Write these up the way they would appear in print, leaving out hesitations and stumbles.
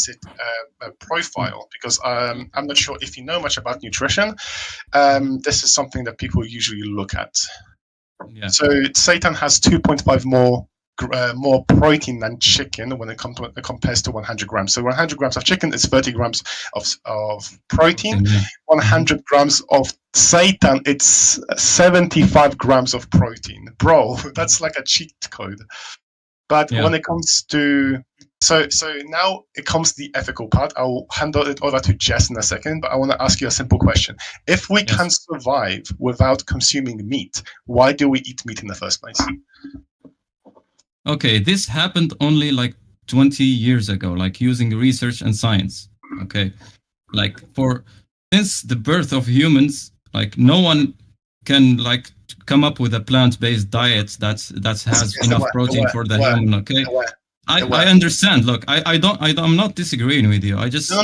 deficit profile, because I'm not sure if you know much about nutrition. This is something that people usually look at. Yeah. So seitan has 2.5 more protein than chicken when it compares to 100 grams. So 100 grams of chicken is 30 grams of protein. Yeah. 100 grams of seitan, it's 75 grams of protein. Bro, that's like a cheat code. But when it comes to so now it comes to the ethical part. I'll hand it over to Jess in a second, but I want to ask you a simple question. If we can survive without consuming meat, why do we eat meat in the first place? Okay, this happened only like 20 years ago, like using research and science. Okay, like since the birth of humans, like no one can like come up with a plant-based diet that has enough protein for the human. Okay, I understand. Look, I'm not disagreeing with you. I just no.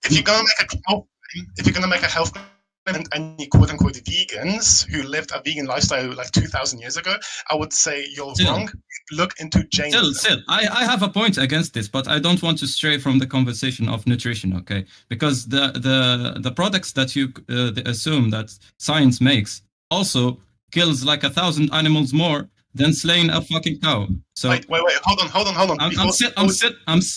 If you're gonna make a health claim, and any quote-unquote vegans who lived a vegan lifestyle like 2,000 years ago, I would say you're wrong. Look into Jainism. Still, I have a point against this, but I don't want to stray from the conversation of nutrition, okay? Because the products that you assume that science makes also kills like 1,000 animals more than slaying a fucking cow. So wait, hold on.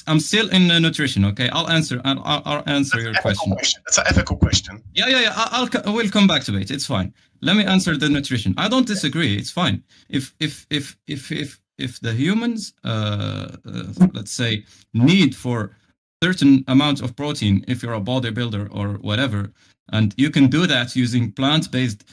I'm still in nutrition, okay? I'll answer your question. It's an ethical question. Yeah. We'll come back to it. It's fine. Let me answer the nutrition. I don't disagree. It's fine. If the humans, let's say, need for certain amount of protein, if you're a bodybuilder or whatever, and you can do that using plant-based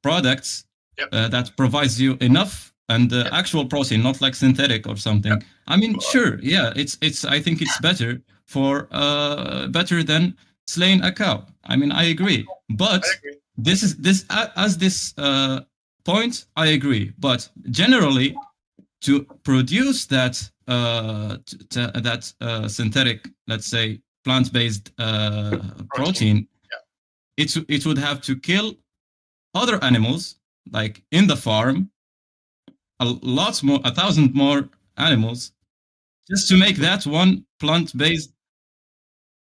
products that provides you enough and actual protein, not like synthetic or something. I mean, sure, yeah, it's. I think it's better better than slaying a cow. I mean, I agree. But this point, I agree. But generally, to produce that synthetic, let's say, plant-based protein, it would have to kill other animals, like in the farm, a lot more, 1,000 more animals, just to make that one plant-based.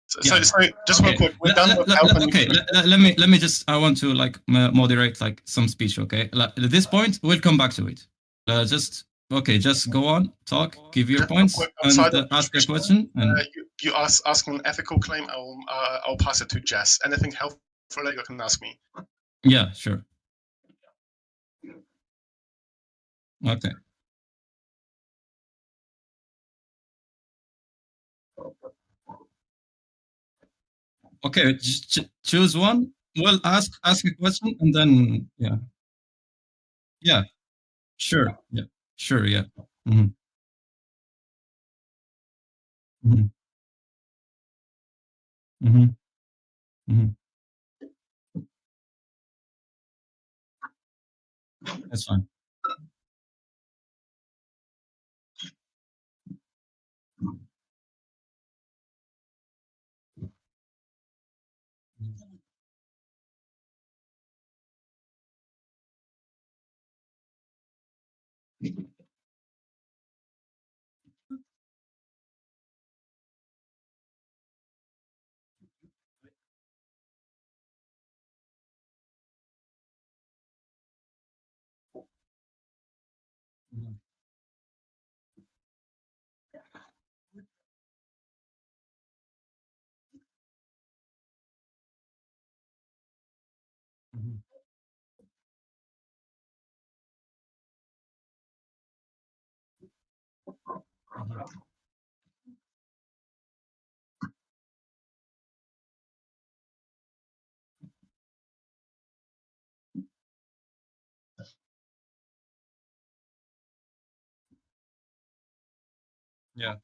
So just real quick, we're done with health. Okay, let me just. I want to like moderate like some speech. Okay, at this point we'll come back to it. Just go on, talk, give your points, and ask a question. And you ask an ethical claim. I'll pass it to Jess. Anything health related, you can ask me. Yeah, sure. Okay. Okay, just choose one. Well, ask a question, and then yeah, sure, yeah, sure, yeah. Mm-hmm. Mm-hmm. Mm-hmm. Mm-hmm. That's fine. Mm-hmm. Yeah.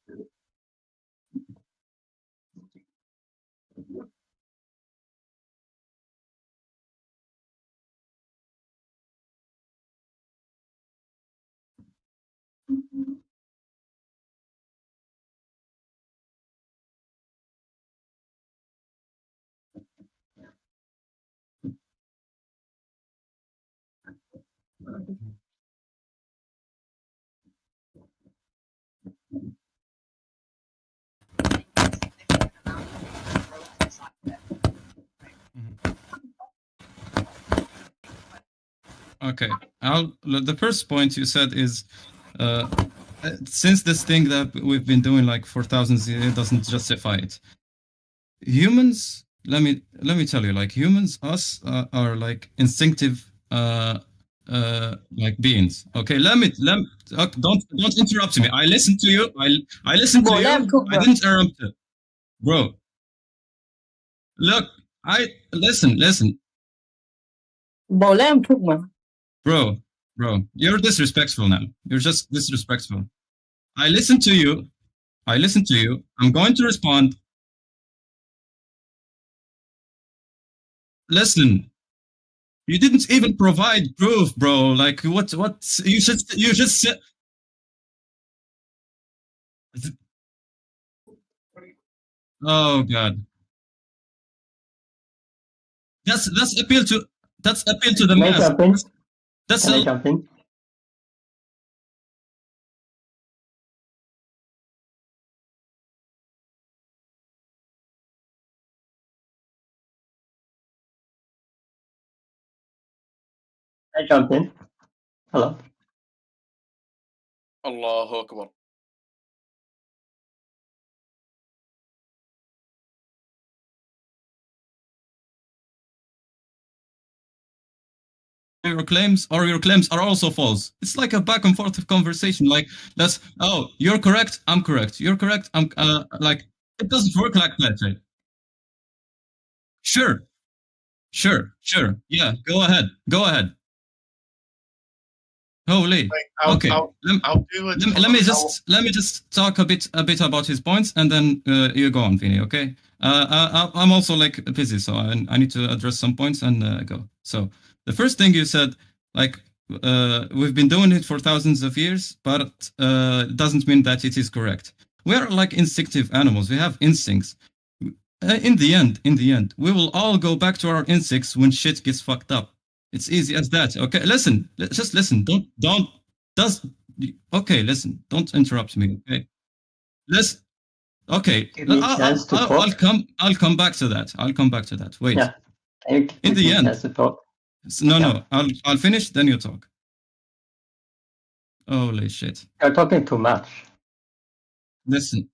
Okay. The first point you said is, since this thing that we've been doing like for thousands, it doesn't justify it. Humans, let me tell you, like humans, us are like instinctive, like beings. Okay, don't interrupt me. I listened to you. I listened to you. I didn't interrupt you, bro. Look, I listen, bro, You're disrespectful now. You're just disrespectful. I listened to you. I listened to you. I'm going to respond. Listen, you didn't even provide proof, bro. Like what? You just said. Oh God, that's appeal to the May I mass. jump in? That's Can I a, jump in? Can I jump in? Hello. الله أكبر. your claims are also false. It's like a back and forth conversation. Like that's you're correct, I'm correct. You're correct, I'm like it doesn't work like that. Right? Sure, sure. Yeah, go ahead. Holy. Okay. Let me just talk a bit about his points, and then you go on, Vinny. Okay. I'm also like busy, so I need to address some points and go. So the first thing you said, like we've been doing it for thousands of years, but it doesn't mean that it is correct. We are like instinctive animals. We have instincts. In the end, we will all go back to our instincts when shit gets fucked up. It's easy as that. Okay, listen. Just listen. Okay, listen. Don't interrupt me. Okay, let's. Okay, Give me a chance to talk. I'll come back to that. Wait. Yeah. In the end. No. I'll finish. Then you talk. Holy shit. You're talking too much. Listen.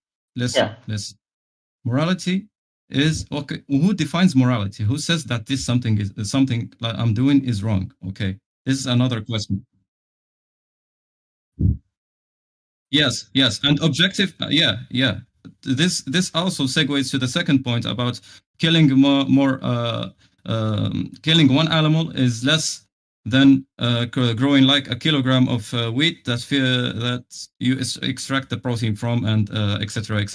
Morality is okay. Who defines morality? Who says that this something that I'm doing is wrong? Okay, this is another question. Yes, and objective. Yeah. This also segues to the second point about killing killing one animal is less than growing like a kilogram of wheat that you extract the protein from, and etc.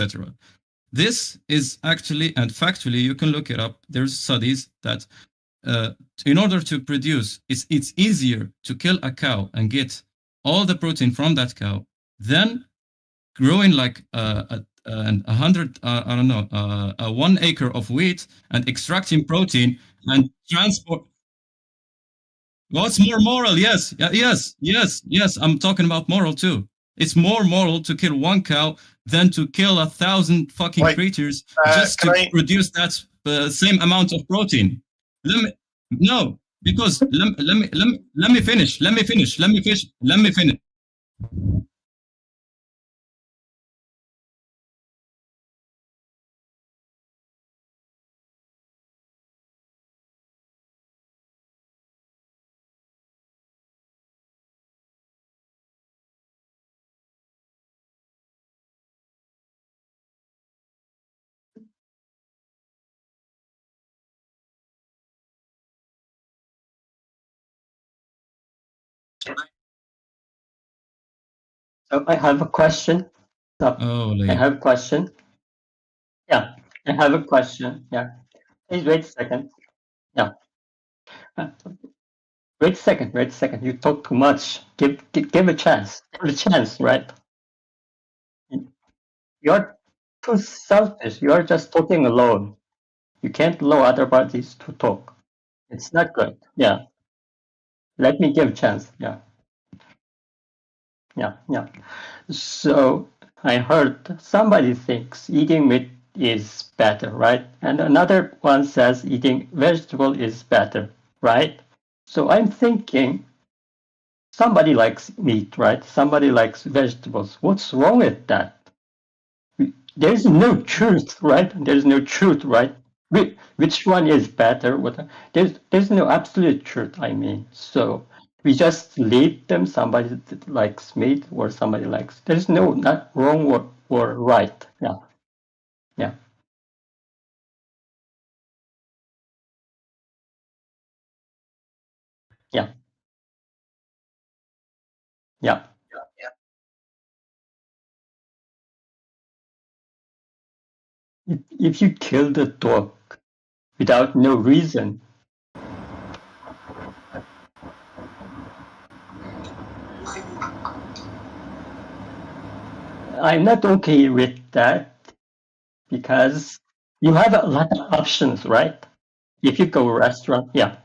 This is actually, and factually, you can look it up. There's studies that in order to produce, it's easier to kill a cow and get all the protein from that cow than growing like a 1 acre of wheat and extracting protein and transport. What's more moral? Yes. I'm talking about moral too. It's more moral to kill one cow than to kill 1,000 fucking creatures just to produce that same amount of protein. Because let me finish. So I have a question. I have a question. Yeah, I have a question. Yeah. Please wait a second. Yeah. Wait a second. You talk too much. Give a chance. Give a chance, right? You're too selfish. You're just talking alone. You can't allow other parties to talk. It's not good. Yeah. Let me give a chance. Yeah. So I heard somebody thinks eating meat is better, right? And another one says eating vegetable is better, right? So I'm thinking somebody likes meat, right? Somebody likes vegetables. What's wrong with that? There's no truth, right? There's no truth, right? Which one is better? There's no absolute truth. I mean, so we just leave them. Somebody that likes meat or somebody likes. There's no not wrong or right. Yeah, yeah, yeah, yeah. If you kill the dog without no reason, I'm not okay with that because you have a lot of options, right? If you go restaurant, yeah,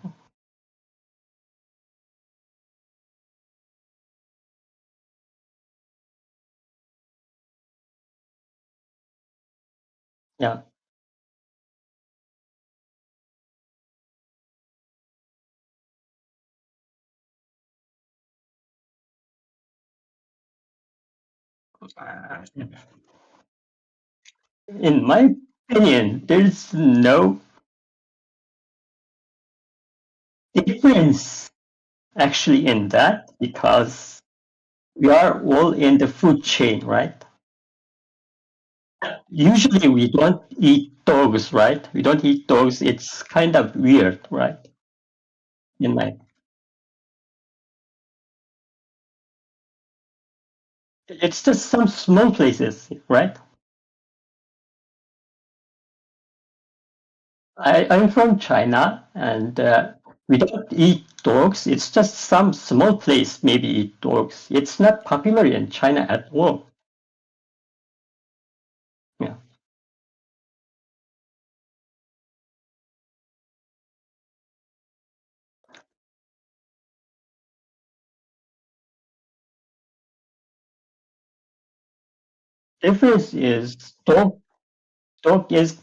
yeah. In my opinion, there's no difference actually in that because we are all in the food chain, right? Usually we don't eat dogs, right? We don't eat dogs. It's kind of weird, right? In my, it's just some small places, right? I'm from China and we don't eat dogs. It's just some small place maybe eat dogs. It's not popular in China at all. Yeah. Difference is dog is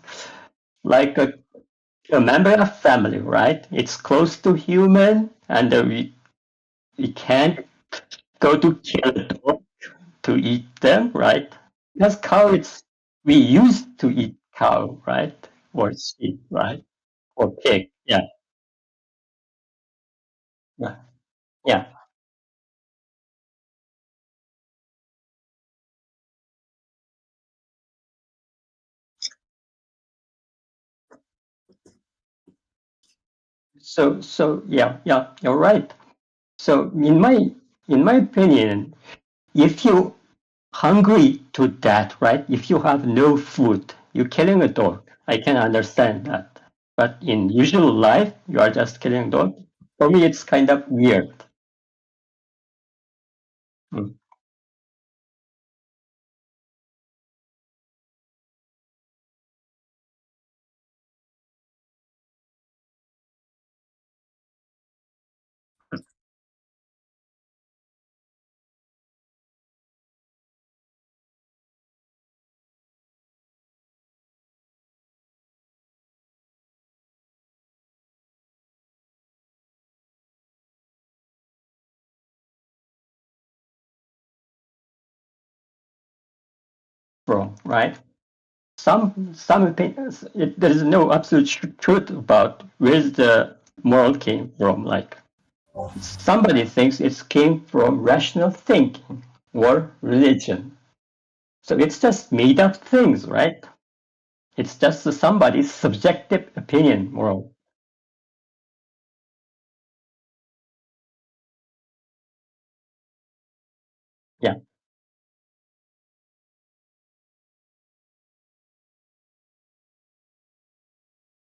like a member of family, right? It's close to human, and we can't go to kill a dog to eat them, right? Because cow, it's we used to eat cow, right? Or sheep, right? Or pig, yeah, yeah, yeah. So yeah, yeah, you're right. So in my opinion, if you hungry to death, right? If you have no food, you're killing a dog. I can understand that. But in usual life, you are just killing a dog. For me, it's kind of weird. Mm. Wrong, right? Some opinions, there is no absolute truth about where the moral came from. Like somebody thinks it came from rational thinking or religion. So it's just made up things, right? It's just somebody's subjective opinion, moral. Yeah,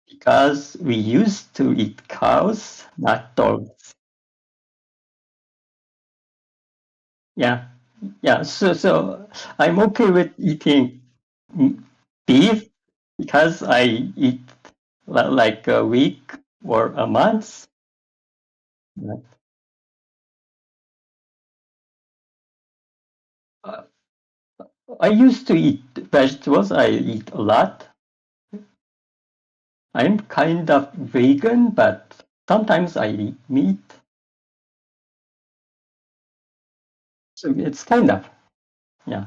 because we used to eat cows, not dogs. Yeah, yeah. So I'm okay with eating beef because I eat like a week or a month. Uh, I used to eat vegetables. I eat a lot. I'm kind of vegan, but sometimes I eat meat. So it's kind of, yeah.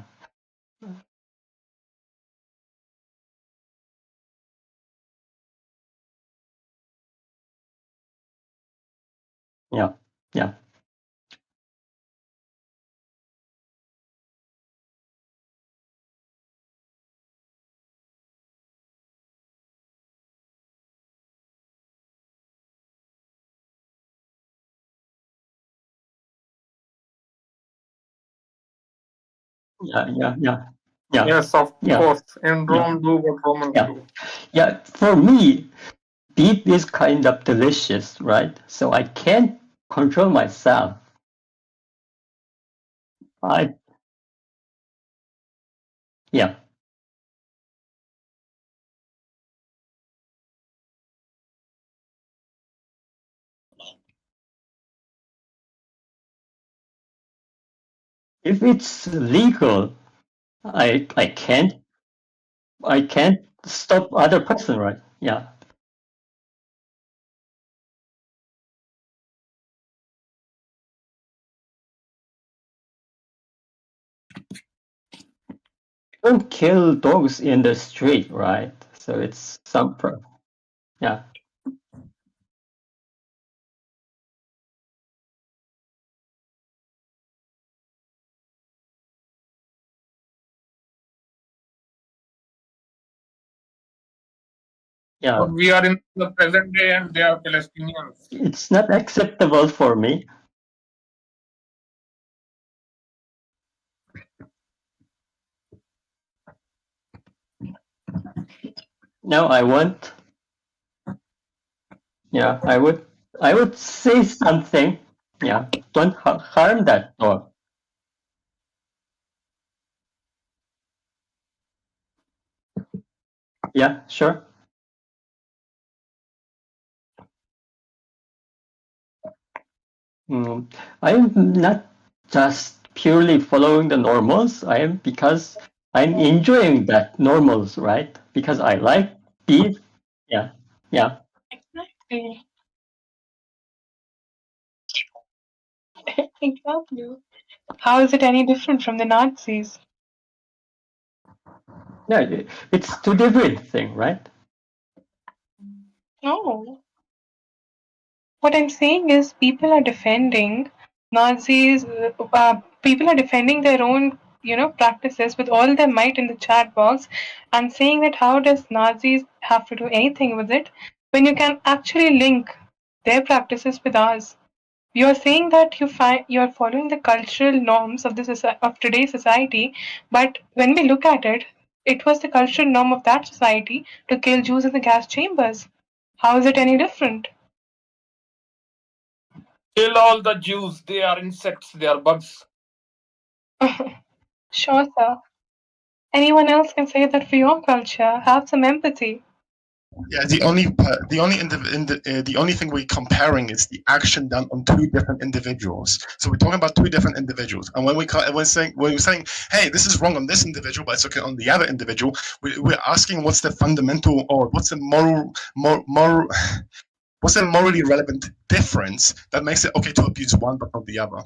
Yeah, yeah. Yeah. Yes, of Yeah. course. In Yeah. Rome, do what Romans Yeah. do. Yeah. For me, beef is kind of delicious, right? So I can't control myself. I Yeah. If it's legal, I can't stop other person, right? Yeah. Don't kill dogs in the street, right? So it's yeah. But Yeah. we are in the present day and they are Palestinians. It's not acceptable for me. No, yeah, I would say something. Yeah. Don't harm that dog. Yeah, sure. I'm not just purely following the normals. I am because I'm enjoying that normals, right? Because I like beef. Yeah, yeah. Exactly. Exactly. How is it any different from the Nazis? Yeah, it's two different thing, right? No. What I'm saying is people are defending Nazis, people are defending their own, practices with all their might in the chat box and saying that how does Nazis have to do anything with it when you can actually link their practices with ours? You're saying that you're following the cultural norms of of today's society, but when we look at it, it was the cultural norm of that society to kill Jews in the gas chambers. How is it any different? Kill all the Jews. They are insects. They are bugs. Sure, sir. Anyone else can say that for your culture. Have some empathy. Yeah, the only thing we're comparing is the action done on two different individuals. So we're talking about two different individuals, and when we're saying, hey, this is wrong on this individual, but it's okay on the other individual, we're asking what's the fundamental or what's the moral what's the morally relevant difference that makes it okay to abuse one but not the other?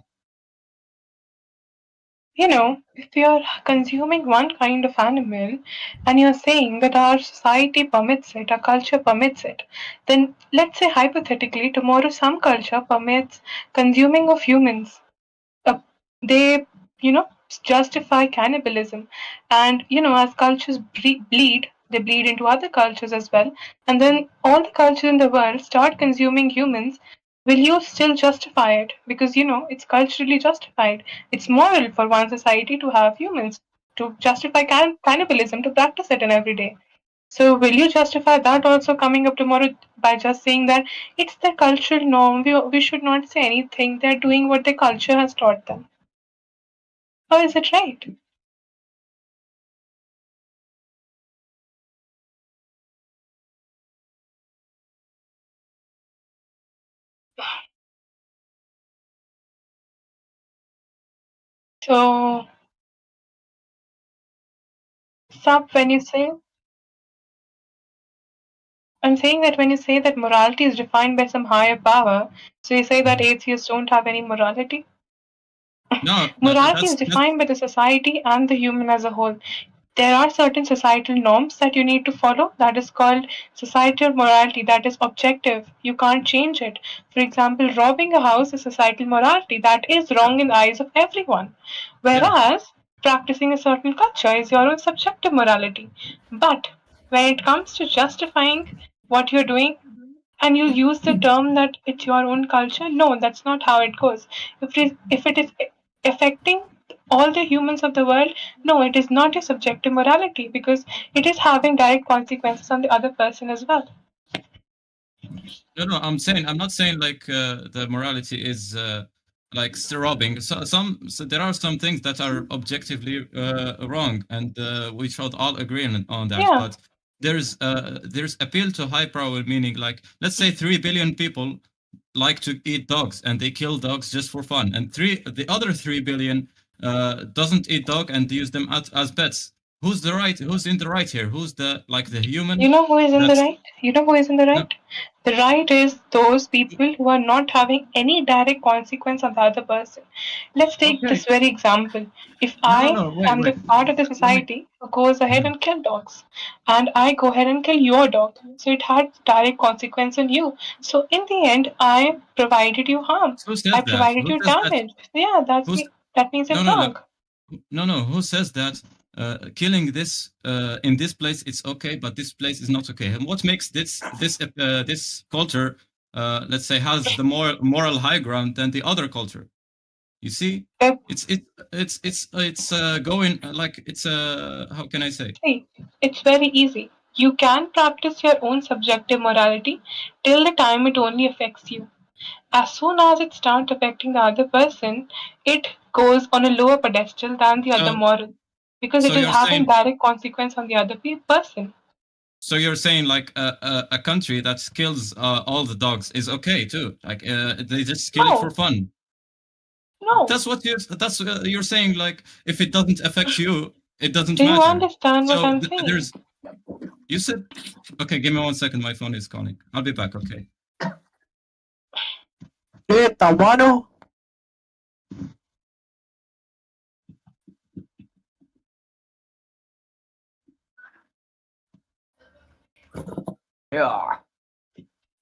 If you're consuming one kind of animal and you're saying that our society permits it, our culture permits it, then let's say hypothetically tomorrow some culture permits consuming of humans. uh, they justify cannibalism, and as cultures bleed, they bleed into other cultures as well, and then all the cultures in the world start consuming humans. Will you still justify it because it's culturally justified? It's moral for one society to have humans, to justify cannibalism, to practice it in every day. So will you justify that also coming up tomorrow by just saying that it's their cultural norm, we should not say anything, they're doing what their culture has taught them? How is it right? So, Sab, I'm saying that when you say that morality is defined by some higher power, so you say that atheists don't have any morality? No, Morality is defined by the society and the human as a whole. There are certain societal norms that you need to follow. That is called societal morality. That is objective. You can't change it. For example, robbing a house is societal morality. That is wrong in the eyes of everyone. Whereas practicing a certain culture is your own subjective morality. But when it comes to justifying what you're doing, and you use the term that it's your own culture, no, that's not how it goes. If it is affecting all the humans of the world, no, it is not a subjective morality because it is having direct consequences on the other person as well. No, I'm not saying like the morality is like robbing. So there are some things that are objectively wrong, and we should all agree on that. Yeah. But there's appeal to high power, meaning like let's say 3 billion people like to eat dogs and they kill dogs just for fun, and the other 3 billion doesn't eat dog and use them as pets. Who's in the right here? Who's the human? You know who is in the That's right? You know who is in the no, right? The right is those people who are not having any direct consequence on the other person. Let's take okay. this very example. If No, I no, wait, am the wait. part of the Let me. society who goes ahead Mhm. and kill dogs, and I go ahead and kill your dog, so it had direct consequence on you. So in the end, I provided you harm. Who says I that? provided Who you says that? damage. Yeah, Who's that means no, it's no, wrong. no. Who says that killing this in this place it's okay, but this place is not okay? And what makes this culture, let's say, has the more moral high ground than the other culture? You see, Uh, it's going like it's how can I say? See, it's very easy. You can practice your own subjective morality till the time it only affects you. As soon as it starts affecting the other person, it goes on a lower pedestal than the other So moral because so it is you're having saying direct consequence on the other person. So you're saying like a country that kills all the dogs is okay too? Like they just kill it for No, fun? no. That's you're saying. Like if it doesn't affect you, it doesn't Do you matter. understand what So I'm saying? there's you said okay. Give me 1 second. My phone is calling. I'll be back. Okay. Mano. Yeah.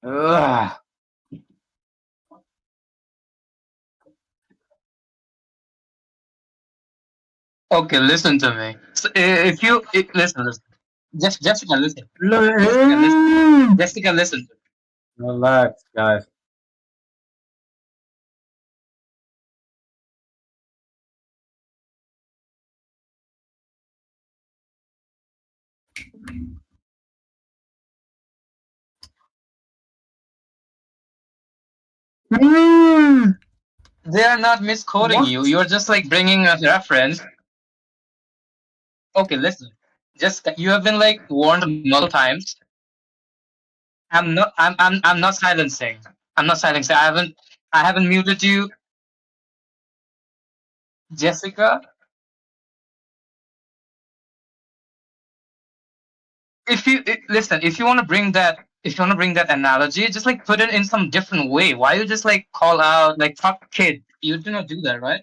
Ugh. Okay, listen to me. So, if you listen, Jessica, listen. Jessica, listen. Jessica, listen. Relax, guys. They are not misquoting you. You're just like bringing a reference. Okay, listen. Jessica, you have been like warned multiple times. I'm not. I'm not silencing. I'm not silencing. I haven't muted you, Jessica. If you listen, if you want to bring that analogy, just like put it in some different way. Why you just like call out like fuck kid? You do not do that, right?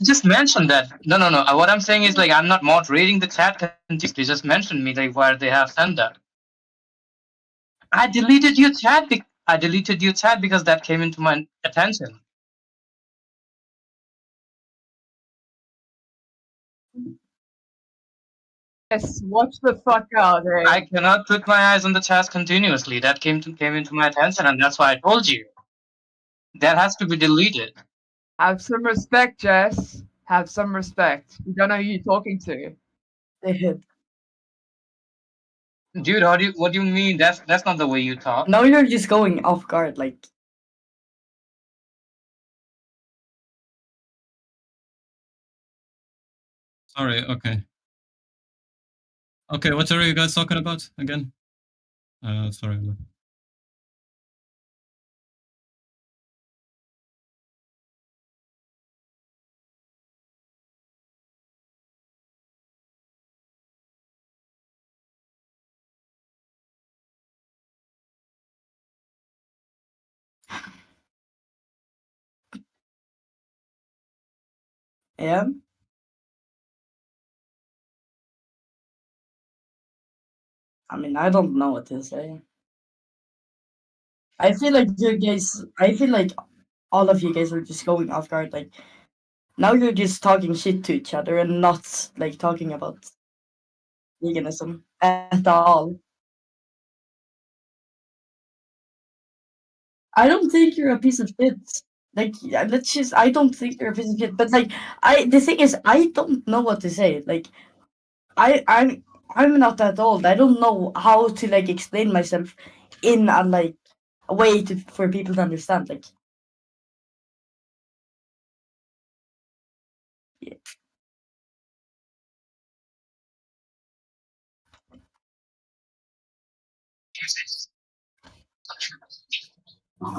Just mention that. No. What I'm saying is like I'm not moderating the chat continuously. Just mention me like where they have sent that. I deleted your chat. I deleted your chat because that came into my attention. Yes, watch the fuck out, I hey. cannot put my eyes on the chat continuously. That came into my attention, and that's why I told you that has to be deleted. Have some respect, Jess. Have some respect. You don't know who you're talking to. Dude, what do you mean? That's not the way you talk. Now you're just going off guard, like. Sorry. Okay. Okay. What are you guys talking about again? Sorry. Yeah. I mean, I don't know what to say. I feel like you guys. I feel like all of you guys are just going off guard. Like now you're just talking shit to each other and not like talking about veganism at all. I don't think you're a piece of shit. Like, yeah, let's just. I don't think you're a piece of shit. But like, the thing is, I don't know what to say. Like, I'm not that old. I don't know how to like explain myself in a like a way to for people to understand. Like, yeah,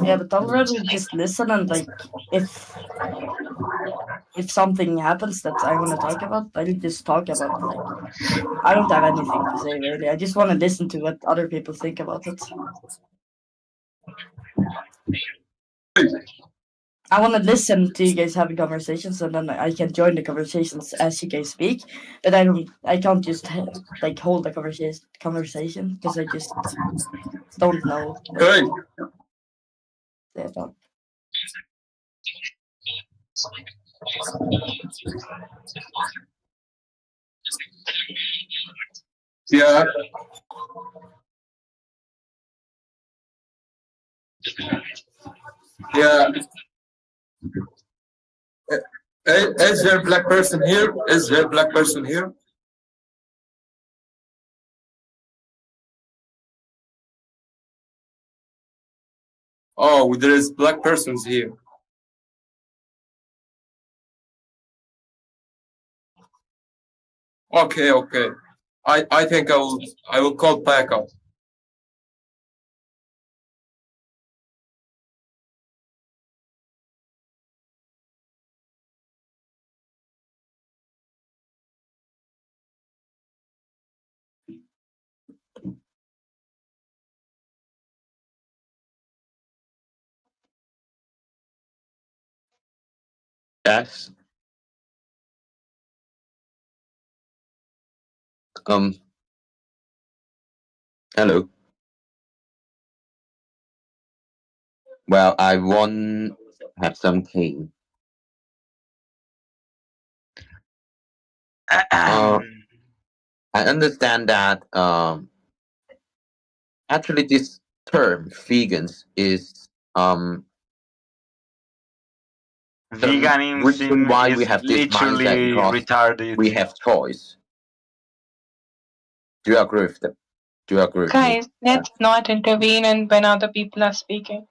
yeah, but I'd rather just listen and like if something happens that I want to talk about, I'll just talk about it. Like, I don't have anything to say really. I just want to listen to what other people think about it. I want to listen to you guys having conversations, and then I can join the conversations as you guys speak. But I can't just like hold a conversation because I just don't know. Like, yeah, don't. Yeah, yeah. Is there a black person here? Is there a black person here? Oh, there is black persons here. Okay, okay. I think I will call back up. Yes. Um. Hello. Well, I won't have some tea. Uh, I understand that actually this term vegans is the reason Veganism why we is have this mindset literally because retarded. we have choice. Do you agree with them? Do you agree with me? Guys, let's not intervene in when other people are speaking.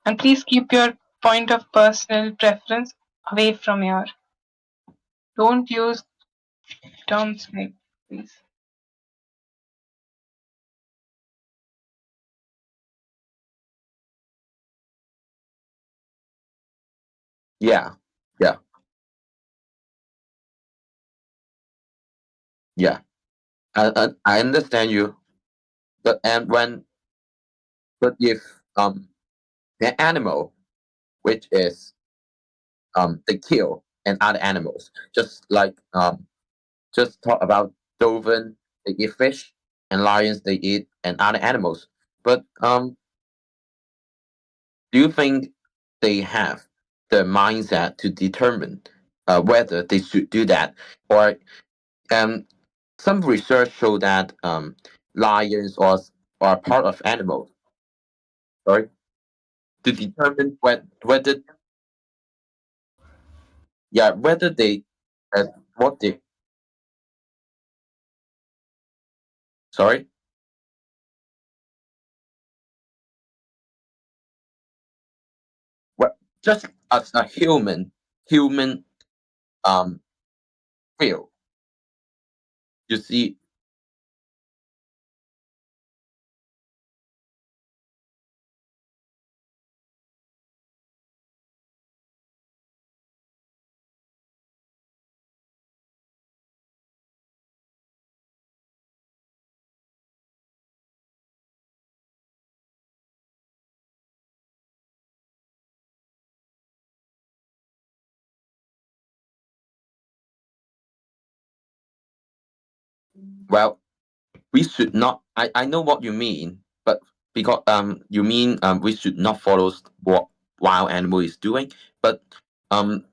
And please keep your point of personal preference away from your. Don't use terms like please. Yeah, yeah, yeah. I understand you, but and when but if the animal, which is they kill and other animals, just talk about dolphin they eat fish and lions they eat and other animals, but do you think they have the mindset to determine whether they should do that or um some research show that lions are part of animals, sorry, to determine whether yeah whether they what they sorry what just as a human um feel, you see. Well, we should not. I know what you mean, but because you mean we should not follow what wild animal is doing, but um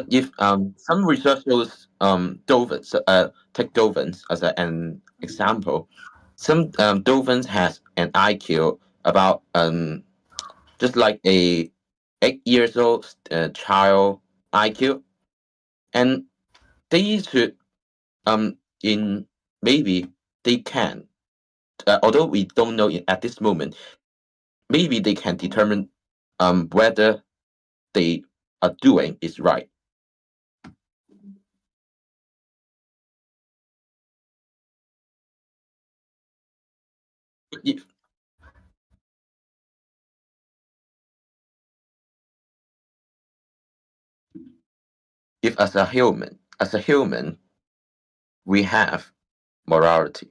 if some research shows dolphins, take dolphins as an example, some dolphins has an IQ about just like a 8 years old child IQ, and they should in maybe they can, although we don't know it at this moment, maybe they can determine whether they are doing is right. If, if as a human, we have morality.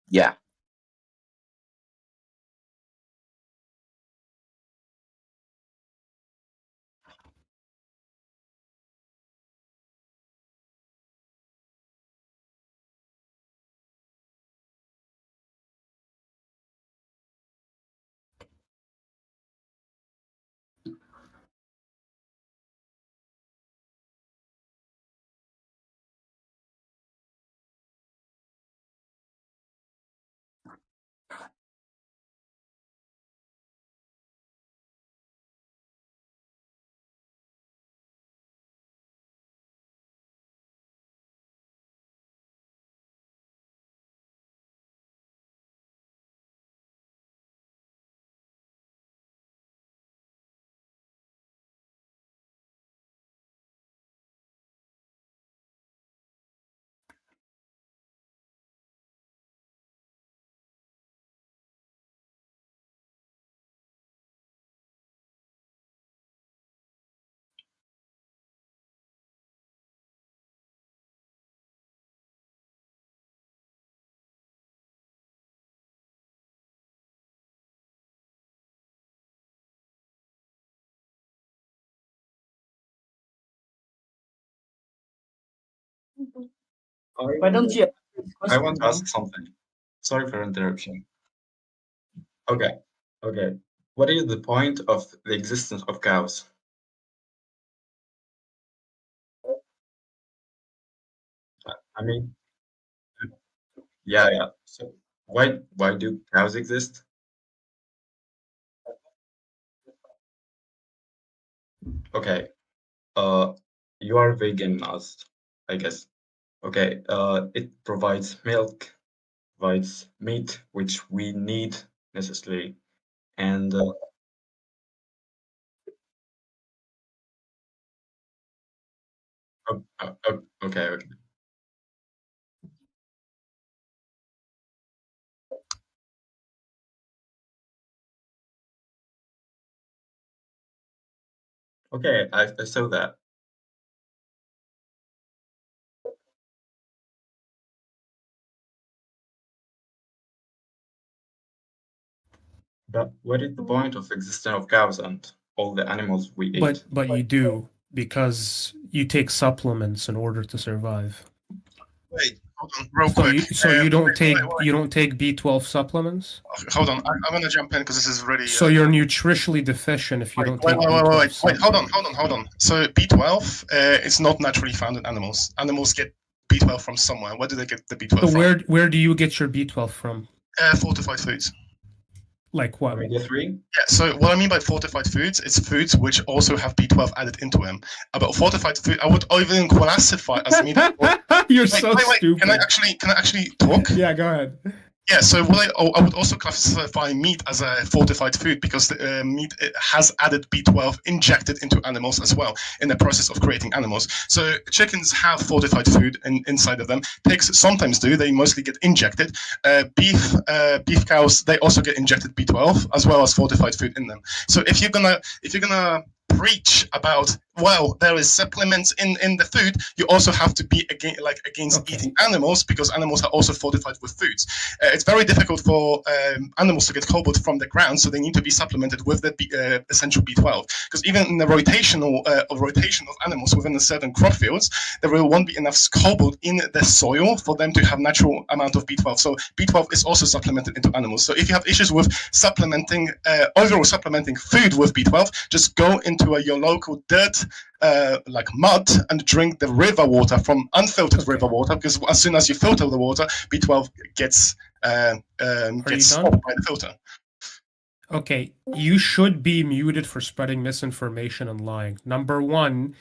Yeah. Why don't you? I want to ask something. Sorry for interruption. Okay, okay. What is the point of the existence of cows? I mean, yeah. So why do cows exist? Okay. Uh, you are vegan, as I guess. Okay. It provides milk, provides meat, which we need necessarily, and okay. Okay, I saw that. But what is the point of existence of cows and all the animals we eat? But you do, because you take supplements in order to survive. Wait, hold on, real quick. You don't take B12 supplements? Hold on, I'm gonna jump in because this is really. So you're nutritionally deficient if you don't take B12 wait, hold on. So B12 is not naturally found in animals. Animals get B12 from somewhere. Where do they get the B12 so from? Where do you get your B12 from? Fortified foods. Like what? Omega-3? Yeah, so what I mean by fortified foods, it's foods which also have B12 added into them. About fortified food, I would even classify as meat. You're so stupid. Can I actually talk? Yeah, go ahead. Yeah, so I would also classify meat as a fortified food because the meat has added B12 injected into animals as well in the process of creating animals. So chickens have fortified food inside of them. Pigs sometimes do; they mostly get injected. Beef cows, they also get injected B12 as well as fortified food in them. So if you're gonna preach about, well, there is supplements in the food, you also have to be against eating animals because animals are also fortified with foods. It's very difficult for animals to get cobalt from the ground, so they need to be supplemented with the essential B12. Because even in the rotation of animals within a certain crop fields, there won't be enough cobalt in the soil for them to have natural amount of B12. So B12 is also supplemented into animals. So if you have issues with overall supplementing food with B12, just go into your local dirt, like mud, and drink the river water from unfiltered river water, because as soon as you filter the water, B12 gets stopped by the filter. Okay, you should be muted for spreading misinformation and lying. Number one,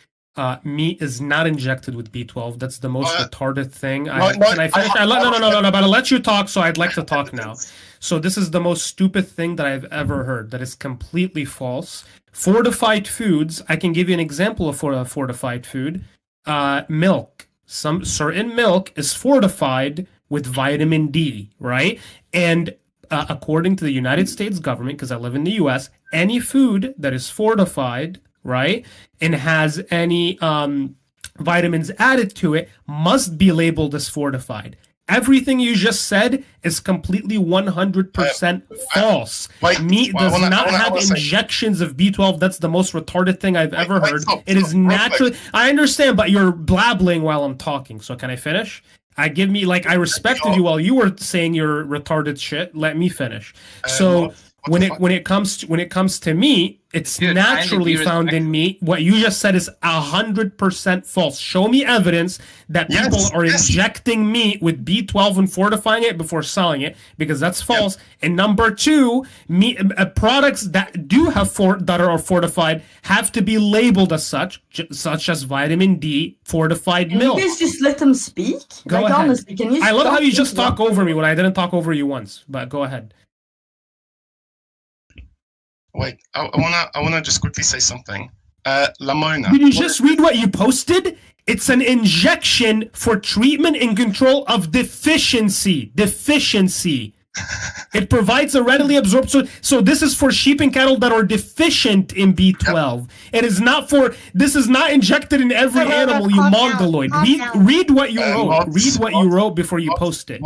meat is not injected with B12. That's the most retarded thing. Can I finish? No, but I'll let you talk, so I'd like to talk now. So this is the most stupid thing that I've ever heard. That is completely false. Fortified foods, I can give you an example of a fortified food. Milk. Some certain milk is fortified with vitamin D, right? And according to the United States government, because I live in the US, any food that is fortified, right, and has any vitamins added to it must be labeled as fortified. Everything you just said is completely 100% false. Meat does not have injections of B12. That's the most retarded thing I've ever heard. It is naturally. I understand, but you're blabbling while I'm talking. So can I finish? I respected you while you were saying your retarded shit. Let me finish. So when it comes to meat, it's naturally found in meat. What you just said is 100% false. Show me evidence that people are injecting meat with B12 and fortifying it before selling it, because that's false. And number two, meat products that do have that are fortified have to be labeled as such as vitamin D fortified milk. Can you guys just let them speak? Go ahead. Honestly, can you? I love how you just talk over me when I didn't talk over you once. But go ahead. Wait, I wanna just quickly say something. Lamona. Did you just read what you posted? It's an injection for treatment and control of deficiency. It provides a readily absorbed. So this is for sheep and cattle that are deficient in B12. It is not for. This is not injected in every animal. You mongoloid. Read what you wrote. Read what you wrote before you post it.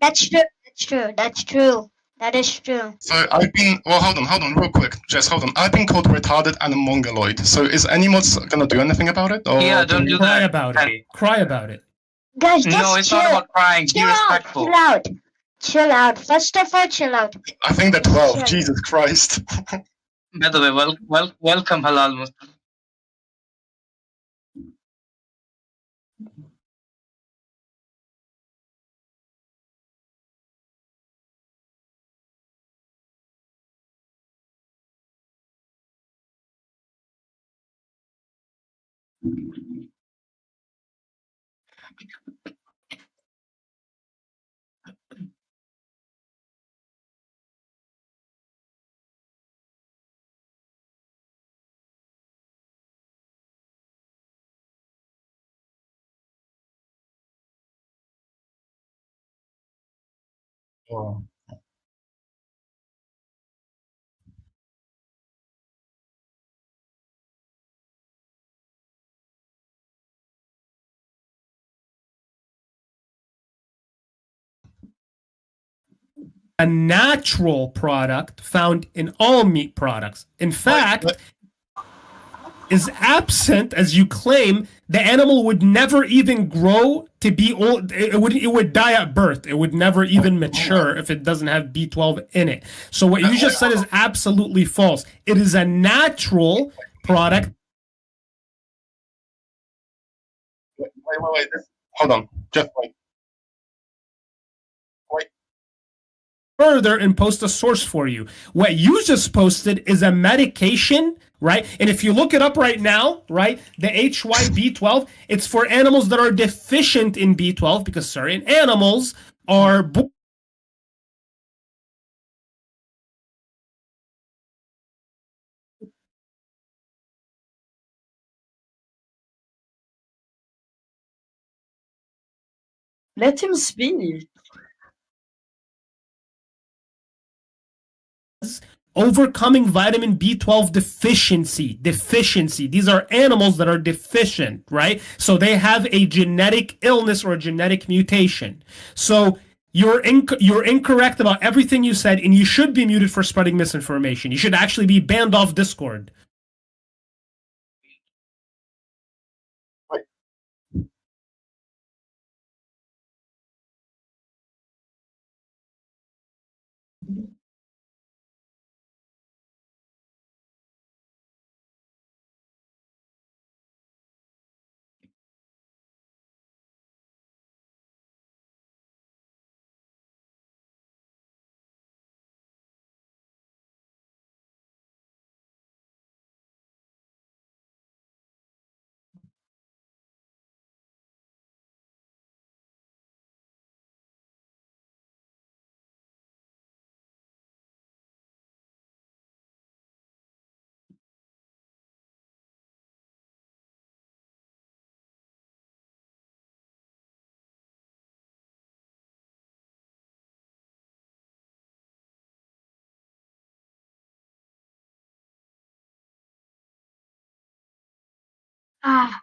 That's true. That is true. So hold on, real quick. Just hold on. I've been called retarded and a mongoloid. So is anyone gonna do anything about it? Or yeah, don't do cry that. Cry about it. Guys, just no, it's chill. not about crying. Be respectful. Chill out. First of all, chill out. I think they're 12. Jesus Christ. By the way, welcome, Halal Muslim. Wow. A natural product found in all meat products. In fact, is absent, as you claim, the animal would never even grow to be old. It would die at birth. It would never even mature if it doesn't have B12 in it. So what you just said is absolutely false. It is a natural product. Wait. Hold on. Just wait. Further and post a source for you. What you just posted is a medication, right? And if you look it up right now, right, the HYB12, it's for animals that are deficient in B12 because certain animals are Let him speak. Overcoming vitamin B12 deficiency. These are animals that are deficient, right? So they have a genetic illness or a genetic mutation. So you're incorrect about everything you said, and you should be muted for spreading misinformation. You should actually be banned off Discord. Ah.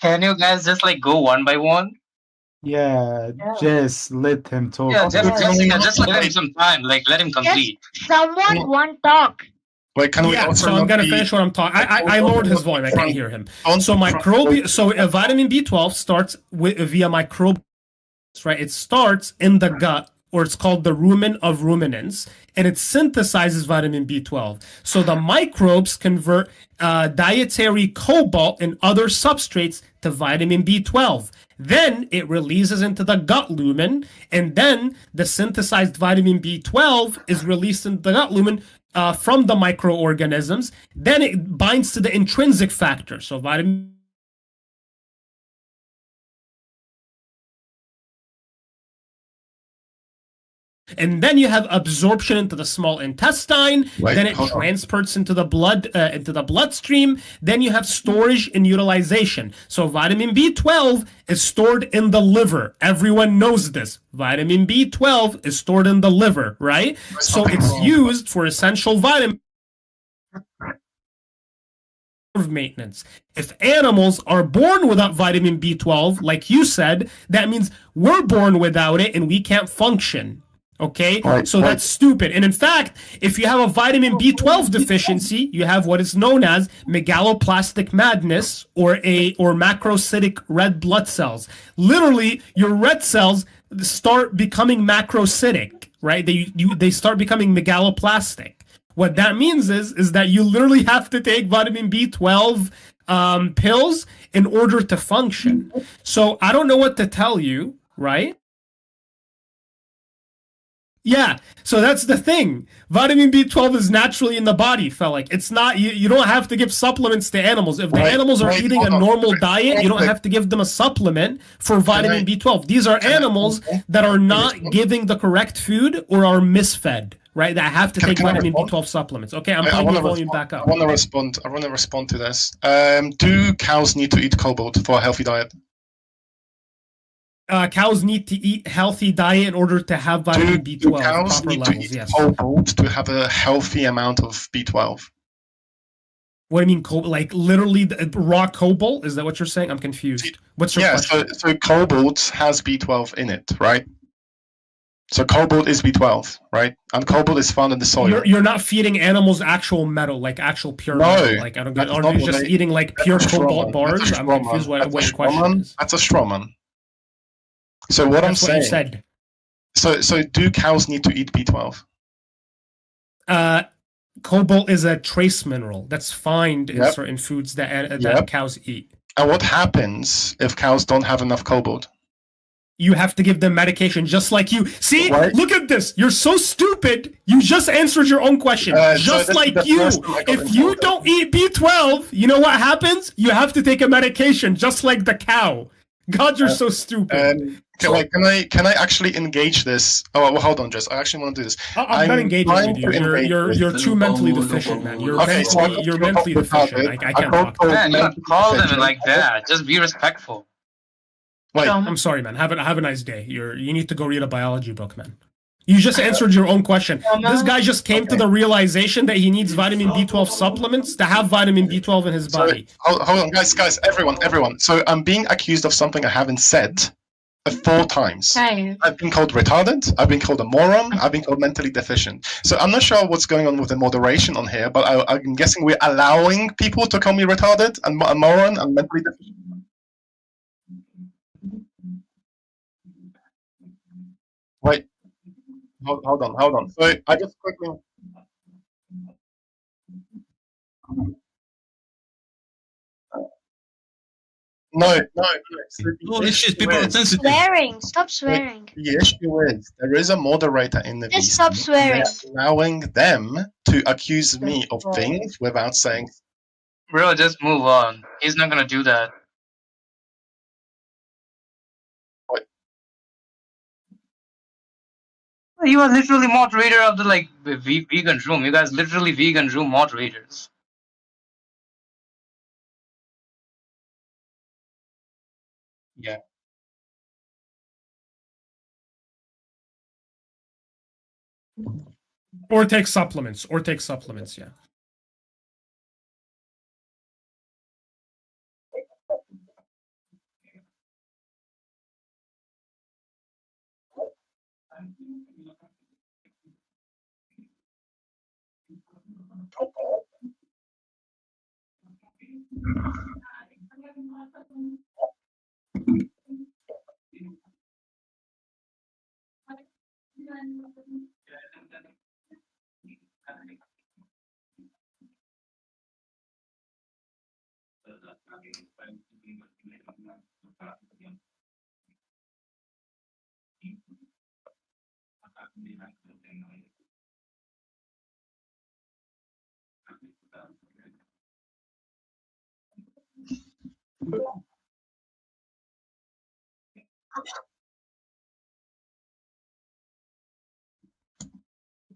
Can you guys just like go one by one? Yeah, just let him talk. Yeah, just let him some time. Like let him complete. Someone want talk. Wait, can we also so I'm gonna be... finish what I'm talking. I lowered his volume. I can't hear him. So vitamin B12 starts via microbial, right? It starts in the gut, or it's called the rumen of ruminants, and it synthesizes vitamin B12. So the microbes convert dietary cobalt and other substrates to vitamin B12. Then it releases into the gut lumen, and then the synthesized vitamin B12 is released into the gut lumen from the microorganisms. Then it binds to the intrinsic factor. So vitamin and then you have absorption into the small intestine. Then it transports into the bloodstream. Then you have storage and utilization. So vitamin B12 is stored in the liver. Everyone knows this. Vitamin B12 is stored in the liver, right? So it's used for essential vitamin maintenance. If animals are born without vitamin B12, like you said, that means we're born without it and we can't function. Okay, so that's stupid. And in fact, if you have a vitamin B12 deficiency, you have what is known as megaloplastic madness or macrocytic red blood cells. Literally, your red cells start becoming macrocytic, right? They start becoming megaloplastic. What that means is that you literally have to take vitamin B12 pills in order to function. So I don't know what to tell you, right? Yeah, so that's the thing. Vitamin B12 is naturally in the body, Felix. It's not, you don't have to give supplements to animals. If the animals are eating a normal diet, you don't have to give them a supplement for vitamin B12. These are animals that are not giving the correct food or are misfed, right? That have to take vitamin B12 supplements. Okay, I'm putting the volume back up. I want to respond to this. Do cows need to eat cobalt for a healthy diet? cows need to eat healthy diet in order to have vitamin B12 cows proper need levels. to eat Yes. cobalt to have a healthy amount of B12. What do you mean, like literally raw cobalt? Is that what you're saying? I'm confused. What's your question? So cobalt has B12 in it, right? So cobalt is B12, right? And cobalt is found in the soil. You're not feeding animals actual metal, like actual pure metal. Like I don't get. Are you just eating like pure cobalt bars? I'm confused what your question is. That's a straw man. So what I'm saying. That's what you So said. do cows need to eat B12? Cobalt is a trace mineral that's found in certain foods that cows eat. And what happens if cows don't have enough cobalt? You have to give them medication, just like you. See, look at this. You're so stupid. You just answered your own question. Just like you. If you don't eat B12, you know what happens? You have to take a medication, just like the cow. God, you're so stupid. Can I actually engage this? Oh, well, hold on, Jess. I actually want to do this. I'm not engaging with you. You're too mentally deficient, man. You're mentally deficient. I can't talk to you. Man, you don't call them like that. Just be respectful. Wait. I'm sorry, man. Have a nice day. You need to go read a biology book, man. You just answered your own question. This guy just came to the realization that he needs vitamin B12 supplements to have vitamin B12 in his body. Hold on, guys, everyone. So I'm being accused of something I haven't said 4 times. Hey. I've been called retarded, I've been called a moron, I've been called mentally deficient. So I'm not sure what's going on with the moderation on here, but I'm guessing we're allowing people to call me retarded and a moron and mentally deficient. Wait. Hold on. So I just quickly. No. Holy shit, people are sensitive. Swearing. Stop swearing. The issue is there is a moderator in the Just stop swearing. allowing them to accuse me of things without saying. Bro, just move on. He's not gonna do that. You are literally moderator of the vegan room. You guys literally vegan room moderators. Yeah. Or take supplements. Yeah.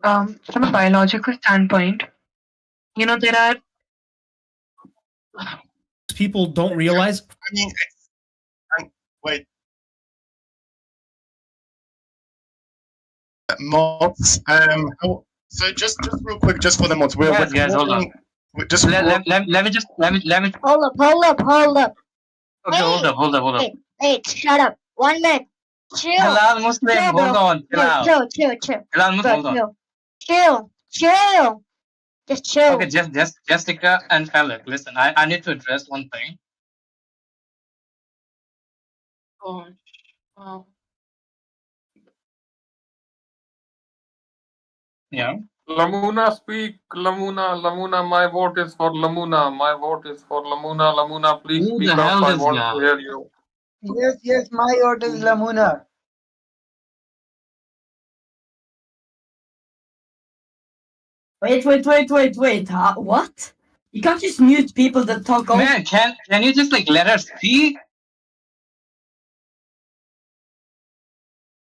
From a biological standpoint, there are people don't realize. I mean, wait. Mods. So just real quick, just for the mods. Guys, hold on. Let me just. Hold up. Okay, hold up. Wait, shut up. 1 minute. Chill. Halal Muslim, hold on. Chill out. Chill. Halal Muslim, hold on. Chill. Just chill. Okay, Jessica and Felix, listen. I need to address one thing. gosh. Wow. Yeah. Lamuna, speak. Lamuna, my vote is for Lamuna. My vote is for Lamuna. Lamuna, please Who speak the hell up. I this want guy? to hear you. Yes, my vote is Lamuna. Wait. What? You can't just mute people that talk over. Man, can you just let her speak?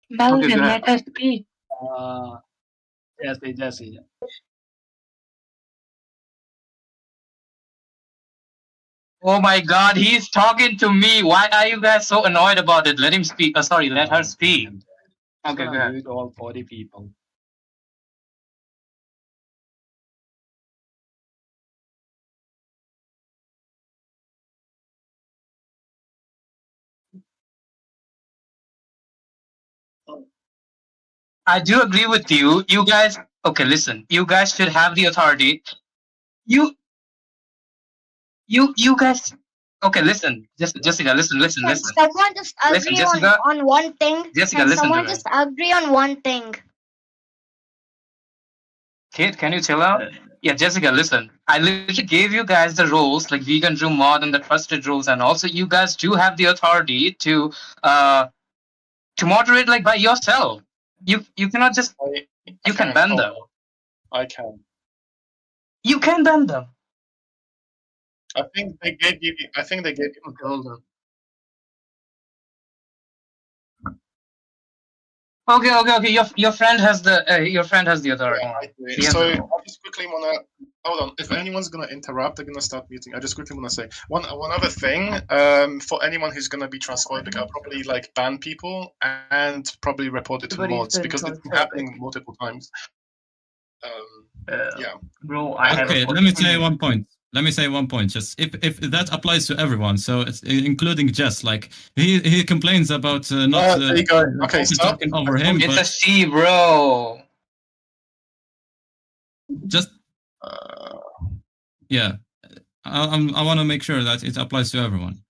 Melvin, let us speak. Jesse. Oh my God, he's talking to me. Why are you guys so annoyed about it? Let him speak. Sorry, let her speak. Okay, go ahead. All body people. I do agree with you. You guys, okay, listen. You guys should have the authority. You guys. Okay, listen, Jessica, listen. Can someone just Listen, agree Jessica. on one thing? Jessica, Can listen to someone me. just agree on one thing? Kate, can you chill out? Yeah, Jessica, listen. I literally gave you guys the roles, like vegan room mod and the trusted rules, and also you guys do have the authority to moderate like by yourself. You cannot just you can ban them. I can. You can ban them. I think they gave you. Okay, hold on. Okay. Your friend has the authority. Yeah, so I just quickly wanna hold on. If anyone's gonna interrupt, they're gonna start muting. I just quickly wanna say one other thing. For anyone who's gonna be transphobic, I'll probably like ban people and probably report it to Everybody's mods been because it's been happening multiple times. Yeah. Bro, Okay, let me say one point. Just if that applies to everyone, so it's including Jess. Like he complains about not there you go. Okay, stop. talking over him. It's but a C, bro. just yeah, I want to make sure that it applies to everyone.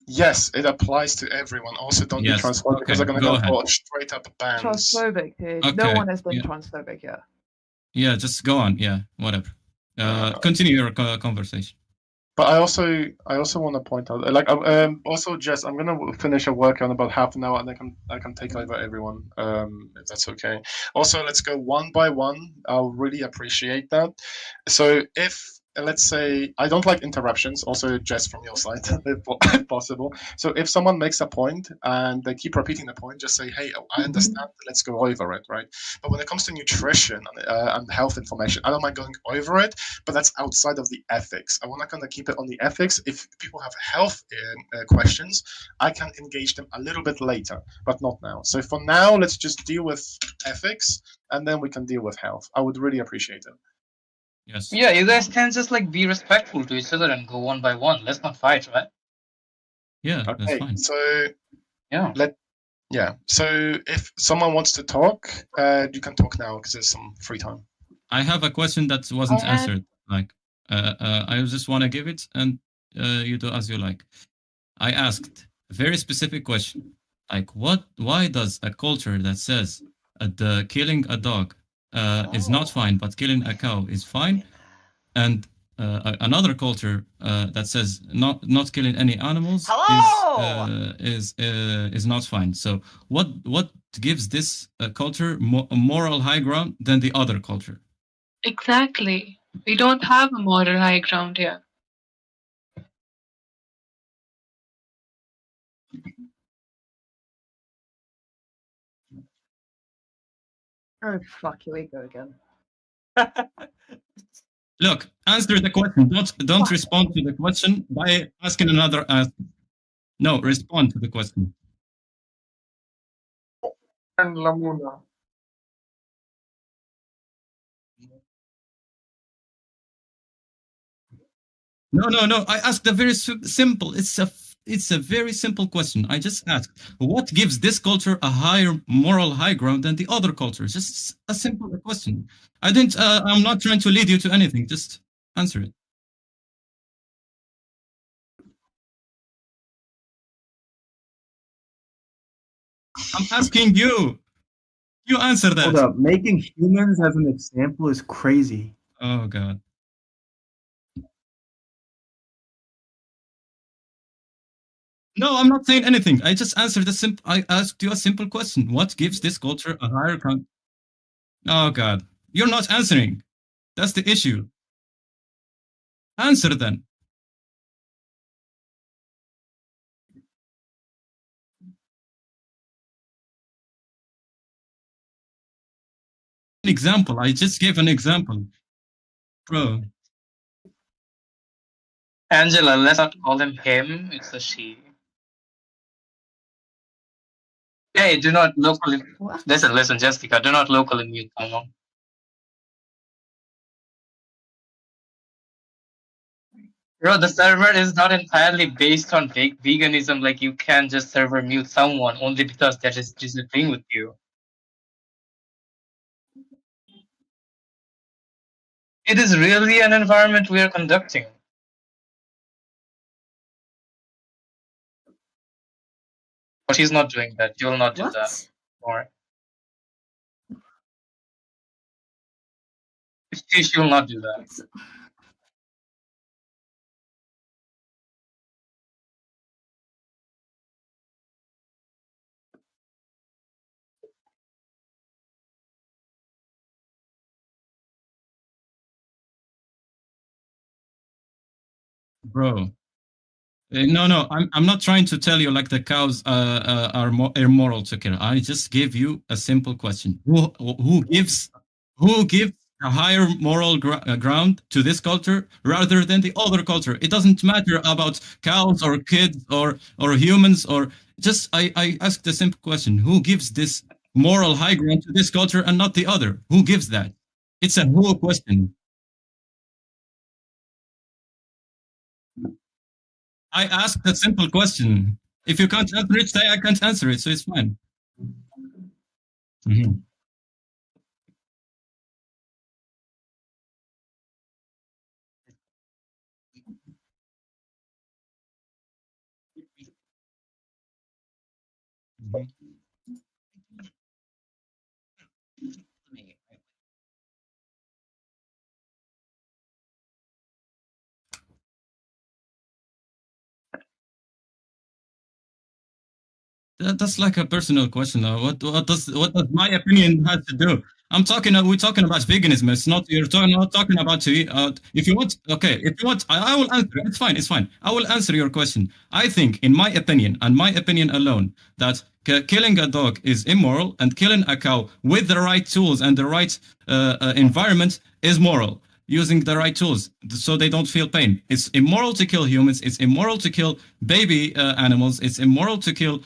Yes, it applies to everyone. Also, don't Yes, be transphobic because okay, they're gonna go go ahead. for straight up bans. Transphobic, dude. No Okay, one has been yeah. transphobic yet. Yeah, just go on. Yeah, whatever. Continue your conversation. But I also want to point out, like, also, Jess, I'm gonna finish a work on about half an hour, and I can take over everyone, if that's okay. Also, let's go one by one. I'll really appreciate that. So if let's say I don't like interruptions. Also, Jess, from your side, if possible. So if someone makes a point and they keep repeating the point, just say, "Hey, I understand. Let's go over it." Right. But when it comes to nutrition and health information, I don't mind going over it, but that's outside of the ethics. I want to kind of keep it on the ethics. If people have health questions, I can engage them a little bit later, but not now. So for now, let's just deal with ethics, and then we can deal with health. I would really appreciate it. Yes. Yeah, you guys can just like be respectful to each other and go one by one. Let's not fight, right? Yeah, Okay, that's fine. so yeah. So if someone wants to talk, you can talk now because there's some free time. I have a question that wasn't answered. Like, I just want to give it, and you do as you like. I asked a very specific question, like, why does a culture that says killing a dog is not fine, but killing a cow is fine, and another culture that says not killing any animals is not fine. So what gives this culture a moral high ground than the other culture? Exactly. We don't have a moral high ground here. Oh fuck, here we go again. Look, answer the question. Don't respond to the question by asking another ask. No, respond to the question. And Lamuna. No. I asked a very simple. It's a very simple question. I just asked, what gives this culture a higher moral high ground than the other cultures? Just a simple question. I'm not trying to lead you to anything. Just answer it. I'm asking you. You answer that. Hold up. Making humans as an example is crazy. Oh God. No, I'm not saying anything. I just answered I asked you a simple question. What gives this culture a higher ground? Oh God, you're not answering. That's the issue. Answer then. An example. I just gave an example, bro. Angela, let's not call him him. It's a she. Hey, do not locally. Listen, Jessica. Do not locally mute someone. Bro, the server is not entirely based on veganism. Like, you can't just server mute someone only because they're just disagreeing with you. It is really an environment we are conducting. But she's not doing that. She will not do that. Or she will not do that. Bro. No, I'm not trying to tell you like the cows are immoral to kill. I just gave you a simple question. Who gives a higher moral ground to this culture rather than the other culture? It doesn't matter about cows or kids or humans or just I asked a simple question. Who gives this moral high ground to this culture and not the other? Who gives that? It's a who question. I asked a simple question. If you can't answer it, say I can't answer it, so it's fine. Mm-hmm. That's like a personal question. What does my opinion have to do? We're talking about veganism. It's not not talking about if you want. Okay, if you want, I will answer. It's fine. It's fine. I will answer your question. I think, in my opinion, and my opinion alone, that killing a dog is immoral, and killing a cow with the right tools and the right environment is moral. Using the right tools so they don't feel pain. It's immoral to kill humans. It's immoral to kill baby animals. It's immoral to kill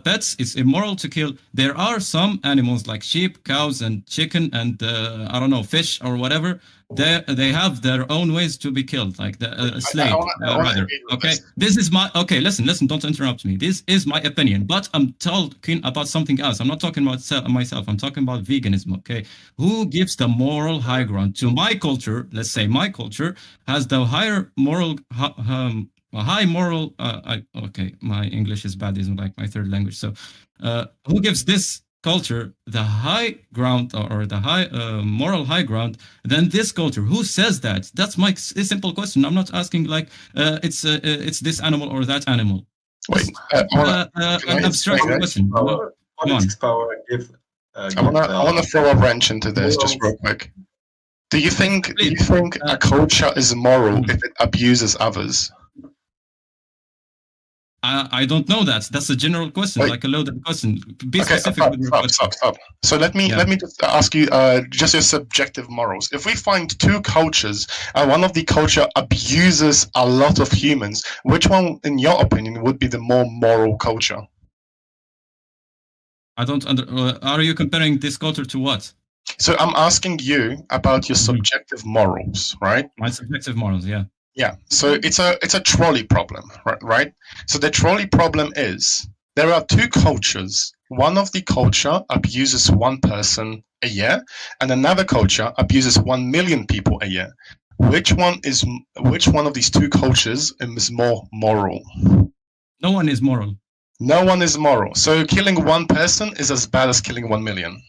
pets. It's immoral to kill. There are some animals like sheep, cows, and chicken, and I don't know, fish or whatever. They have their own ways to be killed, like the slave, rather. Okay, this is my Listen, don't interrupt me. This is my opinion, but I'm talking about something else. I'm not talking about myself. I'm talking about veganism. Okay, who gives the moral high ground to my culture? Let's say my culture has the higher moral, high moral. Okay, my English is bad. Isn't like my third language. So, who gives this culture the high ground or the high moral high ground than this culture? Who says that? That's my simple question. I'm not asking like it's this animal or that animal. Wait, an abstract question. Politics power give. I want to throw a wrench into this just real quick. Do you think a culture is moral if it abuses others? I don't know that. That's a general question, like a loaded question. Be specific with your question. Stop. So let me just ask you just your subjective morals. If we find two cultures and one of the culture abuses a lot of humans, which one, in your opinion, would be the more moral culture? I don't are you comparing this culture to what? So I'm asking you about your subjective morals, right? My subjective morals, yeah. Yeah, so it's a trolley problem, right? So the trolley problem is there are two cultures. One of the culture abuses one person a year, and another culture abuses 1 million people a year. Which one of these two cultures is more moral? No one is moral. No one is moral. So killing one person is as bad as killing 1 million.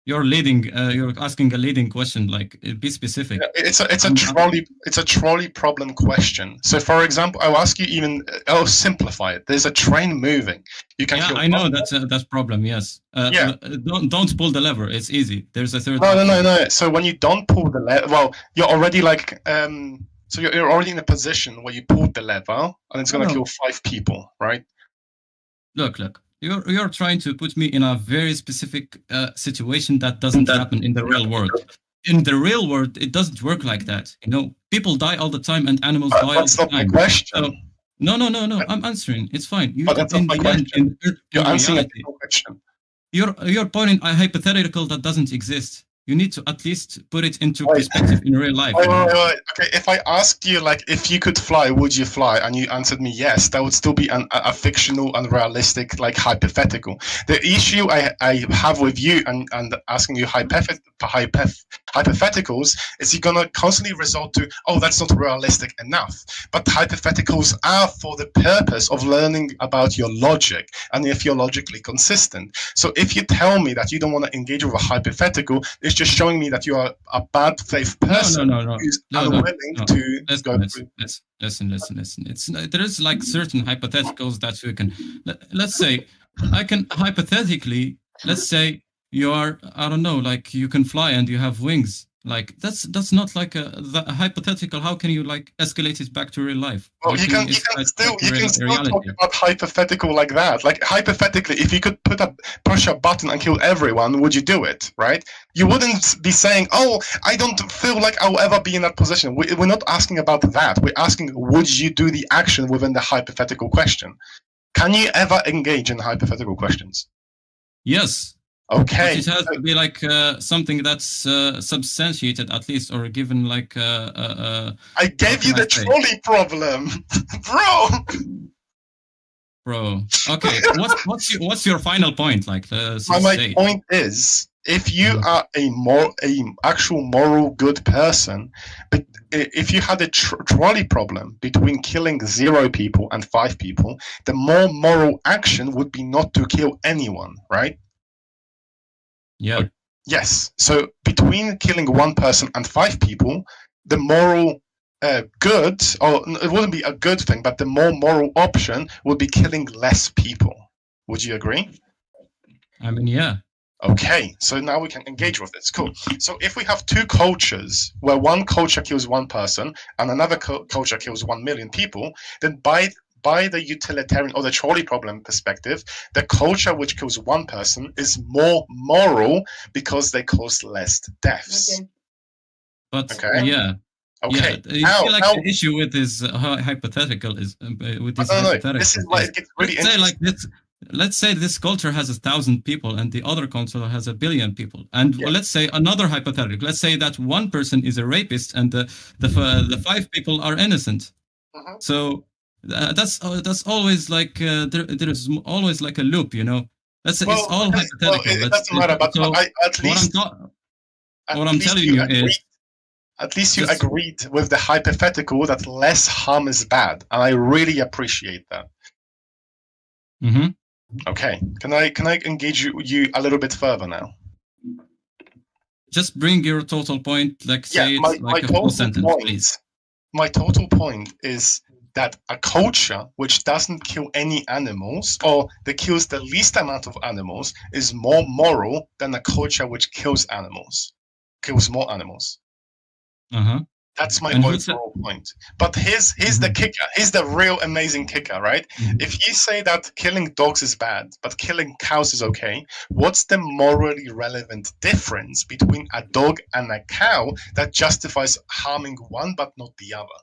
You're you're asking a leading question. Like, be specific. It's a trolley problem question. So, for example, I'll simplify it. There's a train moving. You can. Yeah, I know that's problem. Yes. Don't pull the lever. It's easy. There's a third. No. So when you don't pull the lever, well, you're already like So you're already in a position where you pulled the lever and it's gonna kill 5 people, right? Look. You're trying to put me in a very specific situation that doesn't happen in the real world. in the real world, it doesn't work like that. You know, people die all the time and animals die all the time. That's not my question. So, no. I'm answering. It's fine. But that's not my question. You're answering a reality, different question. you're pointing a hypothetical that doesn't exist. You need to at least put it into perspective in real life. Wait. Okay, if I asked you, like, if you could fly, would you fly? And you answered me yes, that would still be a fictional, unrealistic, like, hypothetical. The issue I have with you and asking you hypotheticals is you're going to constantly resort to, oh, that's not realistic enough. But hypotheticals are for the purpose of learning about your logic and if you're logically consistent. So if you tell me that you don't want to engage with a hypothetical, it's just showing me that you are a bad faith person who's unwilling to go through. Listen. It's there is like certain hypotheticals that we can. Let's say I can hypothetically. Let's say you are, I don't know, like you can fly and you have wings. Like that's not like a hypothetical. How can you like escalate it back to real life? Well, you can still talk about hypothetical like that. Like hypothetically, if you could push a button and kill everyone, would you do it? Right? You wouldn't be saying, "Oh, I don't feel like I'll ever be in that position." We're not asking about that. We're asking, would you do the action within the hypothetical question? Can you ever engage in hypothetical questions? Yes. Okay. But it has to be like something that's substantiated at least, or given like. I gave you the trolley problem, bro. Okay, what's your final point? Like, my point is, if you are a actual moral good person, but if you had a trolley problem between killing 0 people and 5 people, the more moral action would be not to kill anyone, right? Yeah. Yes. So between killing 1 person and 5 people, the moral good, or it wouldn't be a good thing, but the more moral option would be killing less people. Would you agree? I mean, yeah. Okay, so now we can engage with this. Cool. So if we have 2 cultures where one culture kills 1 person and another culture kills 1 million people, then by the utilitarian or the trolley problem perspective, the culture which kills 1 person is more moral because they cause less deaths. Okay. But okay. Yeah. Okay. Yeah. You feel like the issue with this hypothetical is with this hypothetical. This is like it's really interesting. Let's say this culture has 1,000 people and the other culture has 1 billion people. And let's say another hypothetical. Let's say that 1 person is a rapist and the 5 people are innocent. So that's always like there is always like a loop, you know. Let's say it's all hypothetical. It doesn't matter, but what I'm telling you is, at least you agreed with the hypothetical that less harm is bad, and I really appreciate that. Mm-hmm. Okay, can I engage you a little bit further now? Just bring your total point, like say it like a full sentence, please. My total point is that a culture which doesn't kill any animals, or that kills the least amount of animals, is more moral than a culture which kills more animals. That's my overall point. But here's the kicker. Here's the real amazing kicker, right? If you say that killing dogs is bad, but killing cows is okay, what's the morally relevant difference between a dog and a cow that justifies harming one but not the other?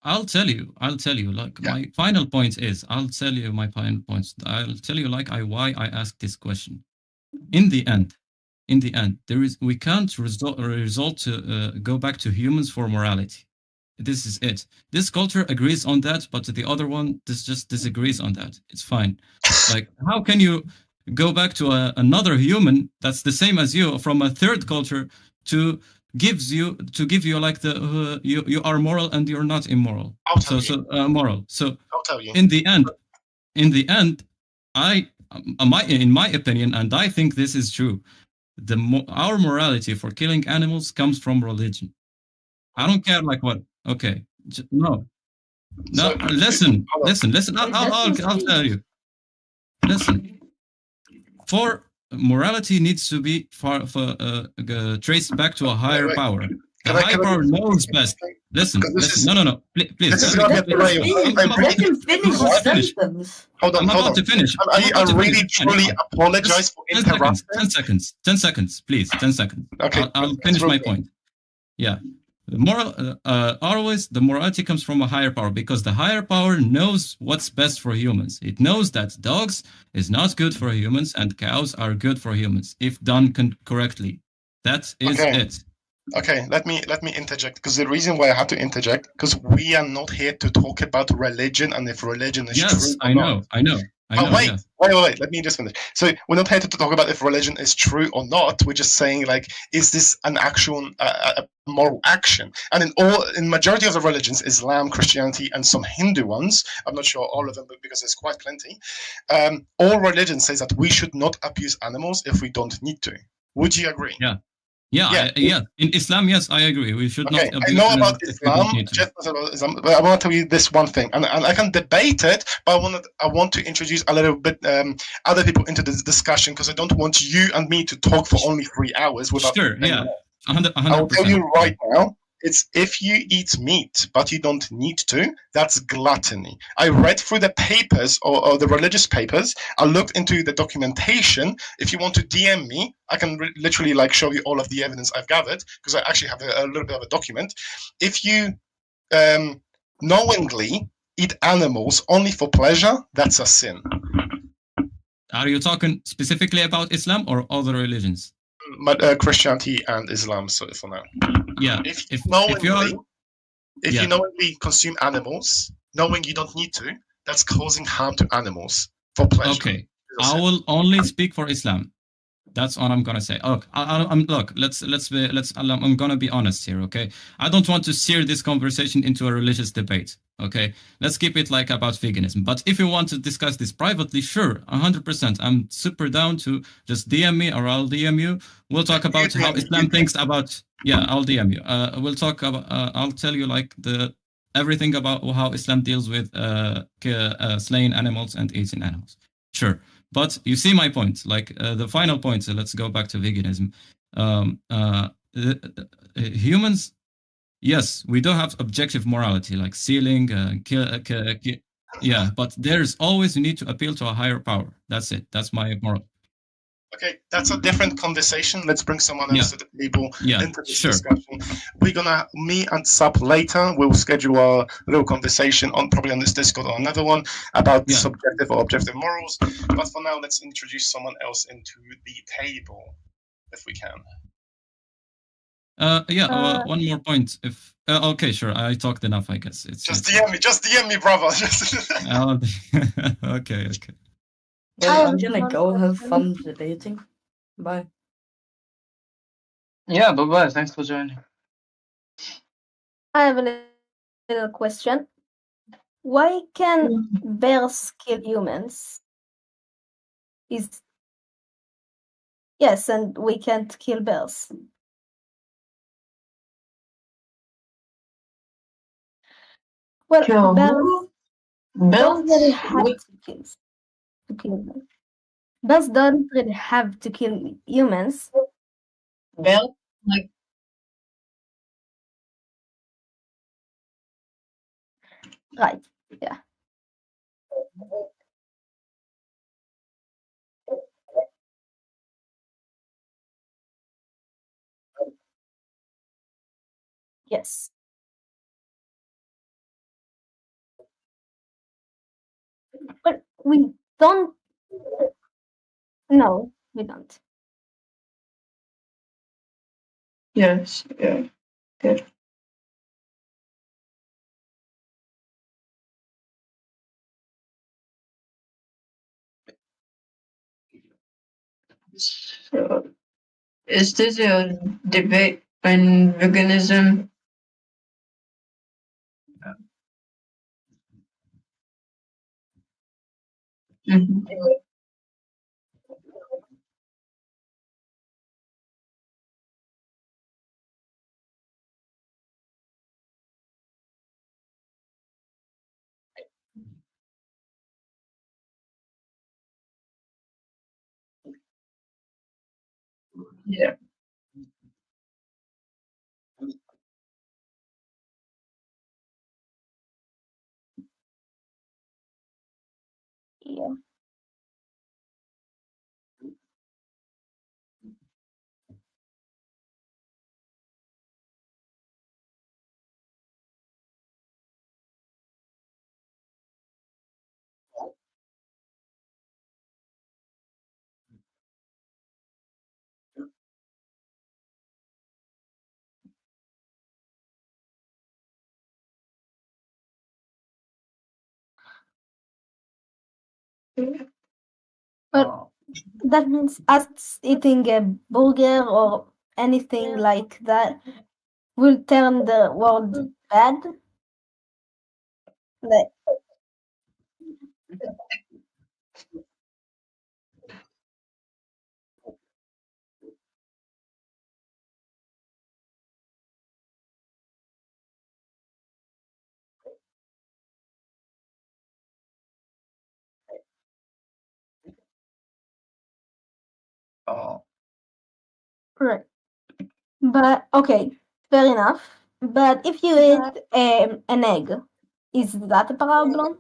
I'll tell you. Like my final point is, I'll tell you my final points. I'll tell you like why I asked this question. In the end, we can't result to go back to humans for morality. This is it. This culture agrees on that, but the other one just disagrees on that. It's fine. Like, how can you go back to another human that's the same as you from a third culture to give you like the you are moral and you're not immoral. Moral. So I'll tell you. In the end, in my opinion, and I think this is true, our morality for killing animals comes from religion. I don't care like what. Okay, no. Listen. I'll tell you. Listen. For morality needs to be traced back to a higher power. The higher power knows best. Listen. No. Please. This is going to get Let him finish his sentence. Hold on. I'm about to finish. I really, truly apologize for interrupting. 10 seconds, please. 10 seconds. Okay. I'll finish my point. Yeah. Always the morality comes from a higher power, because the higher power knows what's best for humans. It knows that dogs is not good for humans and cows are good for humans if done correctly. That is it. Okay, let me interject, because the reason why I had to interject, because we are not here to talk about religion and if religion is true. Yes, I know. Wait, let me just finish. So we're not here to talk about if religion is true or not. We're just saying, like, is this an actual moral action? And in majority of the religions, Islam, Christianity, and some Hindu ones, I'm not sure all of them, but because there's quite plenty, all religions says that we should not abuse animals if we don't need to. Would you agree? Yeah. In Islam, yes, I agree. We should not abuse I know animals about if we don't Islam, need to. just about Islam, but I want to tell you this one thing, and I can debate it, but I want to introduce a little bit other people into this discussion, because I don't want you and me to talk for only 3 hours without. Sure, yeah, 100%. I'll tell you right now. It's if you eat meat but you don't need to, that's gluttony. I read through the papers or the religious papers. I looked into the documentation. If you want to DM me, I can literally show you all of the evidence I've gathered, because I actually have a little bit of a document. If you knowingly eat animals only for pleasure, that's a sin. Are you talking specifically about Islam or other religions? Christianity and Islam, so for now. Yeah. If you knowingly consume animals, knowing you don't need to, that's causing harm to animals for pleasure. Okay. I will only speak for Islam. That's all I'm gonna say. Look, I'm gonna be honest here, okay? I don't want to steer this conversation into a religious debate, okay? Let's keep it about veganism. But if you want to discuss this privately, sure, 100%. I'm super down to just DM me or I'll DM you. We'll talk about how Islam thinks about. Yeah, I'll DM you. We'll talk about. I'll tell you everything about how Islam deals with slaying animals and eating animals. Sure. But you see my point, the final point. So let's go back to veganism. Humans, yes, we do have objective morality, like stealing, yeah. But there's always a need to appeal to a higher power. That's it. That's my moral. Okay, that's a different conversation. Let's bring someone else to the table into this discussion. We're gonna meet and sup later. We'll schedule a little conversation probably on this Discord or another one about subjective or objective morals. But for now, let's introduce someone else into the table, if we can. One more point. If okay, sure, I talked enough. I guess just DM me, brother. Okay. Well, I'm gonna go have fun debating. Bye. Yeah, bye-bye. Thanks for joining. I have a little question. Why can bears kill humans? Yes, and we can't kill bears. Well, bears really have to kill them. Bears don't really have to kill humans. Bears, Right, yeah. Yes. But we don't. No, we don't. yes, yeah. Good. So, is this a debate on veganism? Mhm. Yeah. Yeah. But that means us eating a burger or anything like that will turn the world bad. Like, right. But okay, fair enough. But if you eat an egg, is that a problem?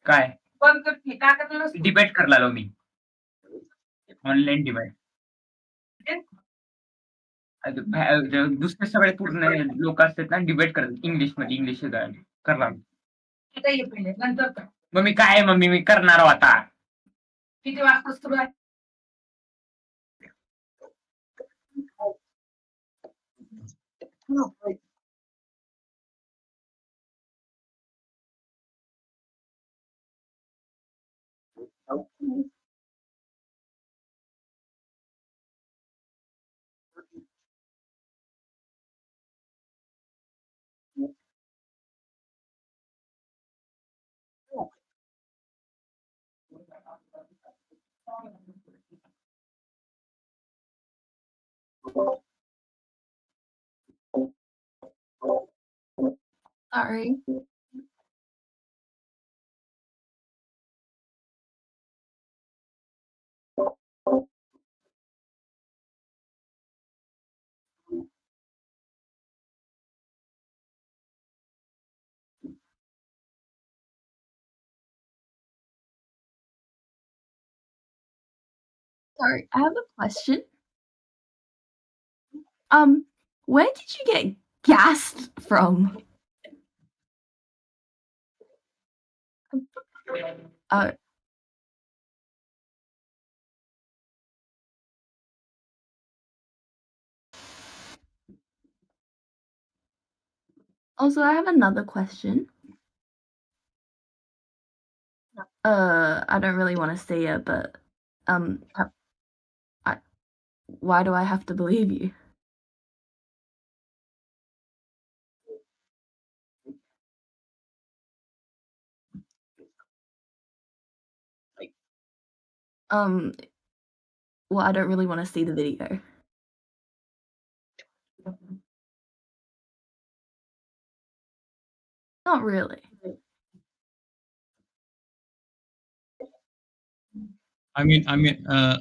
काय debate कर लागलो मी online debate दुसरे सगळे पूर्ण लोक असतात ना debate करतात इंग्लिश करणार मग मी काय मम्मी मी करणार आता किती वाजता सुरू आहे Sorry. Sorry, I have a question. Where did you get gassed from? Uh, Also, I have another question. I don't really want to say it, but why do I have to believe you? Well, I don't really want to see the video. Not really.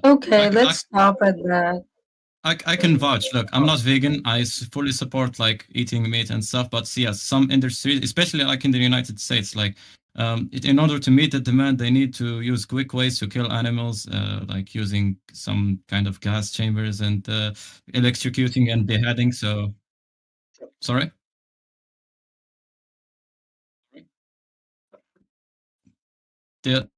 Okay, let's stop at that. I can vouch. Look, I'm not vegan. I fully support like eating meat and stuff. But yeah, some industries, especially like in the United States, like in order to meet the demand, they need to use quick ways to kill animals, like using some kind of gas chambers and electrocuting and beheading. So, sorry. The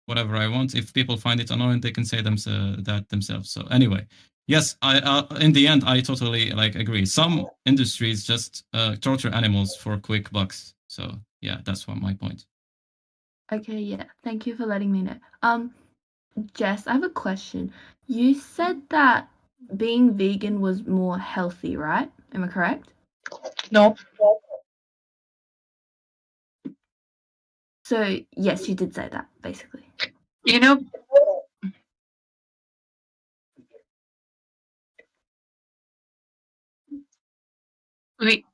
whatever I want. If people find it annoying, they can say that themselves. So anyway, yes, I in the end I totally like agree. Some industries just torture animals for quick bucks. So yeah, that's my point. Okay, yeah. Thank you for letting me know. Jess, I have a question. You said that being vegan was more healthy, right? Am I correct? No. So yes, you did say that, basically. You know, we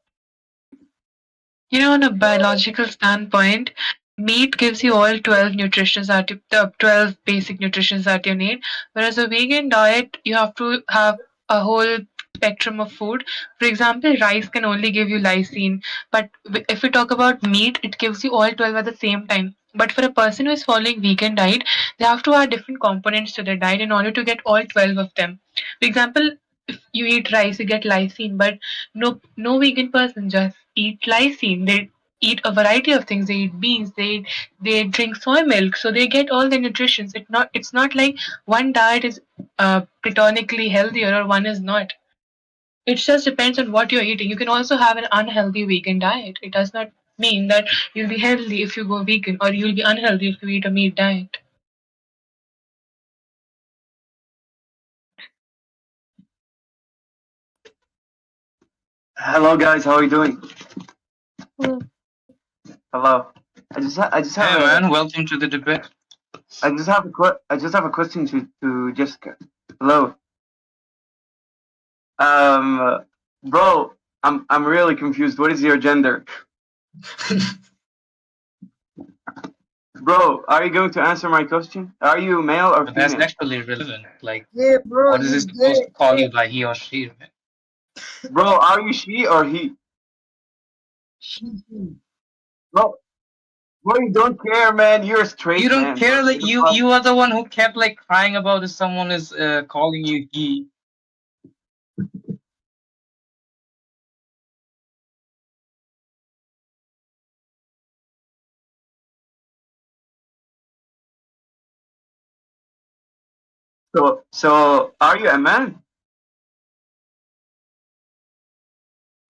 on a biological standpoint, meat gives you all 12 nutritions that the 12 basic nutritions that you need. Whereas a vegan diet, you have to have a whole spectrum of food. For example, rice can only give you lysine, but if we talk about meat, it gives you all 12 at the same time. But for a person who is following vegan diet, they have to add different components to their diet in order to get all 12 of them. For example, if you eat rice, you get lysine, but no vegan person just eat lysine. They eat a variety of things. They eat beans. They drink soy milk, so they get all the nutrition. It's not like one diet is platonically healthier or one is not. It just depends on what you're eating. You can also have an unhealthy vegan diet. It does not mean that you'll be healthy if you go vegan, or you'll be unhealthy if you eat a meat diet. Hello guys, how are you doing? Hello. I just have Hey man, welcome to the debate. I just have a question to Jessica. Hello. Bro, I'm really confused. What is your gender? Bro, are you going to answer my question? Are you male or But female? that's actually relevant. Like, Yeah, bro, what is you it supposed to gay. call you by he or she? Bro, are you she or he? Bro, you don't care, man. You're straight. You don't man, care. bro. Like you are the one who kept like crying about if someone is calling you he. So are you a man?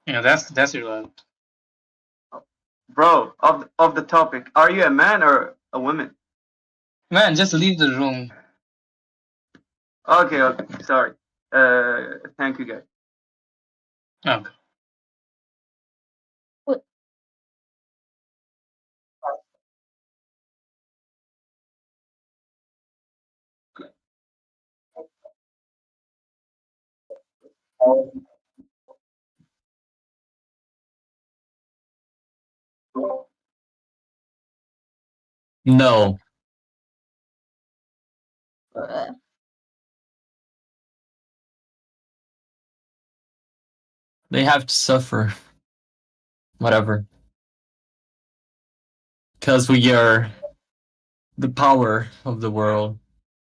Yeah, that's irrelevant. Bro, of the topic, are you a man or a woman? Man, just leave the room. Okay, sorry. Thank you, guys. Okay. No. They have to suffer. Whatever. Because we are the power of the world.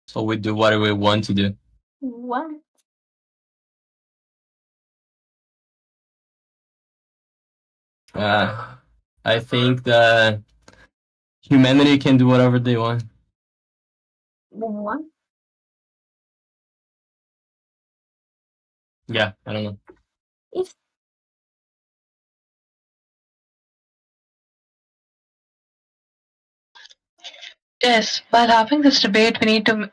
So we do what we want to do. What? I think that humanity can do whatever they want. What? Yeah, I don't know. If Yes, while having this debate, we need to,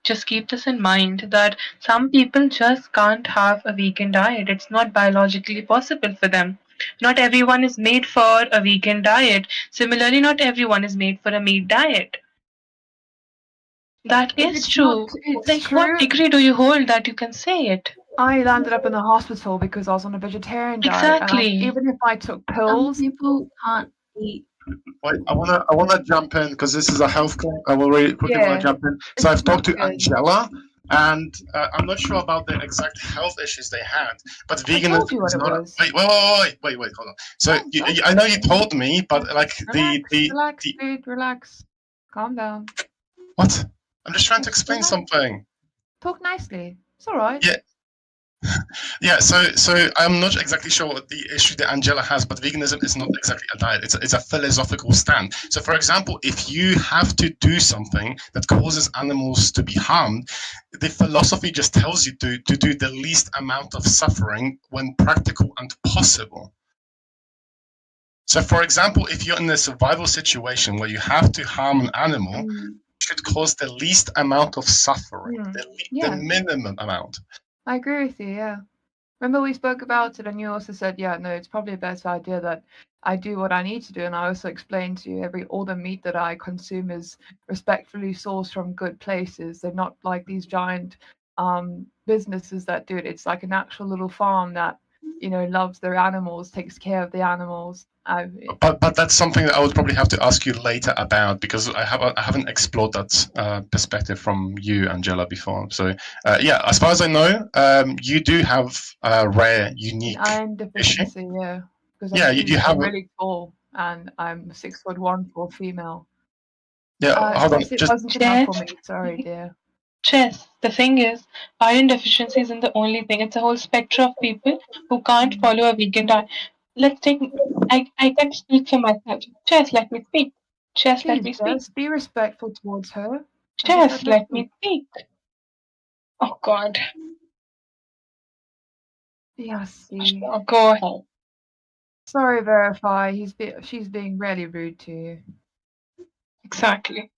just keep this in mind that some people just can't have a vegan diet. It's not biologically possible for them. Not everyone is made for a vegan diet. Similarly, not everyone is made for a meat diet. That is It's true. it's Like, true. what degree do you hold that you can say it? I landed up in the hospital because I was on a vegetarian diet, and Exactly. even if I took pills, people can't eat. Wait, I wanna jump in because this is a health call. I will really quickly want Yeah, to jump in. So I've talked to good. Angela, and I'm not sure about the exact health issues they had, but I told you veganism what is it not. was. Wait, hold on. So I know you told me, but like Relax, dude, relax. Calm down. what? I'm just trying to Just explain relax. something. Talk nicely. It's all right. Yeah. Yeah, so I'm not exactly sure what the issue that Angela has, but veganism is not exactly a diet. It's a philosophical stand. So, for example, if you have to do something that causes animals to be harmed, the philosophy just tells you to do the least amount of suffering when practical and possible. So, for example, if you're in a survival situation where you have to harm an animal, it should cause the least amount of suffering, Yeah. the minimum amount. I agree with you, yeah. Remember we spoke about it and you also said, yeah, no, it's probably a better idea that I do what I need to do, and I also explain to you all the meat that I consume is respectfully sourced from good places. They're not like these giant businesses that do it. It's like an actual little farm that loves their animals, takes care of the animals. But that's something that I would probably have to ask you later about, because I haven't explored that perspective from you, Angela, before. So yeah, as far as I know, you do have a rare, unique iron issue. deficiency, yeah. Because Yeah, you have I'm really tall and I'm 6'1" for a female. Yeah, hold on. It wasn't enough for me. Sorry, dear. Chess. The thing is, iron deficiency isn't the only thing. It's a whole spectrum of people who can't follow a vegan diet. Let's take. I can speak for myself. Chess, let me speak. Chess, let me speak. Just be respectful towards her. Chess, let me speak. Oh God. Yes. Oh, go ahead. Sorry, Verify. She's being really rude to you. Exactly.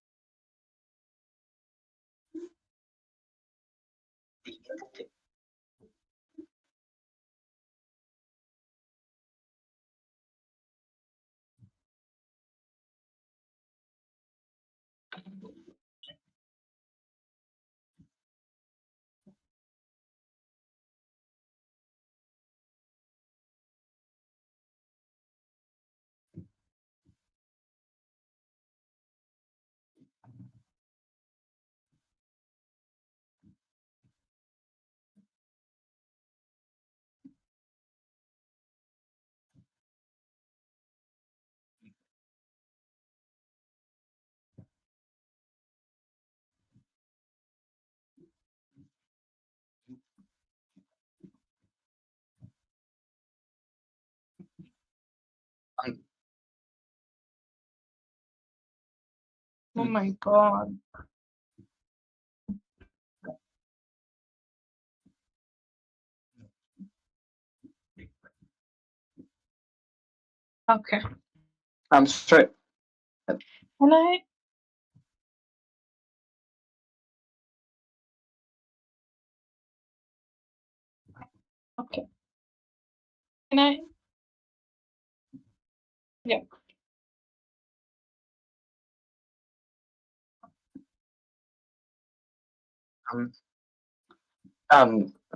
Oh my God. Okay. I'm sorry. Can I? Okay. Can I? Yeah.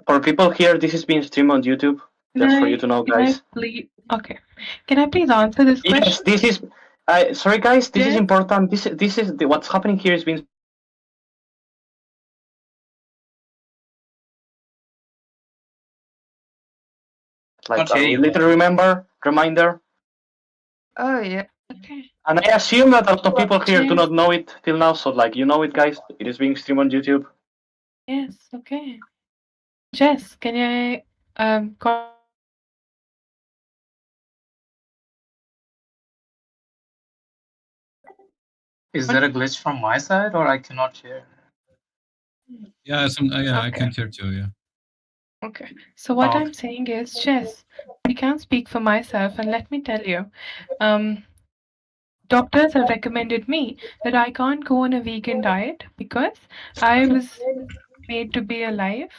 For people here, this is being streamed on YouTube. Just for you to know, guys. Okay. Can I please answer this question? Yes, this is. Sorry, guys. This is important. This is what's happening here is being. Like a little reminder. Oh yeah. Okay. And I assume that a lot of people here do not know it till now. So like you know it, guys. It is being streamed on YouTube. Yes. Okay. Jess, can I Is there a glitch from my side, or I cannot hear? Yeah, I can't hear too. Yeah. Okay. So what I'm saying is, Jess, I can speak for myself, and let me tell you, doctors have recommended me that I can't go on a vegan diet because I was made to be alive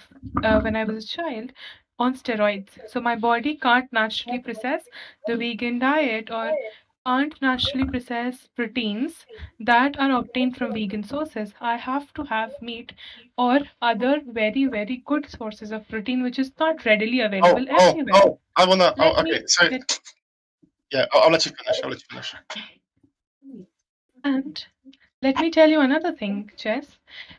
when I was a child on steroids. So my body can't naturally process the vegan diet or can't naturally process proteins that are obtained from vegan sources. I have to have meat or other very, very good sources of protein, which is not readily available everywhere. I wanna. Let Okay, me so get- yeah, I'll let you finish. I'll let you finish. And let me tell you another thing, Jess.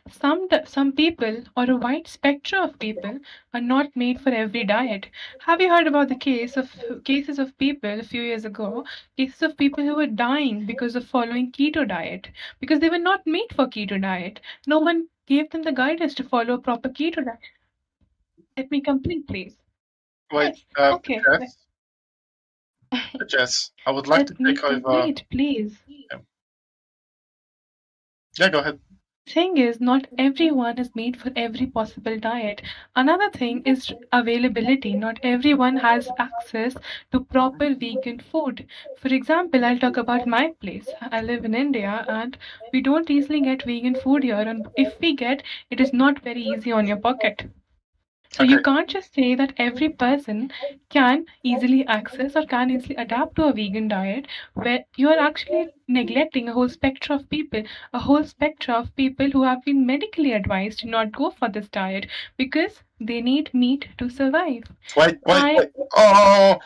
Some people or a wide spectrum of people are not made for every diet. Have you heard about the cases of people a few years ago, cases of people who were dying because of following keto diet because they were not made for keto diet. No one gave them the guidance to follow a proper keto diet. Let me complete, please. Wait, Yes. Okay. Jess, I would like to take over. Complete, please. Yeah, go ahead. Thing is, not everyone is made for every possible diet. Another thing is availability. Not everyone has access to proper vegan food. For example, I'll talk about my place. I live in India and we don't easily get vegan food here. And if we get, it is not very easy on your pocket. So you can't just say that every person can easily access or can easily adapt to a vegan diet, where you are actually neglecting a whole spectrum of people, who have been medically advised to not go for this diet because they need meat to survive. Wait. Oh,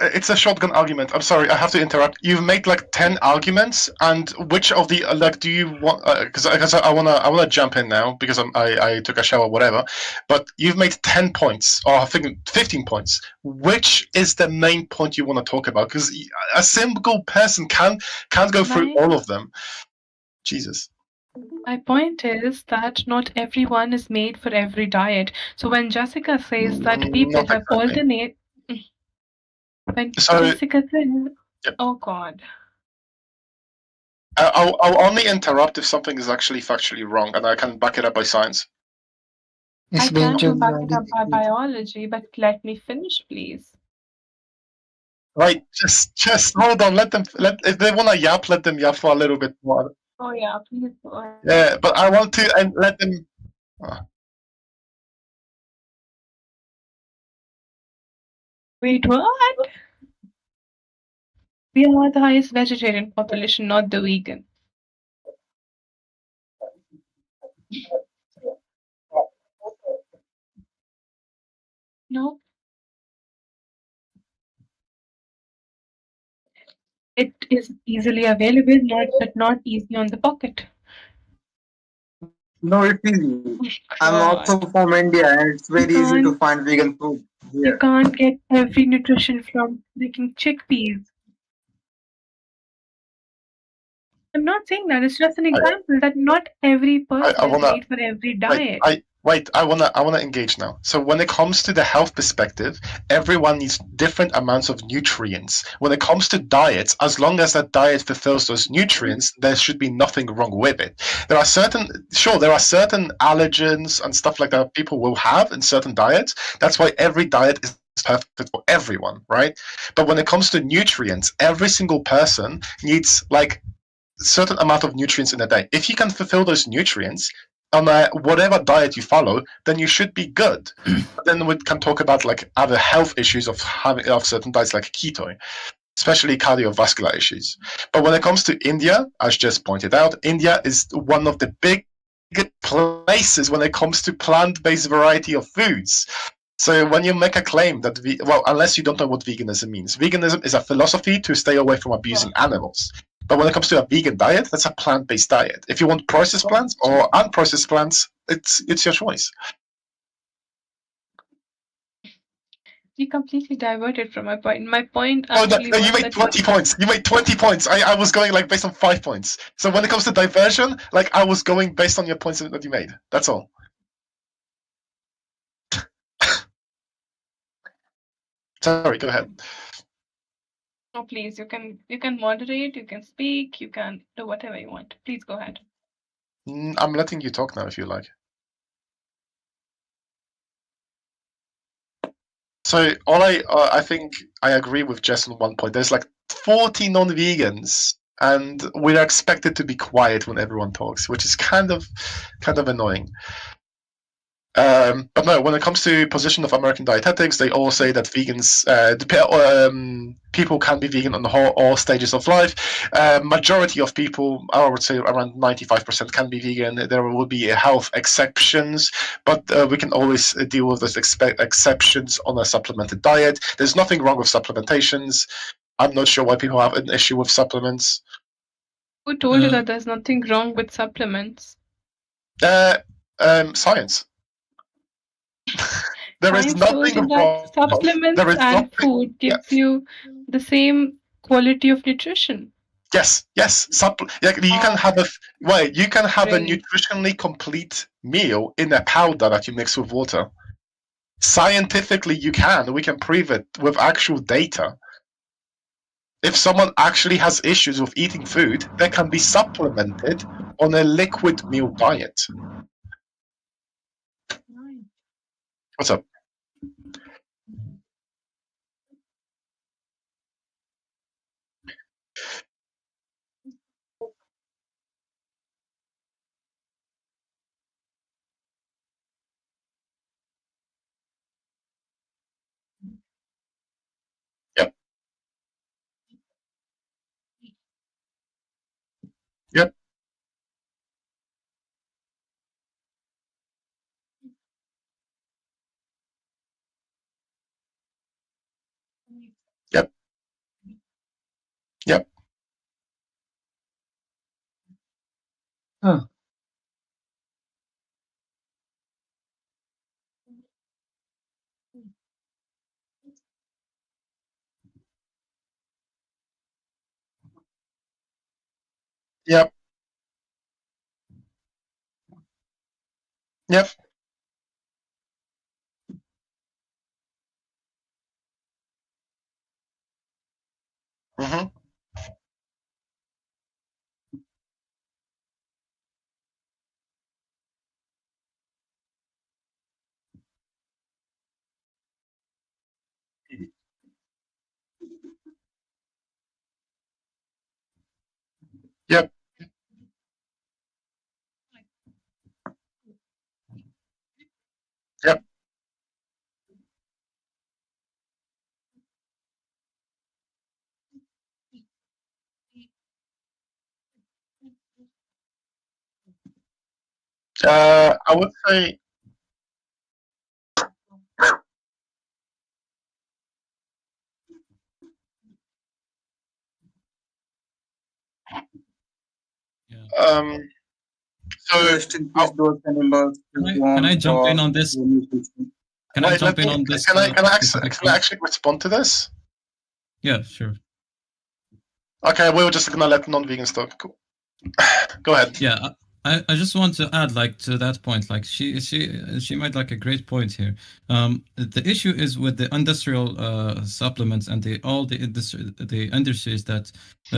it's a shotgun argument. I'm sorry, I have to interrupt. You've made like 10 arguments, and which of the like do you want? Because I wanna jump in now because I took a shower, whatever. But you've made 10 points, or I think 15 points. Which is the main point you want to talk about? Because a simple person can't go through all of them. Jesus. My point is that not everyone is made for every diet. So when Jessica says that people have alternate, Jessica says, "Oh God." I'll only interrupt if something is actually factually wrong, and I can back it up by science. I can back it up by biology, but let me finish, please. Right, just hold on. Let if they want to yap, let them yap for a little bit more. Oh yeah, please go ahead. Yeah, but I want to and let them. Wait, what? We are the highest vegetarian population, not the vegan. No. It is easily available, but not easy on the pocket. No, it's easy. I'm also from India, and it's very easy to find vegan food here. You can't get every nutrition from making chickpeas. I'm not saying that. It's just an example that not every person is made for every diet. I wanna engage now. So when it comes to the health perspective, everyone needs different amounts of nutrients. When it comes to diets, as long as that diet fulfills those nutrients, there should be nothing wrong with it. There are certain allergens and stuff like that people will have in certain diets. That's why every diet is perfect for everyone, right? But when it comes to nutrients, every single person needs like certain amount of nutrients in a day. If you can fulfill those nutrients on whatever diet you follow, then you should be good. Then we can talk about like other health issues of certain diets like keto, especially cardiovascular issues. But when it comes to India, as just pointed out, India is one of the biggest places when it comes to plant-based variety of foods. So when you make a claim that, unless you don't know what veganism means, veganism is a philosophy to stay away from abusing animals. But when it comes to a vegan diet, that's a plant-based diet. If you want processed plants or unprocessed plants, it's your choice. You completely diverted from my point. My point No, actually you made 20 points. You made 20 points. I was going like based on 5 points. So when it comes to diversion, like I was going based on your points that you made. That's all. Sorry, go ahead. No, please. You can moderate. You can speak. You can do whatever you want. Please go ahead. I'm letting you talk now if you like. So I think I agree with Jess on one point. There's like 40 non-vegans, and we're expected to be quiet when everyone talks, which is kind of annoying. But no, when it comes to position of American dietetics, they all say that vegans, people can be vegan on all stages of life. Majority of people, I would say around 95%, can be vegan. There will be health exceptions, but we can always deal with those exceptions on a supplemented diet. There's nothing wrong with supplementations. I'm not sure why people have an issue with supplements. Who told you that there's nothing wrong with supplements? Science. There is nothing wrong. Supplements and food gives you the same quality of nutrition. Yes. You can have a nutritionally complete meal in a powder that you mix with water. Scientifically, you can. We can prove it with actual data. If someone actually has issues with eating food, they can be supplemented on a liquid meal diet. What's up? Yep. Yep. Huh. Yep. Yep. Mm-hmm. Yep. Yep. I would say. So Rest in peace, those animals who Can I want jump in on this? Can I Wait, jump in on this? Can I specific can I actually respond to this? Yeah, sure. Okay, we were just gonna let non-vegans talk. Cool. Go ahead. Yeah, I just want to add like to that point. Like she made like a great point here. The issue is with the industrial supplements and all the industries that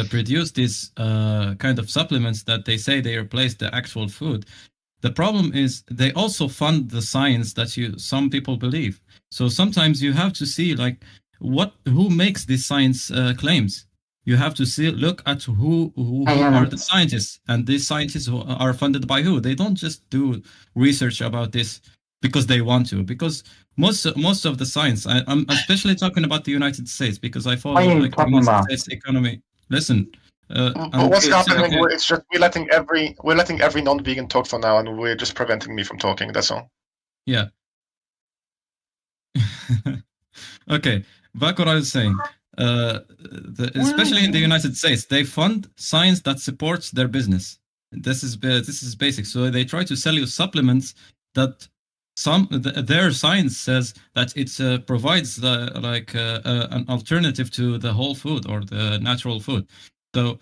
produce these kind of supplements that they say they replace the actual food. The problem is they also fund the science that some people believe. So sometimes you have to see like who makes these science claims. You have to look at who are the scientists, and these scientists who are funded by who. They don't just do research about this because they want to. Because most of the science, I'm especially talking about the United States because I follow What are you like the talking United about? States economy. Listen, But what's happening? It's just we're letting every non-vegan talk for now, and we're just preventing me from talking. That's all. Yeah. Okay, back what I was saying. Especially in the United States, they fund science that supports their business. This is basic. So they try to sell you supplements that their science says that it provides an alternative to the whole food or the natural food. So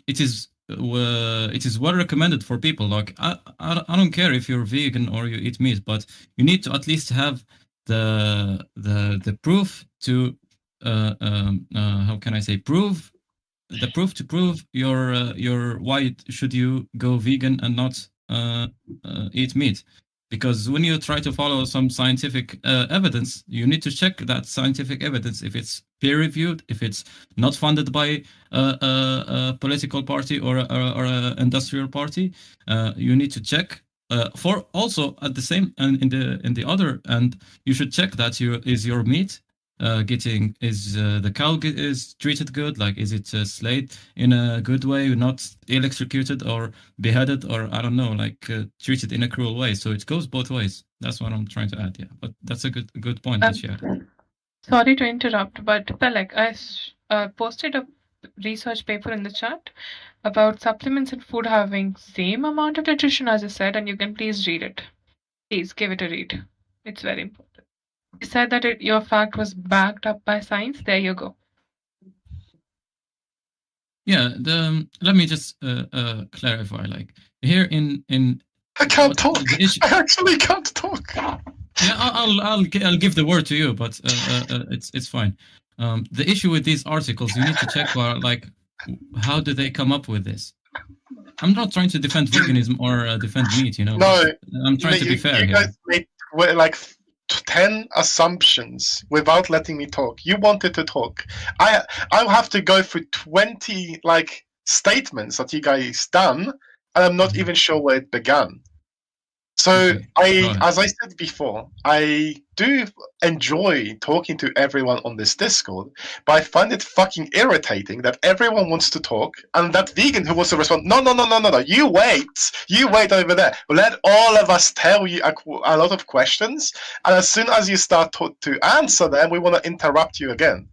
it is well recommended for people. Like I don't care if you're vegan or you eat meat, but you need to at least have the proof to how can I say prove to prove your why should you go vegan and not eat meat, because when you try to follow some scientific evidence, you need to check that scientific evidence if it's peer reviewed, if it's not funded by a political party or a industrial party. You need to check for also at the same and in the other end, you should check that is your meat is the cow is treated good, like is it slayed in a good way, not electrocuted or beheaded, or I don't know, like treated in a cruel way. So it goes both ways. That's what I'm trying to add. Yeah, but that's a good point that you added. Sorry to interrupt, but Pelek, I posted a research paper in the chat about supplements and food having same amount of nutrition as I said, and you can please read it. Please give it a read. It's very important. You said that your fact was backed up by science. There you go. Yeah, let me just clarify. Like here in I can't talk. I actually can't talk. Yeah, I'll give the word to you, but it's fine. The issue with these articles, you need to check like how do they come up with this. I'm not trying to defend veganism or defend meat, you know. No, I'm trying to be fair. You guys made like 10 assumptions without letting me talk. You wanted to talk. I'll have to go through 20 like statements that you guys done, and I'm not even sure where it began. So Okay, as I said before, I do enjoy talking to everyone on this Discord, but I find it fucking irritating that everyone wants to talk, and that vegan who wants to respond, no, you wait over there. Let all of us tell you a lot of questions, and as soon as you start to answer them, we want to interrupt you again.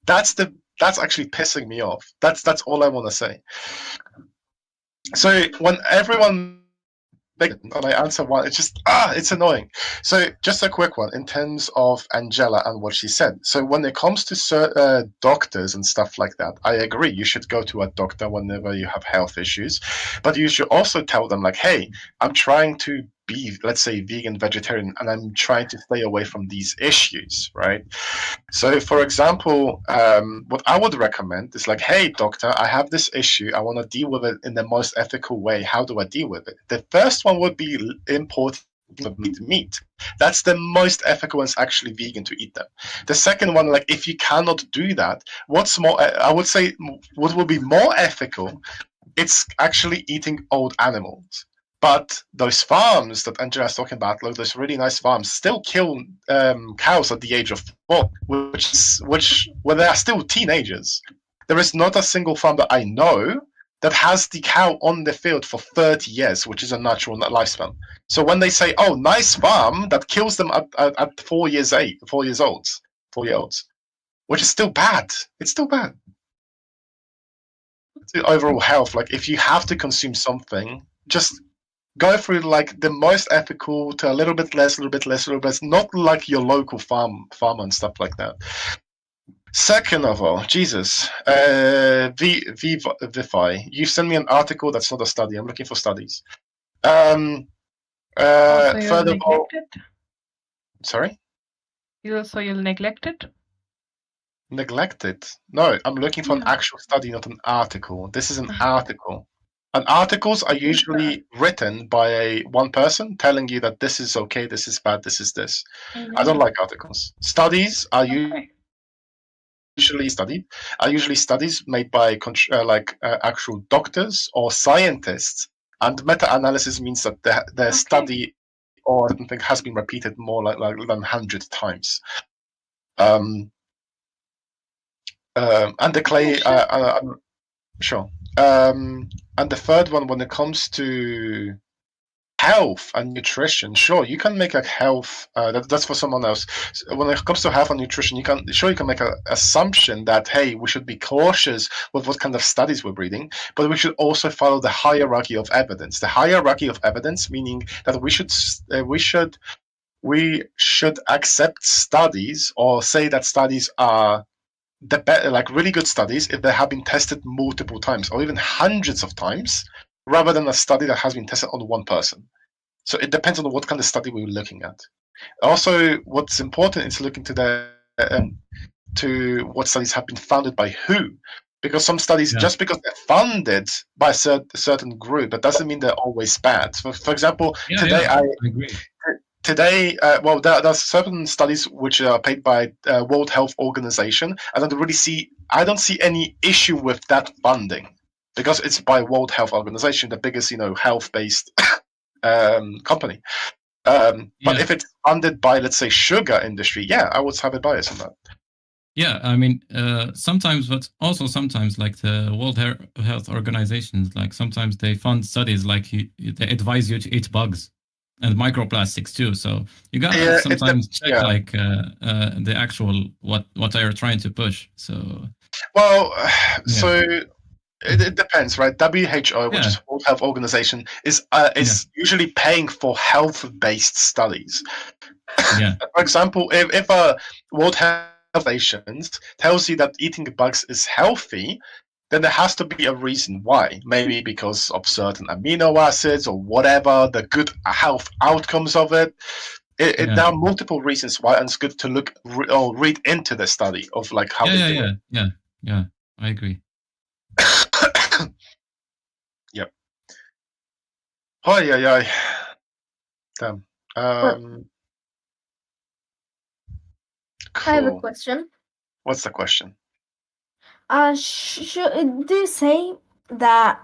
That's actually pissing me off. That's all I want to say. So when everyone and I answer one, it's annoying. So just a quick one in terms of Angela and what she said. So when it comes to doctors and stuff like that, I agree. You should go to a doctor whenever you have health issues, but you should also tell them like, hey, I'm trying to be, let's say, vegan, vegetarian, and I'm trying to stay away from these issues, right? So, for example, what I would recommend is like, hey, doctor, I have this issue. I want to deal with it in the most ethical way. How do I deal with it? The first one would be importing meat. That's the most ethical and it's actually vegan to eat them. The second one, like, if you cannot do that, what's more, I would say, what would be more ethical, it's actually eating old animals. But those farms that Angela's talking about, like those really nice farms, still kill cows at the age of 4, which when they are still teenagers. There is not a single farm that I know that has the cow on the field for 30 years, which is a natural lifespan. So when they say, "Oh, nice farm," that kills them at 4 years old, 4-year-olds, which is still bad. It's still bad. The overall health, like if you have to consume something, just go through like the most ethical to a little bit less, not like your local farmer and stuff like that. Second of all, Jesus, Vify, you send me an article that's not a study. I'm looking for studies. So you'll Further of all, neglect it? sorry? So you'll neglect it? Neglect it? No, I'm looking for an actual study, not an article. This is an article. And articles are usually written by one person telling you that this is okay, this is bad, this is this. I don't like articles. Studies are usually studies made by actual doctors or scientists, and meta-analysis means that the study or something has been repeated more like than 100 times. And the clay, sure. And the third one, when it comes to health and nutrition, sure, you can make a health. That's for someone else. So when it comes to health and nutrition, you can make an assumption that hey, we should be cautious with what kind of studies we're reading, but we should also follow the hierarchy of evidence. The hierarchy of evidence meaning that we should accept studies or say that studies are like really good studies if they have been tested multiple times or even hundreds of times rather than a study that has been tested on one person. So it depends on what kind of study we're looking at. Also, what's important is looking to to what studies have been funded by who, because some studies, just because they're funded by a certain group, that doesn't mean they're always bad. For example, today I agree. Today, well, there are certain studies which are paid by World Health Organization, and I don't see any issue with that funding because it's by World Health Organization, the biggest, health-based company. But if it's funded by, let's say, sugar industry, yeah, I would have a bias on that. Yeah, I mean, sometimes, but also sometimes, like the World Health Organizations, like sometimes they fund studies, like they advise you to eat bugs and microplastics too. So you gotta sometimes check like the actual what they are trying to push. So well, so it depends, right? WHO, which is World Health Organization, is usually paying for health-based studies. Yeah. For example, if a World Health Organization tells you that eating bugs is healthy, then there has to be a reason why. Maybe because of certain amino acids or whatever, the good health outcomes of it. There are multiple reasons why, and it's good to look or read into the study of like how they do it. Yeah, I agree. Yep. Damn. I have a question. What's the question? Do you say that,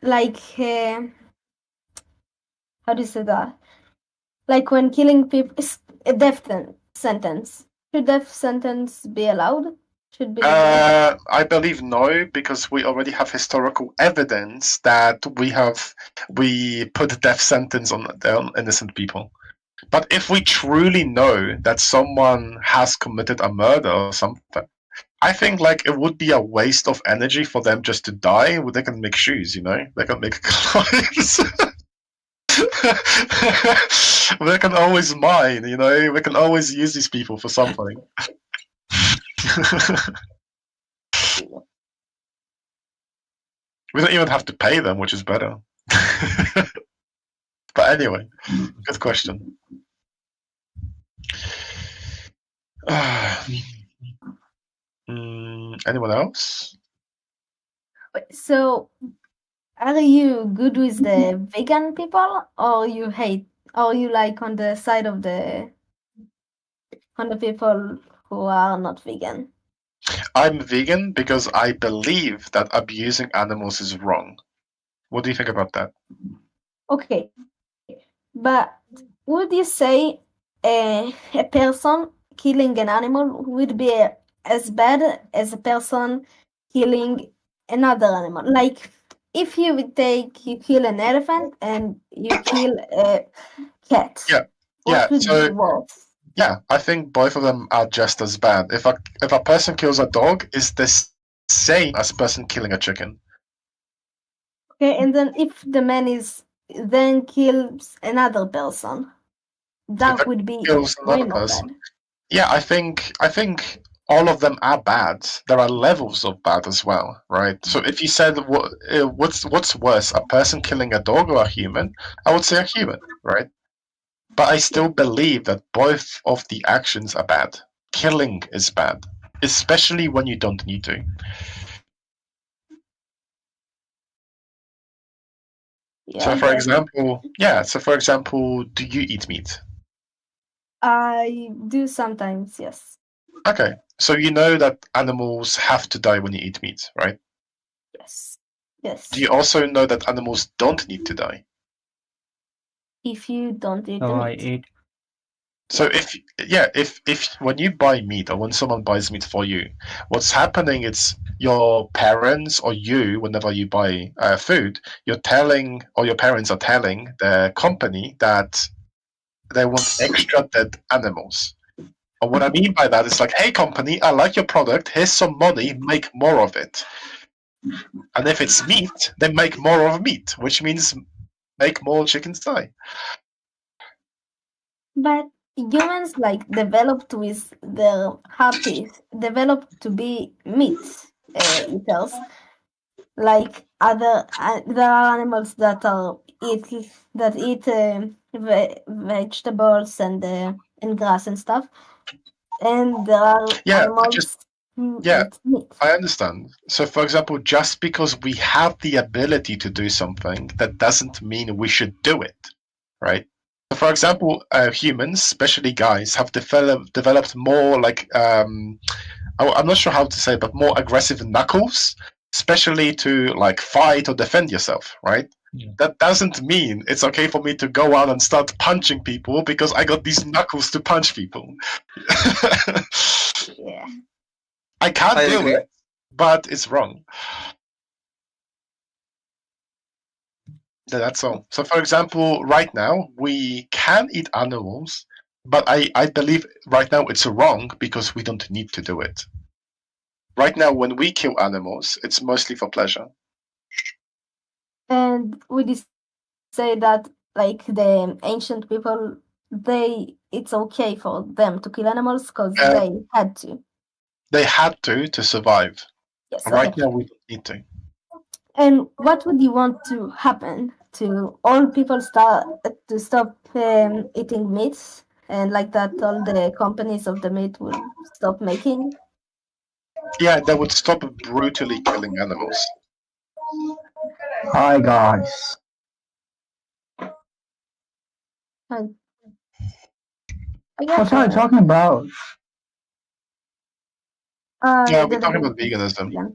like, how do you say that? Like when killing people is a death sentence. Should death sentence be allowed? Should be legal? I believe no, because we already have historical evidence that we put death sentence on innocent people. But if we truly know that someone has committed a murder or something, I think like it would be a waste of energy for them just to die. They can make shoes, you know. They can make clothes. They can always mine, you know. We can always use these people for something. We don't even have to pay them, which is better. But anyway, good question. Anyone else? So, are you good with the vegan people, or you hate, or you like on the side of the people who are not vegan? I'm vegan because I believe that abusing animals is wrong. What do you think about that? Okay, but would you say a person killing an animal would be as bad as a person killing another animal? Like, if you kill an elephant and you kill a cat, what would be worse? Yeah, I think both of them are just as bad. If a person kills a dog, it's the same as a person killing a chicken. Okay, and then if the man then kills another person, that would be way more bad. Yeah, I think all of them are bad. There are levels of bad as well, right? So if you said what's worse, a person killing a dog or a human, I would say a human, right? But I still believe that both of the actions are bad. Killing is bad, especially when you don't need to. Yeah, so for example, do you eat meat? I do sometimes, yes. Okay, so you know that animals have to die when you eat meat, right? Yes. Yes. Do you also know that animals don't need to die? If you don't eat the I meat. ate. So if when you buy meat or when someone buys meat for you, what's happening is your parents or you, whenever you buy food, you're telling, or your parents are telling the company that they want extra dead animals. And what I mean by that is like, hey company, I like your product, here's some money, make more of it. And if it's meat, then make more of meat, which means make more chickens die. But humans like developed with their habits, developed to be meat eaters. Like there are animals that eat vegetables and grass and stuff, and there are animals who eat meat. I understand. So, for example, just because we have the ability to do something, that doesn't mean we should do it, right? So, for example, humans, especially guys, have developed more like I'm not sure how to say, but more aggressive knuckles, especially to like fight or defend yourself, right? Yeah. That doesn't mean it's okay for me to go out and start punching people because I got these knuckles to punch people. Yeah. I can't do it, but it's wrong. That's all. So, for example, right now we can eat animals, but I believe right now it's wrong because we don't need to do it. Right now, when we kill animals, it's mostly for pleasure. And would you say that like the ancient people, it's okay for them to kill animals because they had to? They had to survive. Yes. Right Okay. now, we don't need to. And what would you want to happen to all people stop eating meat, and like that all the companies of the meat will stop making? Yeah, they would stop brutally killing animals. Hi guys. What are you talking about? Yeah, we're talking about veganism.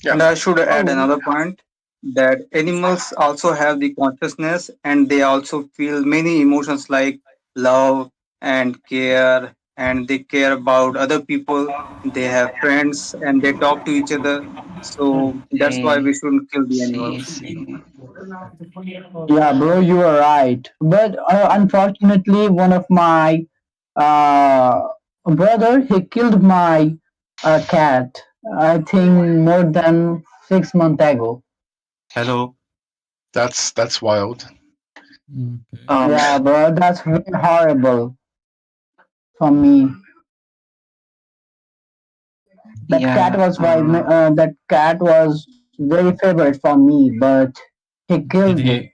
And I should add another point. that animals also have the consciousness and they also feel many emotions like love and care, and they care about other people. They have friends and they talk to each other. So that's why we shouldn't kill the animals. Yeah, bro, you are right. But unfortunately, one of my uh, brother, he killed my cat. I think more than 6 months ago. Hello. That's wild. Yeah, bro, that's very horrible for me. That cat was that cat was very favorite for me, but he killed it.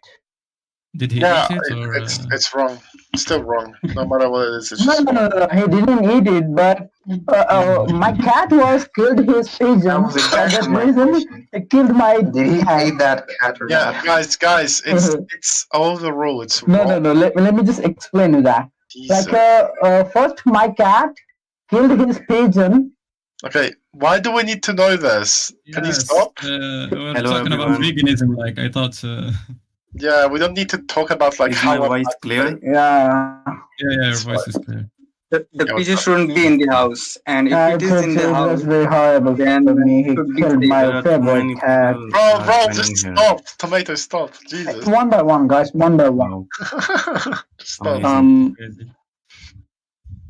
Did he Yeah, eat it or? it's wrong. Still wrong. No matter what it is, it's No, just no, wrong. no, no, he didn't eat it, but my cat was killed his pigeon. was For that exactly my reason, question. he killed my Did he cat. eat that cat or Yeah, not? guys, it's overall it's No, wrong. no, no. Let me just explain you that. Jesus. First, my cat killed his pigeon. Okay, why do we need to know this? Can you stop? We're Hello, talking about everyone. veganism. Like I thought. Yeah, we don't need to talk about like Is how. my voice clear? Yeah. Yeah, your voice is clear. The pigeon shouldn't be in the house, and if it is in the It house, was very horrible then for me. it He should be killed safe. my There are too favorite many cat. people Bro, are joining just here. stop. Tomato, stop. Jesus. One by one, guys. One by one. Stop.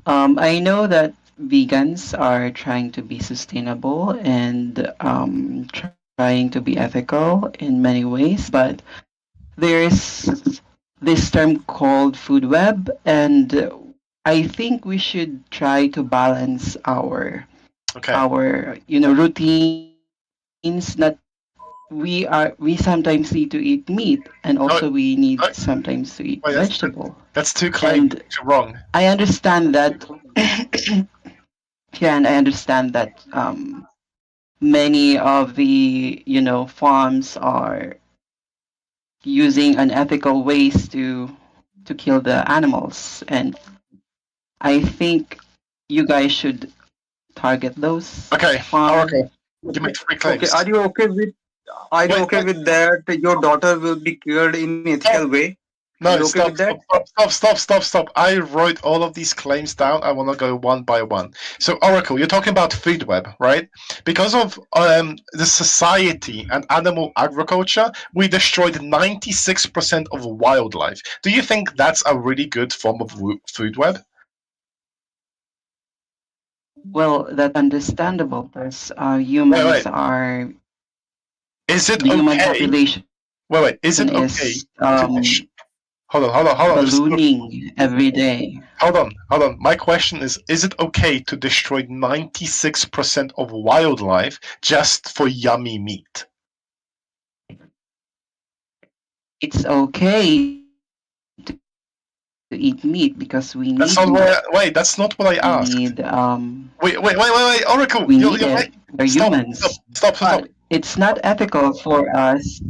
I know that vegans are trying to be sustainable and trying to be ethical in many ways, but there's this term called food web, and I think we should try to balance our routines. Not we sometimes need to eat meat, and also we need sometimes to eat vegetable. That's too claimed. You're wrong. I understand that. Yeah, and I understand that many of the farms are using unethical ways to kill the animals, and I think you guys should target those. Okay, Oracle, you make 3 claims. Okay, are you okay with that? Your daughter will be killed in ethical way. No, Are you okay stop. I wrote all of these claims down. I want to go one by one. So, Oracle, you're talking about food web, right? Because of the society and animal agriculture, we destroyed 96% of wildlife. Do you think that's a really good form of food web? Well, that's understandable because humans are. Is it the okay? human population? Wait. Is it okay? Hold on. Ballooning every day. Hold on. My question is it okay to destroy 96% of wildlife just for yummy meat? It's okay to eat meat because we need That's not wait, that's not what I asked. Need, wait, Oracle. We need it. We're humans. Stop. It's not ethical for us.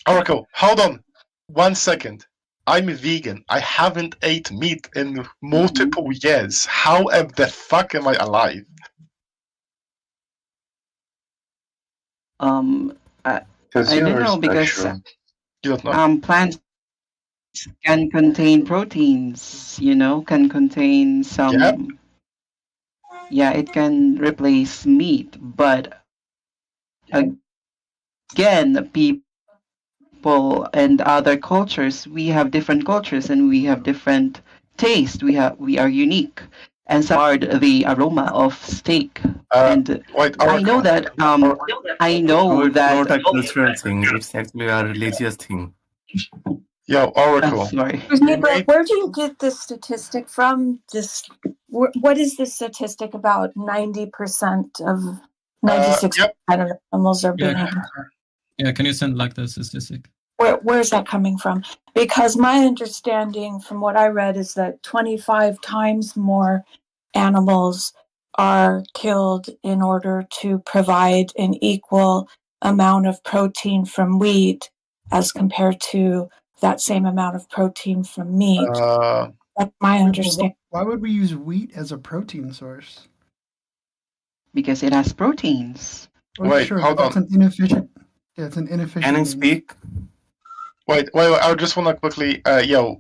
Oracle, hold on 1 second. I'm a vegan. I haven't ate meat in multiple years. How the fuck am I alive? I don't know because you don't know. Plants can contain proteins. Can contain some. Yep. Yeah, it can replace meat, but again, people and other cultures, we have different cultures and we have different taste. We are unique, and some are the aroma of steak. And I know that. I know It's that. not a cultural thing. It's actually a religious thing. Yo, Oracle. Sorry. Neighbor, where do you get this statistic from? What is the statistic about 90% of 96% of animals are being? Yeah, can you send like the statistic? Where is that coming from? Because my understanding from what I read is that 25 times more animals are killed in order to provide an equal amount of protein from wheat as compared to that same amount of protein from meat. That's my understanding. Why would we use wheat as a protein source? Because it has proteins. Well, sure, but that's an inefficient Yeah, it's an inefficient. Can I speak? Wait, I just want to quickly,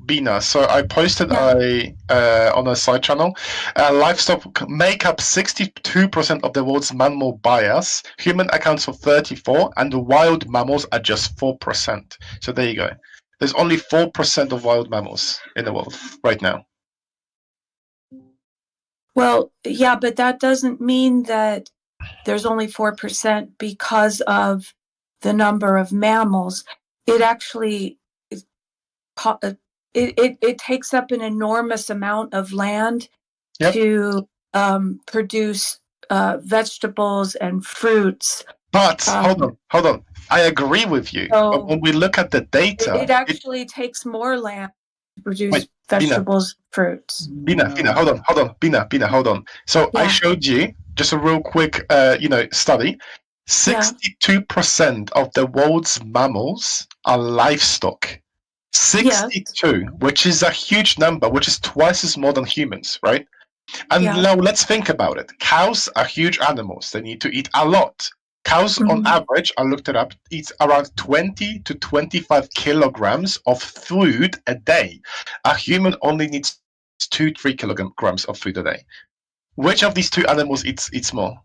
Bina. So I posted on a side channel, livestock make up 62% of the world's mammal bias. Human accounts for 34%, and the wild mammals are just 4%. So there you go. There's only 4% of wild mammals in the world right now. Well, yeah, but that doesn't mean that there's only 4% because of the number of mammals. It actually it takes up an enormous amount of land to produce vegetables and fruits. But hold on. I agree with you. But when we look at the data, it actually takes more land to produce vegetables, fruits. Bina, hold on. Bina, hold on. So I showed you just a real quick, study. 62% of the world's mammals are livestock. 62, which is a huge number, which is twice as more than humans, right? And now let's think about it. Cows are huge animals. They need to eat a lot. Cows, on average, I looked it up, eat around 20 to 25 kilograms of food a day. A human only needs 2-3 kilograms of food a day. Which of these two animals eats more?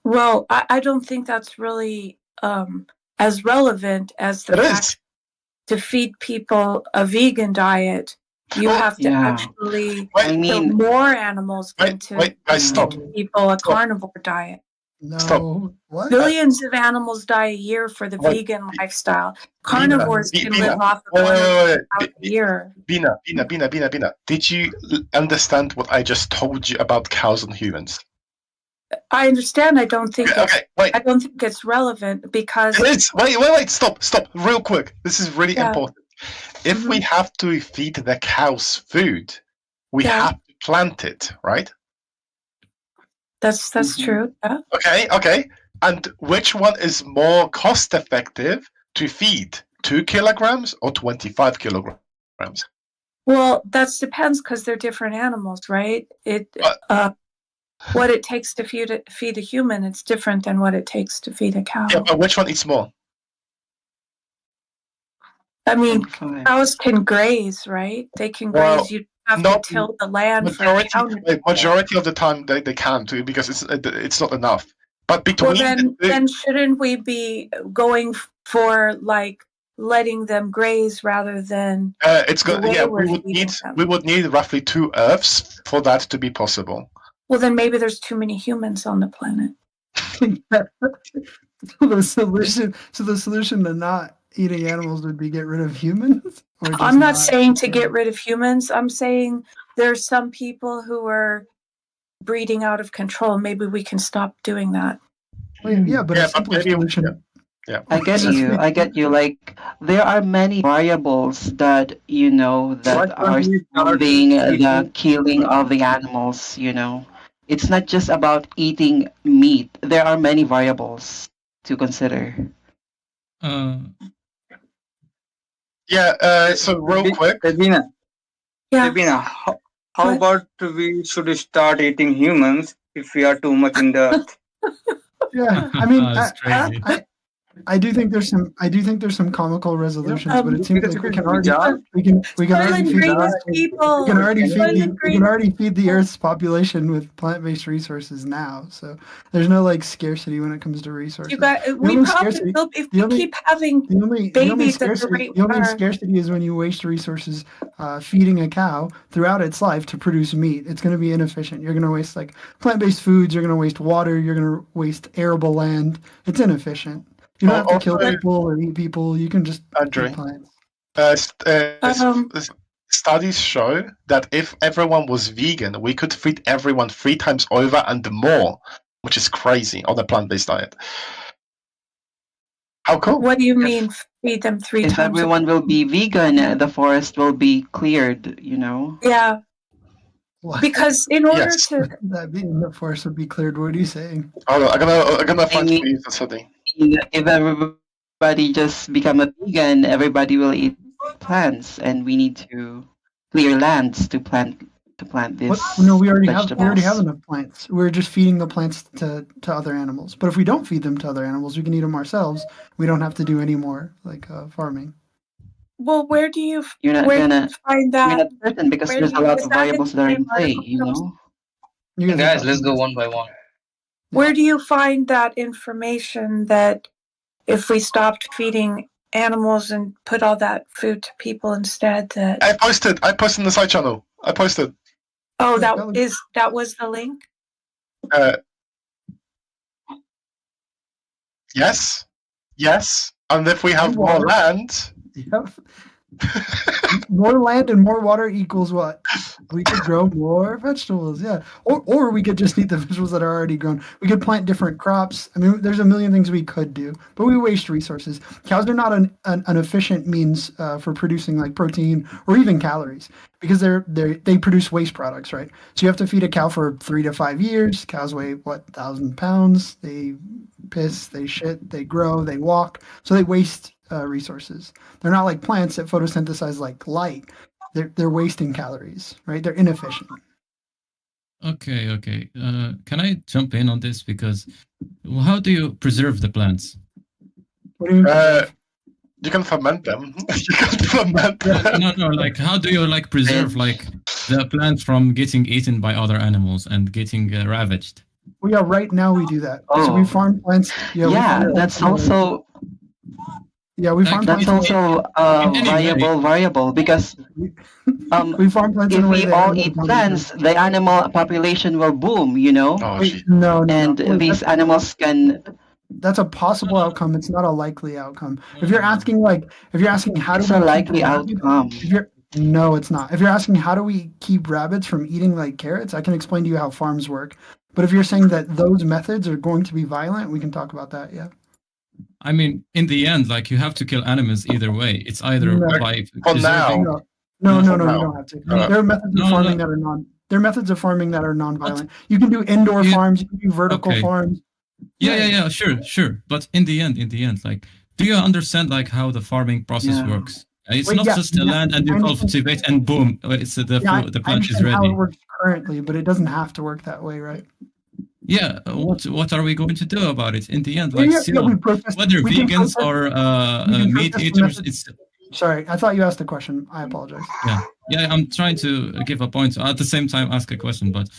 Well, I don't think that's really as relevant as the fact to feed people a vegan diet. You have to actually kill more animals than to feed people a carnivore diet. No. What? Billions of animals die a year for the vegan lifestyle. Carnivores can live off of 100 a year. Bina. Did you understand what I just told you about cows and humans? I understand. I don't think I don't think it's relevant because wait, stop, real quick. This is really important. If we have to feed the cows food, we have to plant it, right? That's true. Yeah. Okay. And which one is more cost effective to feed? 2 kilograms or 25 kilograms? Well, that depends because they're different animals, right? What it takes to feed a human, it's different than what it takes to feed a cow. Yeah, but which one eats more? I mean, cows can graze, right? They can graze. You have to till the land for a cow. Majority of the time they can too, because it's not enough. But between then shouldn't we be going for like letting them graze rather than it's good. Yeah, we would need roughly 2 Earths for that to be possible. Well, then maybe there's too many humans on the planet. So the solution to not eating animals would be get rid of humans? I'm not saying to get rid of humans. I'm saying there's some people who are breeding out of control. Maybe we can stop doing that. Yeah, but a simpler solution. Yeah. I get you. Like, there are many variables that, that are surrounding the killing of the animals, It's not just about eating meat. There are many variables to consider. So real quick. Sabina, how about we should start eating humans if we are too much in the earth? Yeah, I mean, I do think there's some comical resolutions, but it seems like we can already feed the Earth's population with plant-based resources now. So there's no scarcity when it comes to resources. If we keep having babies at the rate the only scarcity is when you waste resources feeding a cow throughout its life to produce meat. It's going to be inefficient. You're going to waste plant-based foods. You're going to waste water. You're going to waste arable land. It's inefficient. You don't have to kill people or eat people. You can just eat plants. Studies show that if everyone was vegan, we could feed everyone 3 times over and more, which is crazy on a plant-based diet. How cool! What do you mean feed them 3 times? If everyone will be vegan, the forest will be cleared. Yeah. What? Because in order to that being the forest would be cleared, what are you saying? Hold on, I'm gonna find you something. If everybody just become a vegan, everybody will eat plants, and we need to clear lands to plant to plant this No, we already have vegetables? enough plants. We're just feeding the plants to other animals. But if we don't feed them to other animals, we can eat them ourselves. We don't have to do any more like farming. Well, where do you You're not where do gonna you find you're that? not certain because Where there's do a you, lot is of that in variables the that are same in play, article? you know? Guys, let's go one by one. Where do you find that information that if we stopped feeding animals and put all that food to people instead, that I posted in the side channel. I posted. oh, that was the link? Yes. And if we have more land, Yep. More land and more water equals what? We could grow more vegetables, yeah. Or we could just eat the vegetables that are already grown. We could plant different crops. I mean, there's a million things we could do, but we waste resources. Cows are not an efficient means for producing like protein or even calories because they produce waste products, right? So you have to feed a cow for 3 to 5 years. Cows weigh 1,000 pounds. They piss, they shit, they grow, they walk, so they waste resources. They're not like plants that photosynthesize like light. They're wasting calories, right? They're inefficient. Okay. Can I jump in on this? Because how do you preserve the plants? What do you mean? You can ferment them. You can ferment them. No. Like, how do you like preserve like the plants from getting eaten by other animals and getting ravaged? Well, yeah. Right now we do that. So we farm plants. That's also. Yeah, we farm That's plants. also a variable because we farm plants if in a way we that all animals eat don't plants, the animal population will boom, you know? No. And these animals can. That's a possible outcome. It's not a likely outcome. If you're asking how do It's we a keep likely rabbits- outcome. No, it's not. If you're asking how do we keep rabbits from eating like carrots, I can explain to you how farms work. But if you're saying that those methods are going to be violent, we can talk about that. Yeah. I mean, in the end, like you have to kill animals either way. It's either by For preserving. now. No, you don't have to. There are methods of farming that are non. There are methods of farming that are non-violent. You can do indoor farms. You can do vertical farms. Yeah, sure. But in the end, like, do you understand like how the farming process works? It's not just the land and you cultivate and boom, it's the plant is How it ready. works currently, but it doesn't have to work that way, right? Yeah, what are we going to do about it in the end? Like, still, we protest. whether We can vegans protest- or we can meat protest the eaters, method- it's Sorry, I thought you asked a question. I apologize. yeah. I'm trying to give a point, at the same time ask a question, but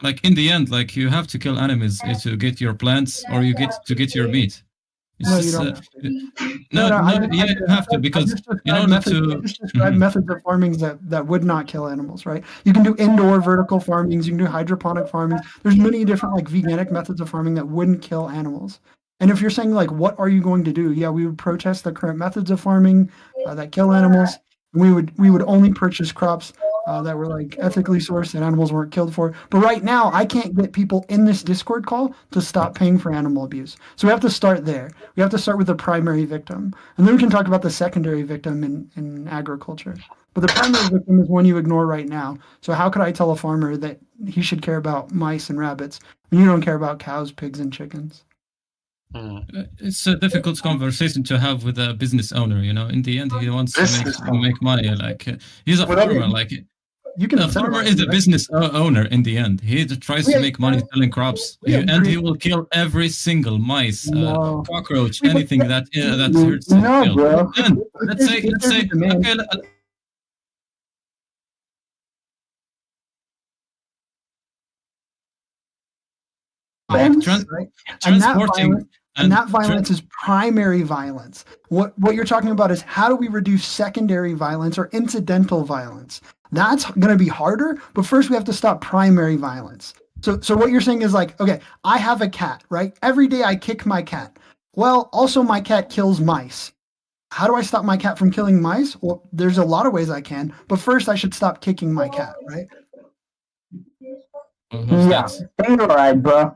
like in the end, like you have to kill animals to get your plants, or you get your meat. It's No, just, you don't have no, you have to, because in order to describe methods of farming that would not kill animals, right? You can do indoor vertical farmings, you can do hydroponic farming. There's many different like veganic methods of farming that wouldn't kill animals. And if you're saying like, what are you going to do? Yeah, we would protest the current methods of farming that kill animals. We would only purchase crops that were like ethically sourced and animals weren't killed for. But right now, I can't get people in this Discord call to stop paying for animal abuse. So we have to start there. We have to start with the primary victim, and then we can talk about the secondary victim in agriculture. But the primary victim is one you ignore right now. So how could I tell a farmer that he should care about mice and rabbits when you don't care about cows, pigs, and chickens? It's a difficult conversation to have with a business owner. You know, in the end, he wants to make money. Like he's a farmer. Like a farmer is a business owner. In the end, he tries to make money selling crops, and he will kill every single mice, cockroach, anything that hurts. No, bro. And let's say, okay. And that violence is primary violence. What you're talking about is how do we reduce secondary violence or incidental violence? That's going to be harder, but first we have to stop primary violence. So what you're saying is like, okay, I have a cat, right? Every day I kick my cat. Well, also my cat kills mice. How do I stop my cat from killing mice? Well, there's a lot of ways I can, but first I should stop kicking my cat, right? Yeah, you're right, bro.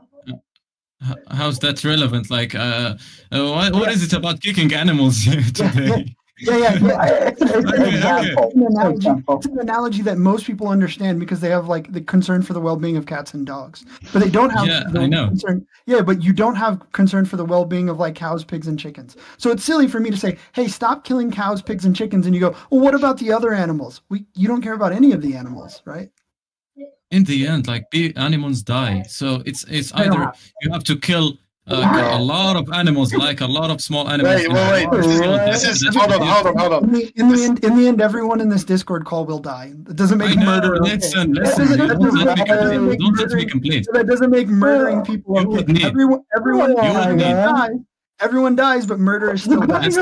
How's that relevant? Like, what is it about kicking animals today? Yeah. It's Example. It's an analogy that most people understand because they have like the concern for the well-being of cats and dogs, but they don't have I know. concern. Yeah, but you don't have concern for the well-being of like cows, pigs, and chickens. So it's silly for me to say, "Hey, stop killing cows, pigs, and chickens," and you go, "Well, what about the other animals?" You don't care about any of the animals, right? In the end, like animals die, so it's either you have to kill a lot of animals, like a lot of small animals. Wait. Hold on. In the end, everyone in this Discord call will die. It doesn't make murder. Listen. Don't let me complete. That doesn't make murdering people okay. Everyone dies, but murder is still bad.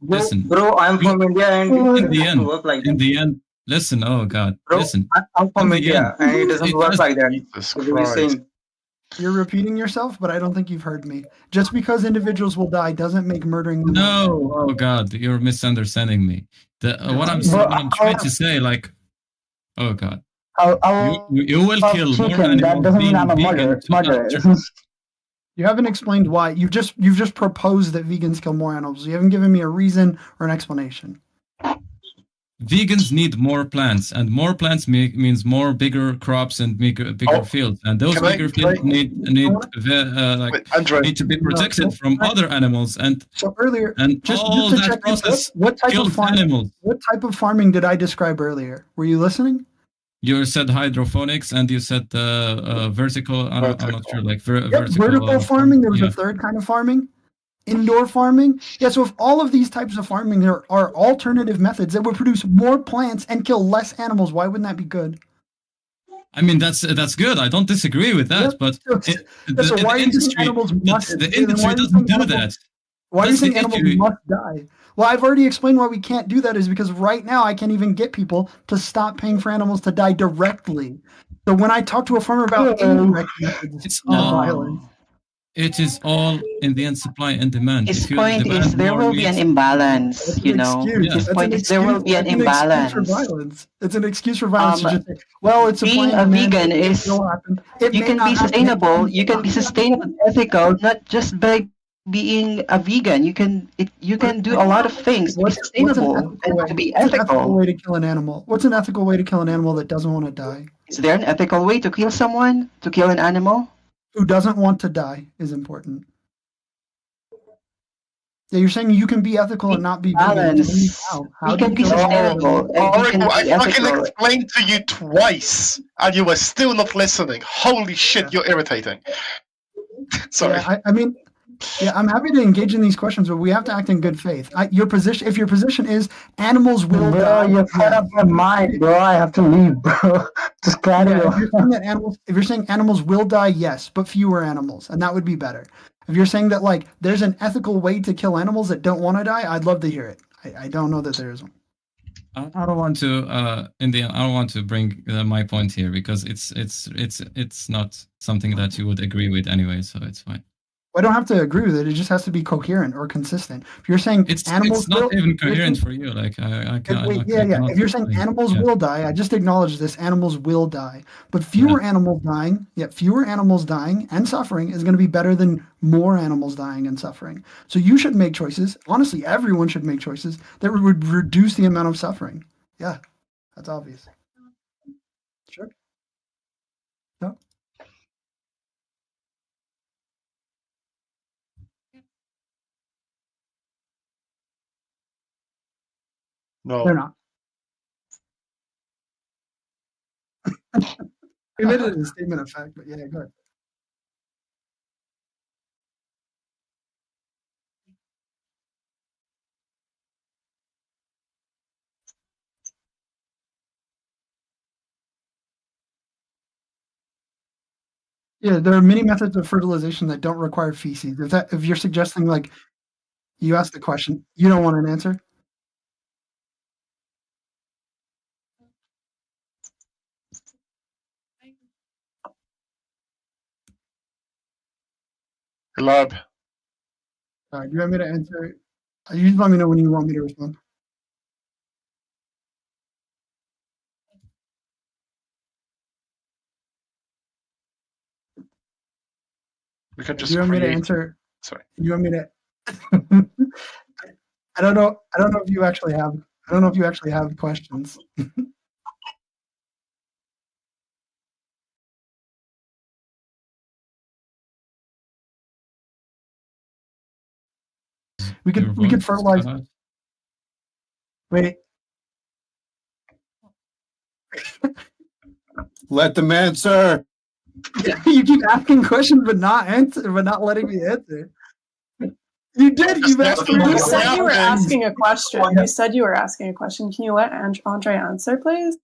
Listen. Bro, I'm from India, and in it the doesn't end, work like in that. the end, listen. Oh God, Bro, listen. I'm from India, and it doesn't work like that. You're repeating yourself, but I don't think you've heard me. Just because individuals will die doesn't make murdering them. No, oh God, you're misunderstanding me. What I'm trying to say, like, oh God, you will kill more animals. That doesn't mean I'm a murderer. You haven't explained why. You've just proposed that vegans kill more animals. You haven't given me a reason or an explanation. Vegans need more plants, and more plants means more bigger crops and bigger fields, and those bigger fields need to be protected from other animals. And so earlier, and just all to that check process what type kills of farming, animals. What type of farming did I describe earlier? Were you listening? You said hydroponics, and you said vertical. I'm not sure, like vertical farming. There was a third kind of farming. Indoor farming. Yeah, so if all of these types of farming there are alternative methods that would produce more plants and kill less animals, why wouldn't that be good? I mean, that's good. I don't disagree with that, but the industry doesn't do that. Why do you think animals must die? Well, I've already explained why we can't do that is because right now I can't even get people to stop paying for animals to die directly. So when I talk to a farmer about indirect methods, it's violence. It is all in the end supply and demand. His point is there will be an imbalance, you know. His point is there will be an imbalance. It's an excuse for violence to just say, well, it's being a vegan is you can be sustainable, and ethical, not just by being a vegan. You can do a lot of things to be sustainable and to be ethical. What's an ethical way to kill an animal? What's an ethical way to kill an animal that doesn't want to die? Is there an ethical way to kill someone? To kill an animal? Who doesn't want to die is important. Yeah, you're saying you can be ethical and not be balance. How you can be sustainable. I fucking explained to you twice, and you were still not listening. Holy shit, you're irritating. Sorry. Yeah, I mean, yeah, I'm happy to engage in these questions, but we have to act in good faith. If your position is animals will die, you cut up my mind, bro. I have to leave, bro. Just carry on. If you're saying animals will die, yes, but fewer animals, and that would be better. If you're saying that like there's an ethical way to kill animals that don't want to die, I'd love to hear it. I don't know that there is one. I don't want to. In the end, I don't want to bring my point here because it's not something that you would agree with anyway, so it's fine. I don't have to agree with it. It just has to be coherent or consistent. If you're saying animals, it's not even coherent for you. Like I can't. If you're saying animals will die, I just acknowledge this. Animals will die, but fewer animals dying. Fewer animals dying and suffering is going to be better than more animals dying and suffering. So you should make choices. Honestly, everyone should make choices that would reduce the amount of suffering. Yeah, that's obvious. Sure. No. No, they're not. You made it a statement of fact, but yeah, go ahead. Yeah, there are many methods of fertilization that don't require feces. If you're suggesting like you asked the question, you don't want an answer. Lab. Do you want me to answer? You just let me know when you want me to respond. We can just. Do you want me to answer? Sorry. You want me to? I don't know. I don't know if you actually have. I don't know if you actually have questions. We could fertilize. Wait. Let them answer. You keep asking questions but not letting me answer. You did. You asked. You said you were asking a question. You said you were asking a question. Can you let Andre answer, please?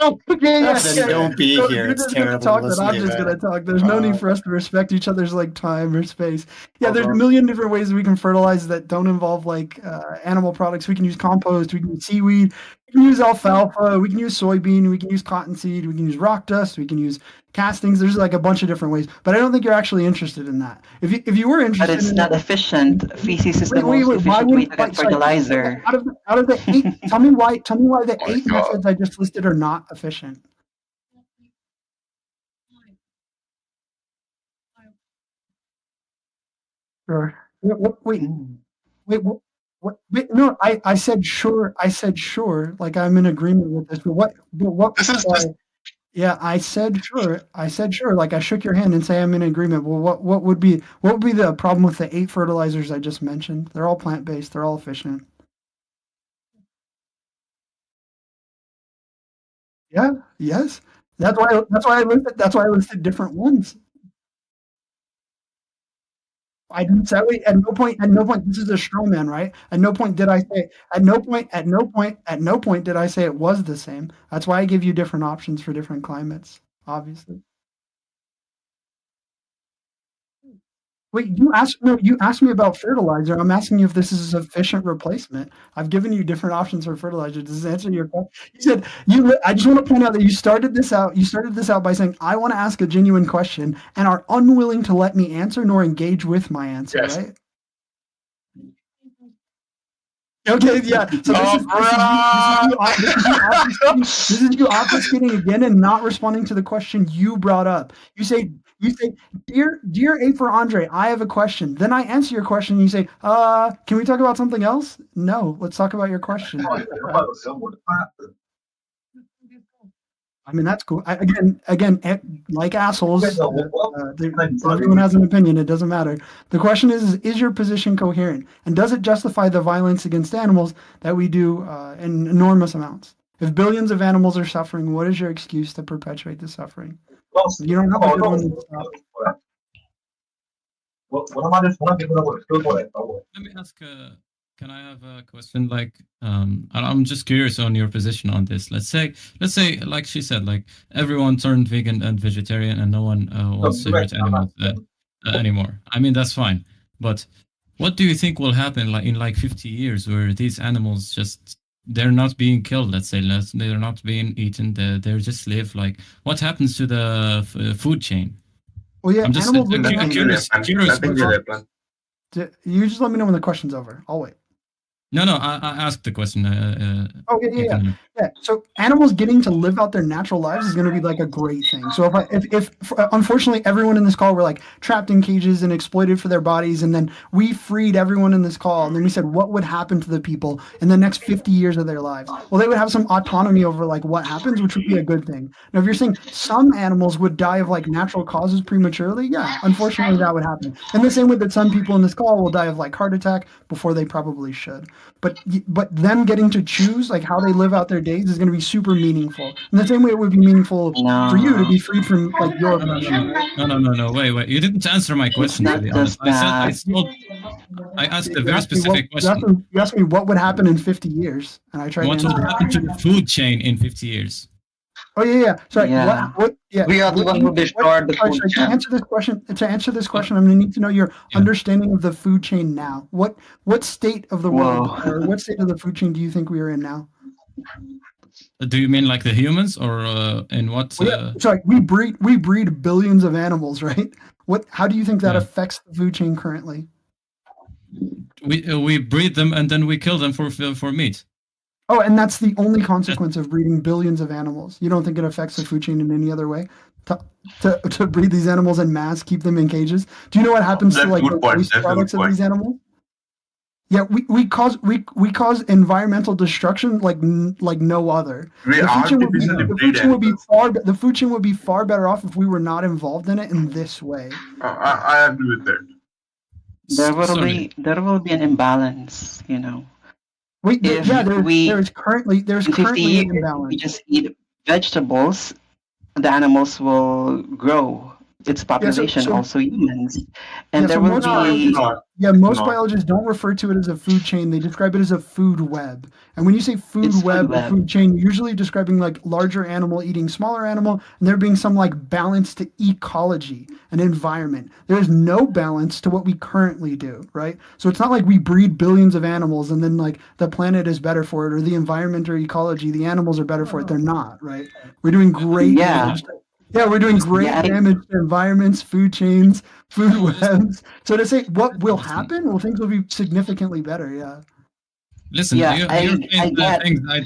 Oh, yeah. Then don't be So here. you're It's just gonna terrible talk, then listening I'm to just that. gonna talk. There's no need for us to respect each other's like time or space. Yeah, there's a million different ways we can fertilize that don't involve like animal products. We can use compost. We can use seaweed. We can use alfalfa. We can use soybean. We can use cottonseed. We can use rock dust. We can use castings. There's like a bunch of different ways. But I don't think you're actually interested in that. If you were interested, But it's not efficient. Feces is the wait, most why efficient way wouldn't to get like, sorry, fertilizer. out of the 8? Tell me why the 8 methods I just listed are not efficient. Sure. Wait. No, I said sure. I said sure. Like I'm in agreement with this. But what? Yeah, I said sure. I said sure. Like I shook your hand and say I'm in agreement. Well, what would be the problem with the 8 fertilizers I just mentioned? They're all plant based. They're all efficient. Yeah. Yes. That's why I listed different ones. I didn't say at no point, this is a straw man, right? At no point did I say, at no point did I say it was the same. That's why I give you different options for different climates, obviously. Wait, you asked me about fertilizer. I'm asking you if this is a sufficient replacement. I've given you different options for fertilizer. Does this answer your question? You said I just want to point out that you started this out by saying I want to ask a genuine question and are unwilling to let me answer nor engage with my answer, right? Okay, yeah. So this is you obfuscating again and not responding to the question you brought up. You say, dear A for Andre, I have a question. Then I answer your question and you say, can we talk about something else? No, let's talk about your question. I mean, that's cool. Again, like assholes, everyone has an opinion. It doesn't matter. The question is your position coherent? And does it justify the violence against animals that we do in enormous amounts? If billions of animals are suffering, what is your excuse to perpetuate the suffering? You don't have a good one to stop. Let me ask. Can I have a question? Like, I'm just curious on your position on this. Let's say, like she said, like everyone turned vegan and vegetarian, and no one wants to hurt animals anymore. I mean, that's fine. But what do you think will happen, like in 50 years, where these animals they're not being killed? Let's say, they're not being eaten. They're just live. Like, what happens to the food chain? Well, yeah, I'm just curious. You just let me know when the question's over. I'll wait. No, I asked the question. Yeah. So animals getting to live out their natural lives is going to be like a great thing. So if unfortunately everyone in this call were like trapped in cages and exploited for their bodies, and then we freed everyone in this call, and then we said what would happen to the people in the next 50 years of their lives? Well, they would have some autonomy over like what happens, which would be a good thing. Now, if you're saying some animals would die of like natural causes prematurely, yeah, unfortunately that would happen. In the same way that some people in this call will die of like heart attack before they probably should. But them getting to choose like how they live out their days is going to be super meaningful. In the same way it would be meaningful for you to be freed from like your oppression. No. Wait. You didn't answer my question, to be honest. I asked a very specific question. You asked me what would happen in 50 years, and I tried what to answer. What would happen to the food chain in 50 years? Oh yeah. Sorry. Yeah. What? Yeah. We are the one who destroyed the food To chain. answer this question, I'm going to need to know your understanding of the food chain now. What state of the world or what state of the food chain do you think we are in now? Do you mean like the humans, or in what? Sorry, we breed billions of animals, right? How do you think that affects the food chain currently? We breed them and then we kill them for meat. Oh, and that's the only consequence of breeding billions of animals. You don't think it affects the food chain in any other way? To breed these animals en masse, keep them in cages? Do you know what happens to like the waste products of these animals? Yeah, we cause environmental destruction like no other. We The food chain artificially breed the food chain would be far better off if we were not involved in it in this way. I agree with that. There will be an imbalance, you know. If There's currently in 50 an years, imbalance. we just eat vegetables, the animals will grow. Its population, also humans, and there will be. Most biologists don't refer to it as a food chain. They describe it as a food web. And when you say food web or food chain, you're usually describing like larger animal eating smaller animal, and there being some like balance to ecology and environment. There is no balance to what we currently do, right? So it's not like we breed billions of animals and then like the planet is better for it, or the environment or ecology, the animals are better for it. They're not, right? We're doing great damage. Yeah, we're doing great damage to environments, food chains, food webs. So to say what will happen, well, things will be significantly better. Yeah. Listen, you're saying things I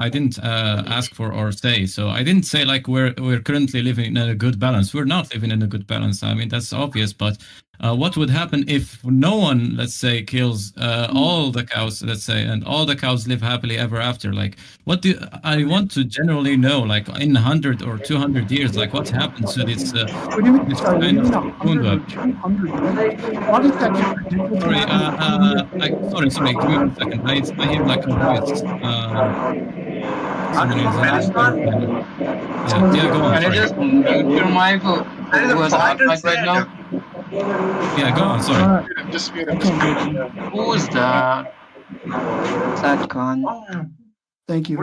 didn't ask for or say. So I didn't say like we're currently living in a good balance. We're not living in a good balance. I mean, that's obvious. But what would happen if no one, let's say, kills all the cows, let's say, and all the cows live happily ever after? Like, I want to generally know, like, in 100 or 200 years, like, what happens to this kind of food web? Sorry, give me 1 second. I hear like a voice. Someone is yeah, go on. Can you just mute your mic? Who has hot mic right now? Yeah, go on. Sorry. Who is that? Sadcon. Thank you.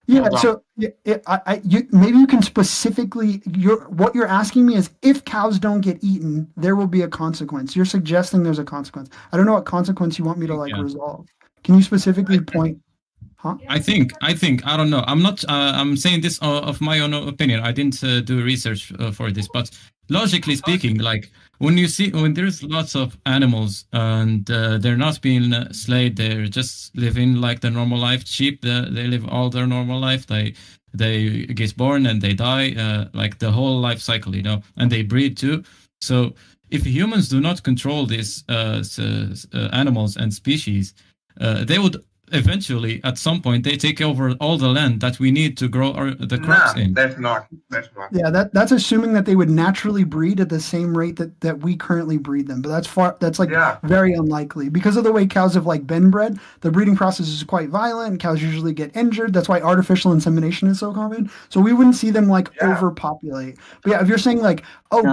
Yeah, so maybe you can specifically. What you're asking me is if cows don't get eaten, there will be a consequence. You're suggesting there's a consequence. I don't know what consequence you want me to resolve. Can you specifically point? Huh? I think I don't know. I'm not. I'm saying this of my own opinion. I didn't do research for this, but logically speaking, like when there's lots of animals and they're not being slayed, they're just living like the normal life. Sheep, they live all their normal life. They get born and they die, like the whole life cycle, and they breed too. So if humans do not control these animals and species, they would eventually, at some point, they take over all the land that we need to grow the crops in. That's not. Yeah, that's assuming that they would naturally breed at the same rate that we currently breed them. But that's very unlikely because of the way cows have like been bred. The breeding process is quite violent, and cows usually get injured. That's why artificial insemination is so common. So we wouldn't see them overpopulate. But yeah, if you're saying like,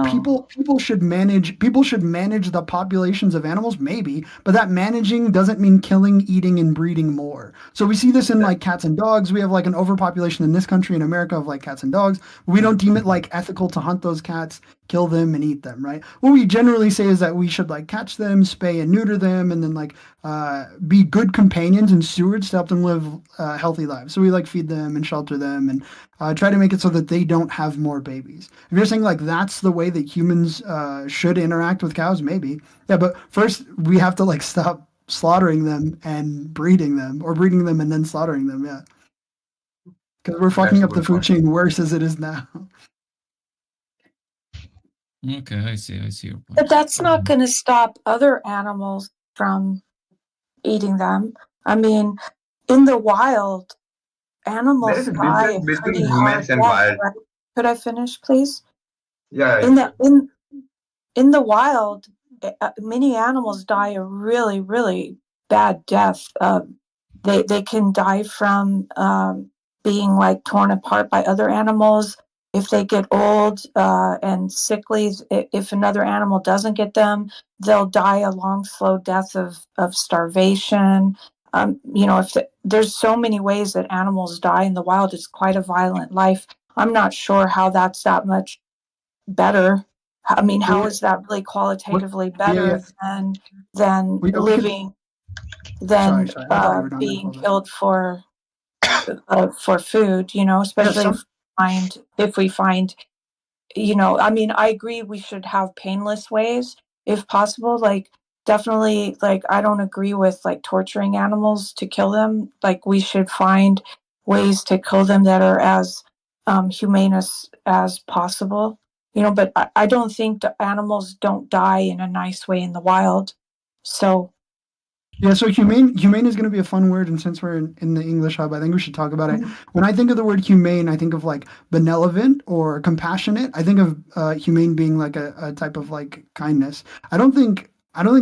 people should manage the populations of animals, maybe, but that managing doesn't mean killing, eating, and breeding more. So we see this in like cats and dogs. We have like an overpopulation in this country in America of like cats and dogs. We don't deem it like ethical to hunt those cats, kill them, and eat them, right? What we generally say is that we should like catch them, spay and neuter them, and then like be good companions and stewards to help them live healthy lives. So we like feed them and shelter them and try to make it so that they don't have more babies. If you're saying like that's the way that humans should interact with cows, maybe. Yeah, but first we have to like stop slaughtering them and breeding them, or breeding them and then slaughtering them. Yeah, because we're fucking up the food chain worse as it is now. Okay, I see your point. But that's not going to stop other animals from eating them. I mean, in the wild, animals die a pretty hard death, right? Could I finish, please? Yeah. In the wild, many animals die a really, really bad death. They can die from being like torn apart by other animals. If they get old and sickly, if another animal doesn't get them, they'll die a long, slow death of starvation. There's so many ways that animals die in the wild. It's quite a violent life. I'm not sure how that's that much better. I mean, how is that really qualitatively better than living, than being killed for food? Especially if we find, I mean, I agree we should have painless ways if possible. Like, definitely, like, I don't agree with like torturing animals to kill them. Like, we should find ways to kill them that are as humane as possible. But I don't think the animals don't die in a nice way in the wild. So Yeah, so humane is going to be a fun word, and since we're in the English hub, I think we should talk about it. When I think of the word humane, I think of like benevolent or compassionate. I think of humane being like a type of like kindness. I don't think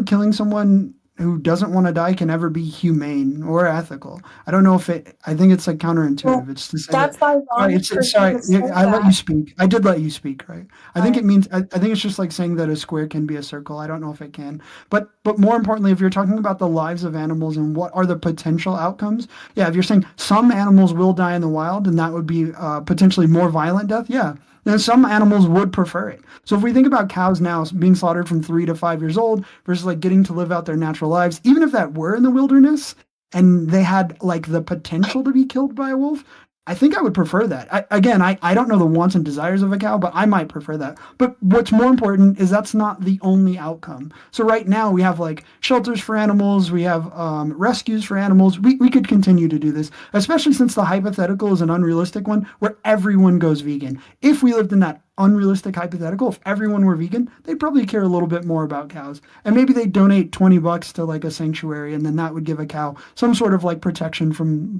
killing someone who doesn't want to die can ever be humane or ethical. I don't know if it. I think it's like counterintuitive. Well, It's to say that's that. ironic for you Sorry. to say I let you that. speak. I did let you speak, right? I think Right. it means. I think it's just like saying that a square can be a circle. I don't know if it can. But more importantly, if you're talking about the lives of animals and what are the potential outcomes, yeah, if you're saying some animals will die in the wild and that would be potentially more violent death, yeah, then some animals would prefer it. So if we think about cows now being slaughtered from 3 to 5 years old versus like getting to live out their natural lives, even if that were in the wilderness and they had like the potential to be killed by a wolf, I think I would prefer that. I don't know the wants and desires of a cow, but I might prefer that. But what's more important is that's not the only outcome. So right now we have like shelters for animals, we have rescues for animals. We could continue to do this, especially since the hypothetical is an unrealistic one where everyone goes vegan. If we lived in that unrealistic hypothetical, if everyone were vegan, they'd probably care a little bit more about cows. And maybe they'd donate $20 to like a sanctuary, and then that would give a cow some sort of like protection from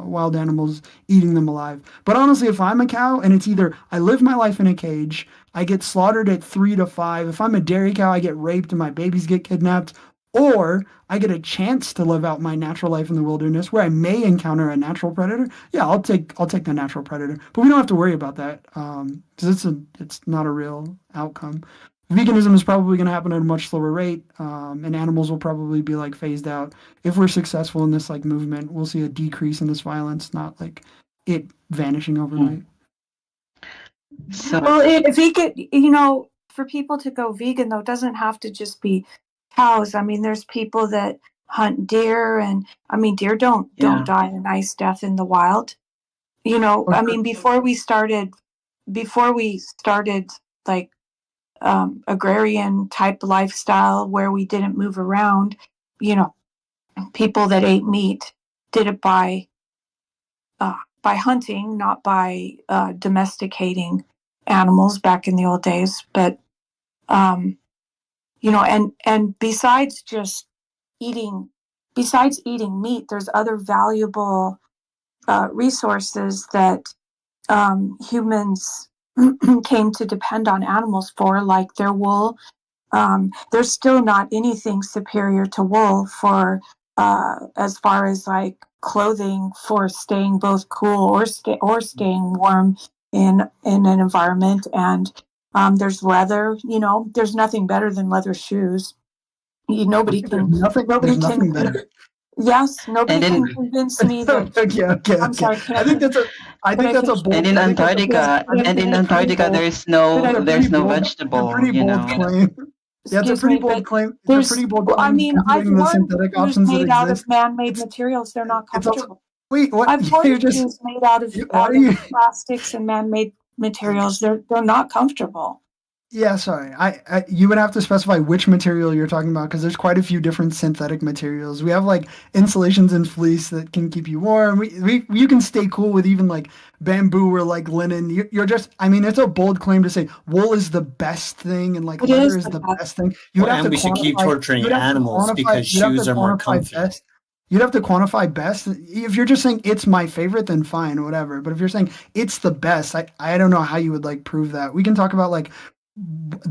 wild animals eating them alive. But honestly, if I'm a cow and it's either I live my life in a cage, I get slaughtered at 3 to 5. If I'm a dairy cow, I get raped and my babies get kidnapped. Or I get a chance to live out my natural life in the wilderness where I may encounter a natural predator. Yeah, I'll take the natural predator, but we don't have to worry about that because it's not a real outcome. Veganism is probably going to happen at a much slower rate, and animals will probably be like phased out. If we're successful in this like movement, we'll see a decrease in this violence, not like it vanishing overnight. Well, if he could, for people to go vegan though, it doesn't have to just be cows. I mean, there's people that hunt deer, and I mean, deer don't die a nice death in the wild. I mean, before we started like agrarian type lifestyle where we didn't move around, people that ate meat did it by hunting, not by domesticating animals back in the old days. But and besides just eating meat, there's other valuable resources that humans came to depend on animals for, like their wool. There's still not anything superior to wool for as far as like clothing for staying both cool or staying warm in an environment. And there's leather. There's nothing better than leather shoes. Nobody can. There's nothing better. Yes, nobody can convince me that. Okay. I'm sorry. I think that's a bold. And in Antarctica, there's no vegetable. Bold claim. Yeah, it's a pretty bold claim. It's a pretty bold claim. I mean, I've the worn synthetic shoes options made that out exist. of man-made materials. They're not comfortable. Wait, what? I've worn shoes made out of plastics and man-made materials. They're not comfortable. Yeah, sorry. You would have to specify which material you're talking about because there's quite a few different synthetic materials. We have like insulations and fleece that can keep you warm. You can stay cool with even like bamboo or like linen. You're just, I mean, it's a bold claim to say wool is the best thing and like leather is the best thing. And we should keep torturing animals because shoes are more comfy. You'd have to quantify best. If you're just saying it's my favorite, then fine, whatever. But if you're saying it's the best, I don't know how you would like prove that. We can talk about like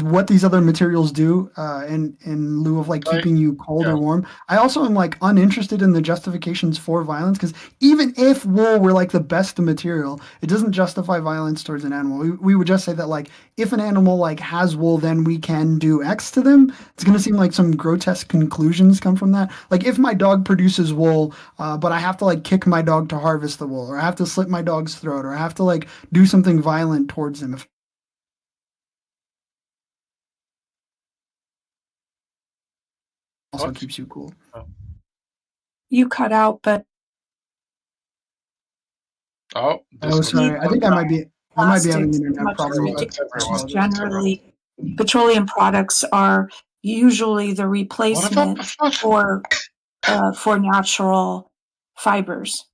what these other materials do in lieu of like keeping you cold or warm. I also am like uninterested in the justifications for violence because even if wool were like the best material, it doesn't justify violence towards an animal. We would just say that like if an animal like has wool, then we can do X to them. It's gonna seem like some grotesque conclusions come from that. Like if my dog produces wool, but I have to like kick my dog to harvest the wool, or I have to slit my dog's throat, or I have to like do something violent towards him. If also keeps you cool. You cut out, but sorry. I think I might be having internet problems. Just generally, petroleum products are usually the replacement for natural fibers.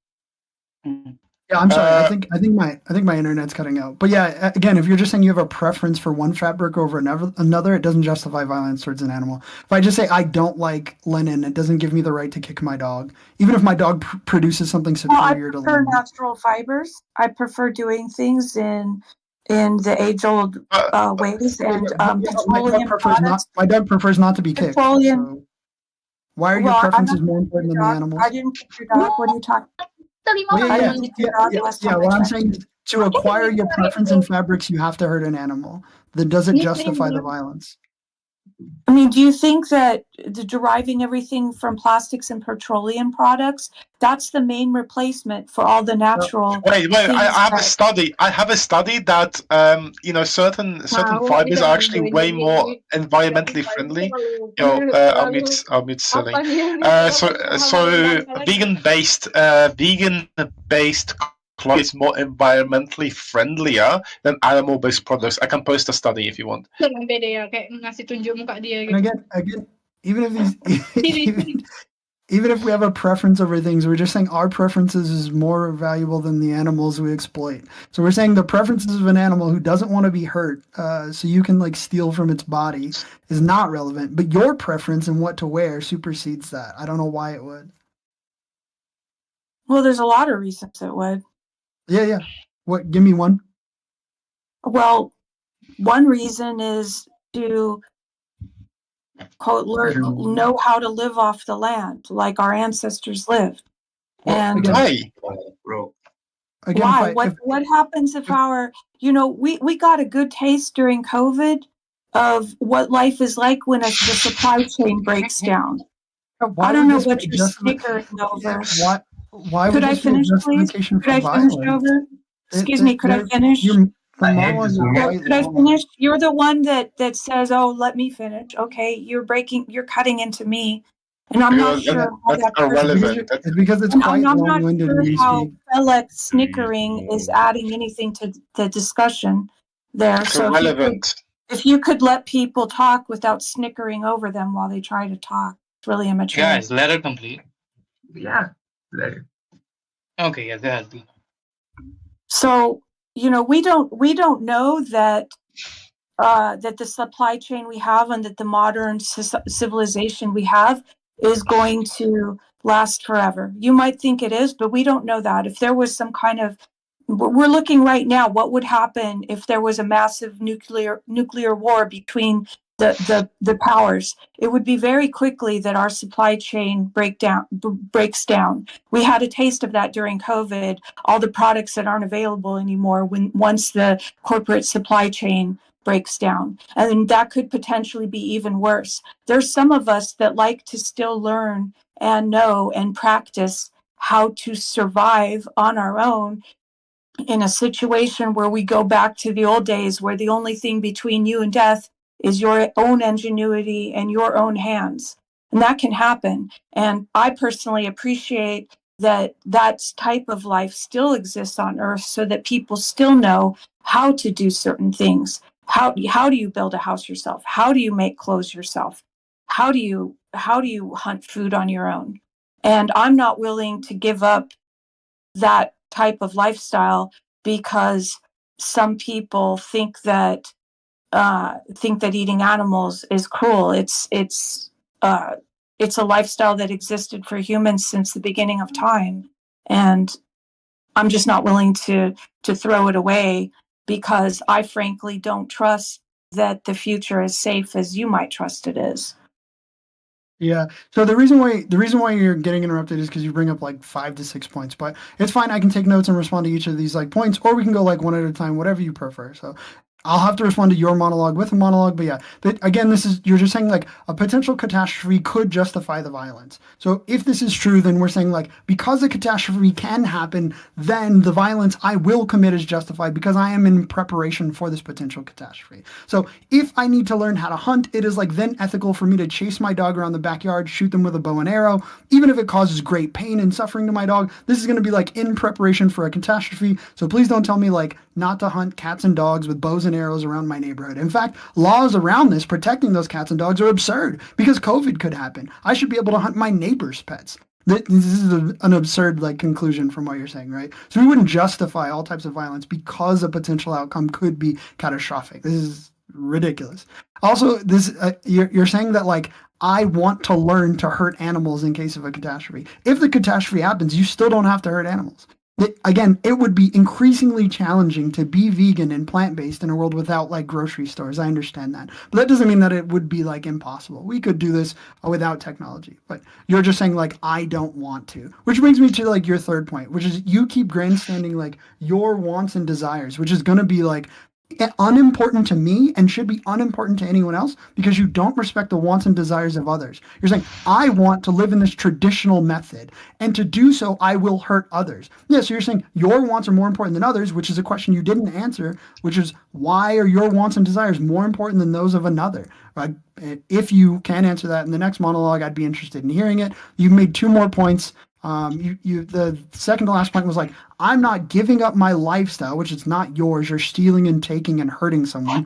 Yeah, I'm sorry. I think my internet's cutting out. But yeah, again, if you're just saying you have a preference for one fabric over another, it doesn't justify violence towards an animal. If I just say I don't like linen, it doesn't give me the right to kick my dog, even if my dog produces something Well, I superior to prefer linen. natural fibers. I prefer doing things in the age-old ways, and My dog prefers not to be kicked. petroleum. So why are your Well, I'm preferences not more kick important your than the dog. animals? I didn't kick your dog. What are you talking about? Well, I didn't kick your dog last time I what I'm checked. saying is to acquire your preference in fabrics, you have to hurt an animal. Then does it justify the violence? I mean, do you think that deriving everything from plastics and petroleum products, that's the main replacement for all the natural Wait, things I have a that- study. I have a study that certain fibers are actually way more environmentally friendly. I'll mute Silly. So vegan based cloth is more environmentally friendlier than animal based products. I can post a study if you want. Sampai dia kayak ngasih tunjuk muka dia And gitu. again, even if these even if we have a preference over things, we're just saying our preferences is more valuable than the animals we exploit. So we're saying the preferences of an animal who doesn't want to be hurt, so you can like steal from its body, is not relevant. But your preference in what to wear supersedes that. I don't know why it would. Well, there's a lot of reasons it would. Yeah. What? Give me one. Well, one reason is to quote know how to live off the land like our ancestors lived. And why? Why? What happens if we got a good taste during COVID of what life is like when the supply chain breaks down. I don't know what you're snickering over. Why could I finish, please? Could I finish over? Excuse me, could I finish? Could I finish? You're the one that says, "Oh, let me finish." Okay, you're cutting into me, and I'm not sure how that irrelevant. It's because it's quite long-winded when you speak. Felix snickering is adding anything to the discussion there. It's So irrelevant. if you could let people talk without snickering over them while they try to talk, it's really immature. Guys, let her complete. Yeah, let her. Okay, yeah, go ahead. So we don't know that that the supply chain we have and that the modern civilization we have is going to last forever. You might think it is, but we don't know that. If there was some kind of, we're looking right now, what would happen if there was a massive nuclear war between the powers? It would be very quickly that our supply chain breaks down. We had a taste of that during COVID. All the products that aren't available anymore once the corporate supply chain breaks down, and that could potentially be even worse. There's some of us that like to still learn and know and practice how to survive on our own in a situation where we go back to the old days where the only thing between you and death is your own ingenuity and your own hands. And that can happen. And I personally appreciate that type of life still exists on Earth so that people still know how to do certain things. How do you build a house yourself? How do you make clothes yourself? How do you hunt food on your own? And I'm not willing to give up that type of lifestyle because some people think that eating animals is cruel. It's a lifestyle that existed for humans since the beginning of time, and I'm just not willing to throw it away because I frankly don't trust that the future is safe as you might trust it is. Yeah. So the reason why you're getting interrupted is because you bring up like 5 to 6 points, but it's fine. I can take notes and respond to each of these like points, or we can go like one at a time, whatever you prefer. So I'll have to respond to your monologue with a monologue, but yeah. But again, you're just saying like a potential catastrophe could justify the violence. So if this is true, then we're saying like because a catastrophe can happen, then the violence I will commit is justified because I am in preparation for this potential catastrophe. So if I need to learn how to hunt, it is like then ethical for me to chase my dog around the backyard, shoot them with a bow and arrow, even if it causes great pain and suffering to my dog. This is going to be like in preparation for a catastrophe. So please don't tell me like not to hunt cats and dogs with bows and arrows around my neighborhood. In fact, laws around this protecting those cats and dogs are absurd because COVID could happen. I should be able to hunt my neighbor's pets. this is an absurd conclusion from what you're saying, right? So we wouldn't justify all types of violence because a potential outcome could be catastrophic. This is ridiculous. Also, this you're saying that I want to learn to hurt animals in case of a catastrophe. If the catastrophe happens, you still don't have to hurt animals. Again, it would be increasingly challenging to be vegan and plant-based in a world without grocery stores. I understand that. But that doesn't mean that it would be impossible. We could do this without technology. But you're just saying I don't want to. Which brings me to your third point, which is you keep grandstanding your wants and desires, which is going to be unimportant to me and should be unimportant to anyone else because you don't respect the wants and desires of others. You're saying, I want to live in this traditional method, and to do so, I will hurt others. Yeah, so you're saying your wants are more important than others, which is a question you didn't answer, which is why are your wants and desires more important than those of another? If you can answer that in the next monologue, I'd be interested in hearing it. You've made 2 more points. The second to last point was I'm not giving up my lifestyle, which is not yours. You're stealing and taking and hurting someone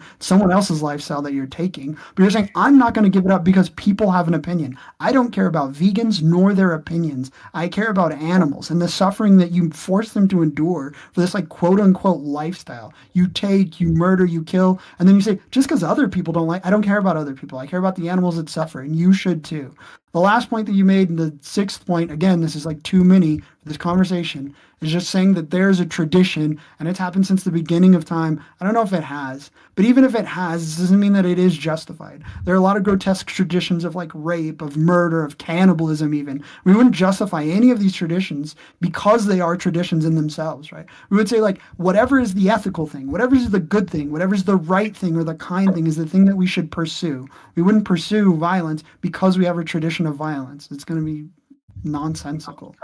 else's lifestyle that you're taking. But you're saying I'm not going to give it up because people have an opinion. I don't care about vegans nor their opinions. I care about animals and the suffering that you force them to endure for this quote unquote lifestyle. You take, you murder, you kill, and then you say just because other people don't I don't care about other people. I care about the animals that suffer, and you should too. The last point that you made, and the 6th point, again, this is too many for this conversation, is just saying that there's a tradition, and it's happened since the beginning of time. I don't know if it has, but even if it has, this doesn't mean that it is justified. There are a lot of grotesque traditions of rape, of murder, of cannibalism even. We wouldn't justify any of these traditions because they are traditions in themselves, right? We would say whatever is the ethical thing, whatever is the good thing, whatever is the right thing or the kind thing is the thing that we should pursue. We wouldn't pursue violence because we have a tradition of violence. It's going to be nonsensical,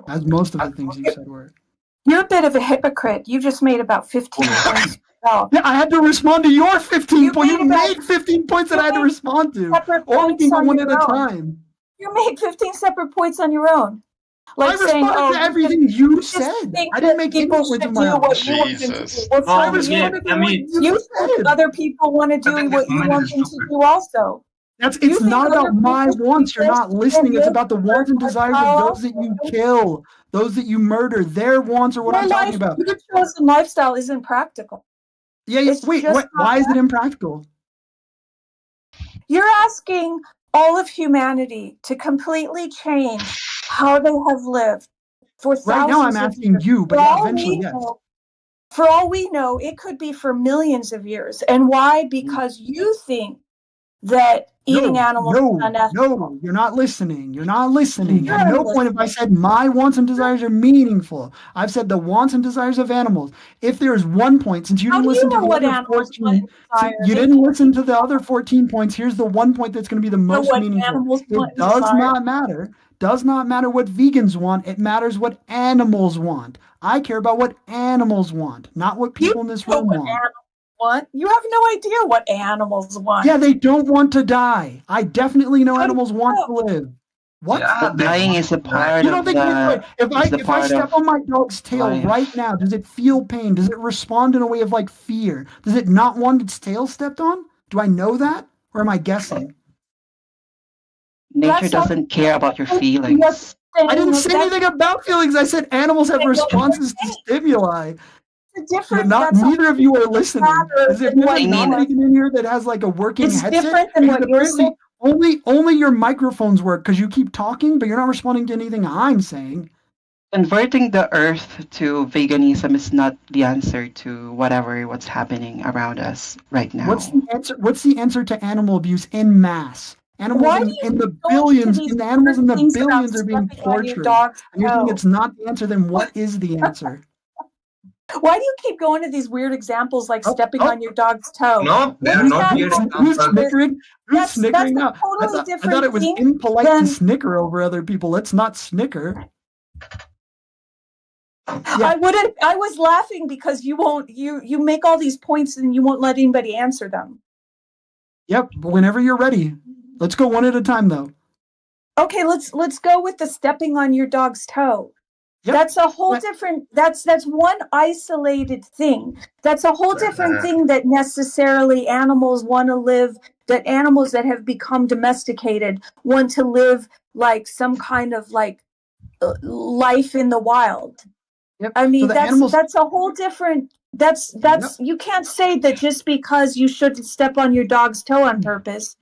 as most of the things you said were. You're a bit of a hypocrite. You just made about 15 points. Yeah, I had to respond to your 15 points. You made 15 points that I had to respond to. Or we can go one at a time. You made 15 separate points on your own. I responded to everything you said. I didn't make any points of my own. Jesus. I responded to what you said. Other people want to do what you want them to do also. It's not about my wants. You're not listening. It's about the wants and desires of those that you kill, those that you murder. Their wants are what I'm talking about. Your chosen lifestyle isn't practical. Yeah. Wait, why is it impractical? You're asking all of humanity to completely change how they have lived for thousands Right now I'm asking you, but yeah, eventually, yes. For all we know, it could be for millions of years. And why? Because you think that eating animals is unethical. No, you're not listening. You're not listening. At no point have I said my wants and desires are meaningful. I've said the wants and desires of animals. If there's one point, since you didn't listen to the other 14, you didn't listen to the other 14 points, here's the one point that's going to be the most meaningful. It does not matter. Does not matter what vegans want. It matters what animals want. I care about what animals want, not what people in this room want. You have no idea what animals want. Yeah, they don't want to die. I definitely know animals want to live. What? Yeah, dying is a part you don't think of if I step on my dog's tail right now, does it feel pain? Does it respond in a way of fear? Does it not want its tail stepped on? Do I know that? Or am I guessing? Nature doesn't care about your feelings. I didn't say anything about feelings. I said animals have responses to stimuli. Neither of you are listening. Is there a non-vegan in here that has a working headset? It's different than what you're saying. Only your microphones work because you keep talking, but you're not responding to anything I'm saying. Converting the earth to veganism is not the answer to what's happening around us right now. What's the answer to animal abuse in mass? Animals in the billions, the animals in the billions are being tortured. And you're saying it's not the answer, then what is the answer? Why do you keep going to these weird examples like stepping on your dog's toe? No, they're not weird Who's snickering? Who's snickering now? Totally I thought it was impolite to snicker over other people. Let's not snicker. Yeah. I was laughing because you make all these points and you won't let anybody answer them. Yep, whenever you're ready. Let's go one at a time though. Okay, let's go with the stepping on your dog's toe. Yep. That's a whole different that's one isolated thing. That's a whole different thing that necessarily animals want to live, that animals that have become domesticated want to live some kind of life in the wild. Yep. I mean, the animals. that's a whole different. That's you can't say that just because you shouldn't step on your dog's toe on purpose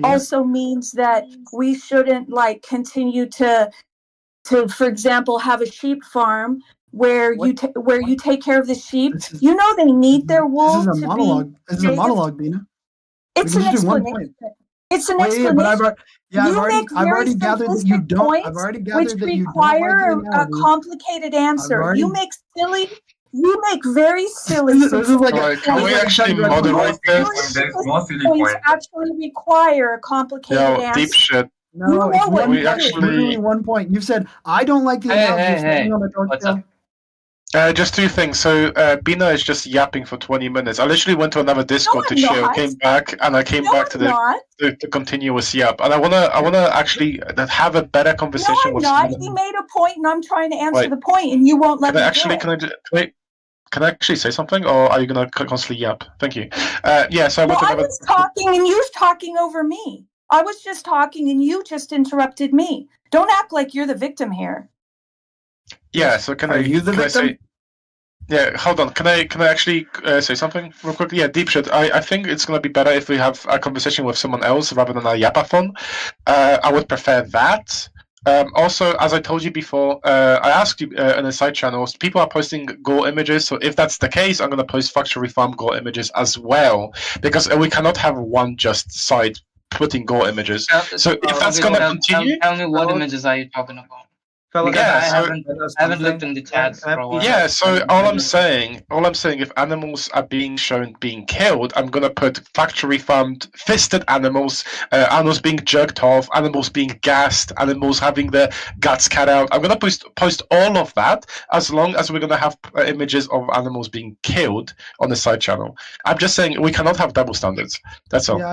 also means that we shouldn't like continue to for example have a sheep farm where you take care of the sheep. You know they need their wool. This is a monologue. This is a monologue, Bina. It's an explanation. It's an explanation. But I've already gathered that you don't. I've already gathered that you don't like the require a complicated answer. You make very silly. This is like can we actually moderate this? Points actually require a complicated answer. Deep shit. No, it's literally 1 point. You've said I don't like the analogy of standing on a dog tail. Just two things. So Bina is just yapping for 20 minutes. I literally went to another Discord to chill, came back, and I came back to the continuous yap. And I wanna actually have a better conversation with someone. He made a point, and I'm trying to answer the point, and you won't let me. Can I actually say something, or are you gonna constantly yap? Thank you. So I was talking, and you was talking over me. I was just talking, and you just interrupted me. Don't act like you're the victim here. Yeah, so can I use the victim? Hold on. Can I actually say something real quickly? Yeah, deep shit. I think it's gonna be better if we have a conversation with someone else rather than a yapathon. I would prefer that. Also, as I told you before, I asked you in the side channels, people are posting gore images, so if that's the case, I'm gonna post factory farm gore images as well, because we cannot have one just side putting gore images. So if that's gonna continue, tell me what images are you talking about? Because I haven't looked in the chats for a while. Yeah, so all I'm saying, if animals are being shown being killed, I'm gonna put factory farmed, fisted animals, animals being jerked off, animals being gassed, animals having their guts cut out. I'm gonna post all of that as long as we're gonna have images of animals being killed on the side channel. I'm just saying we cannot have double standards. That's all. Yeah,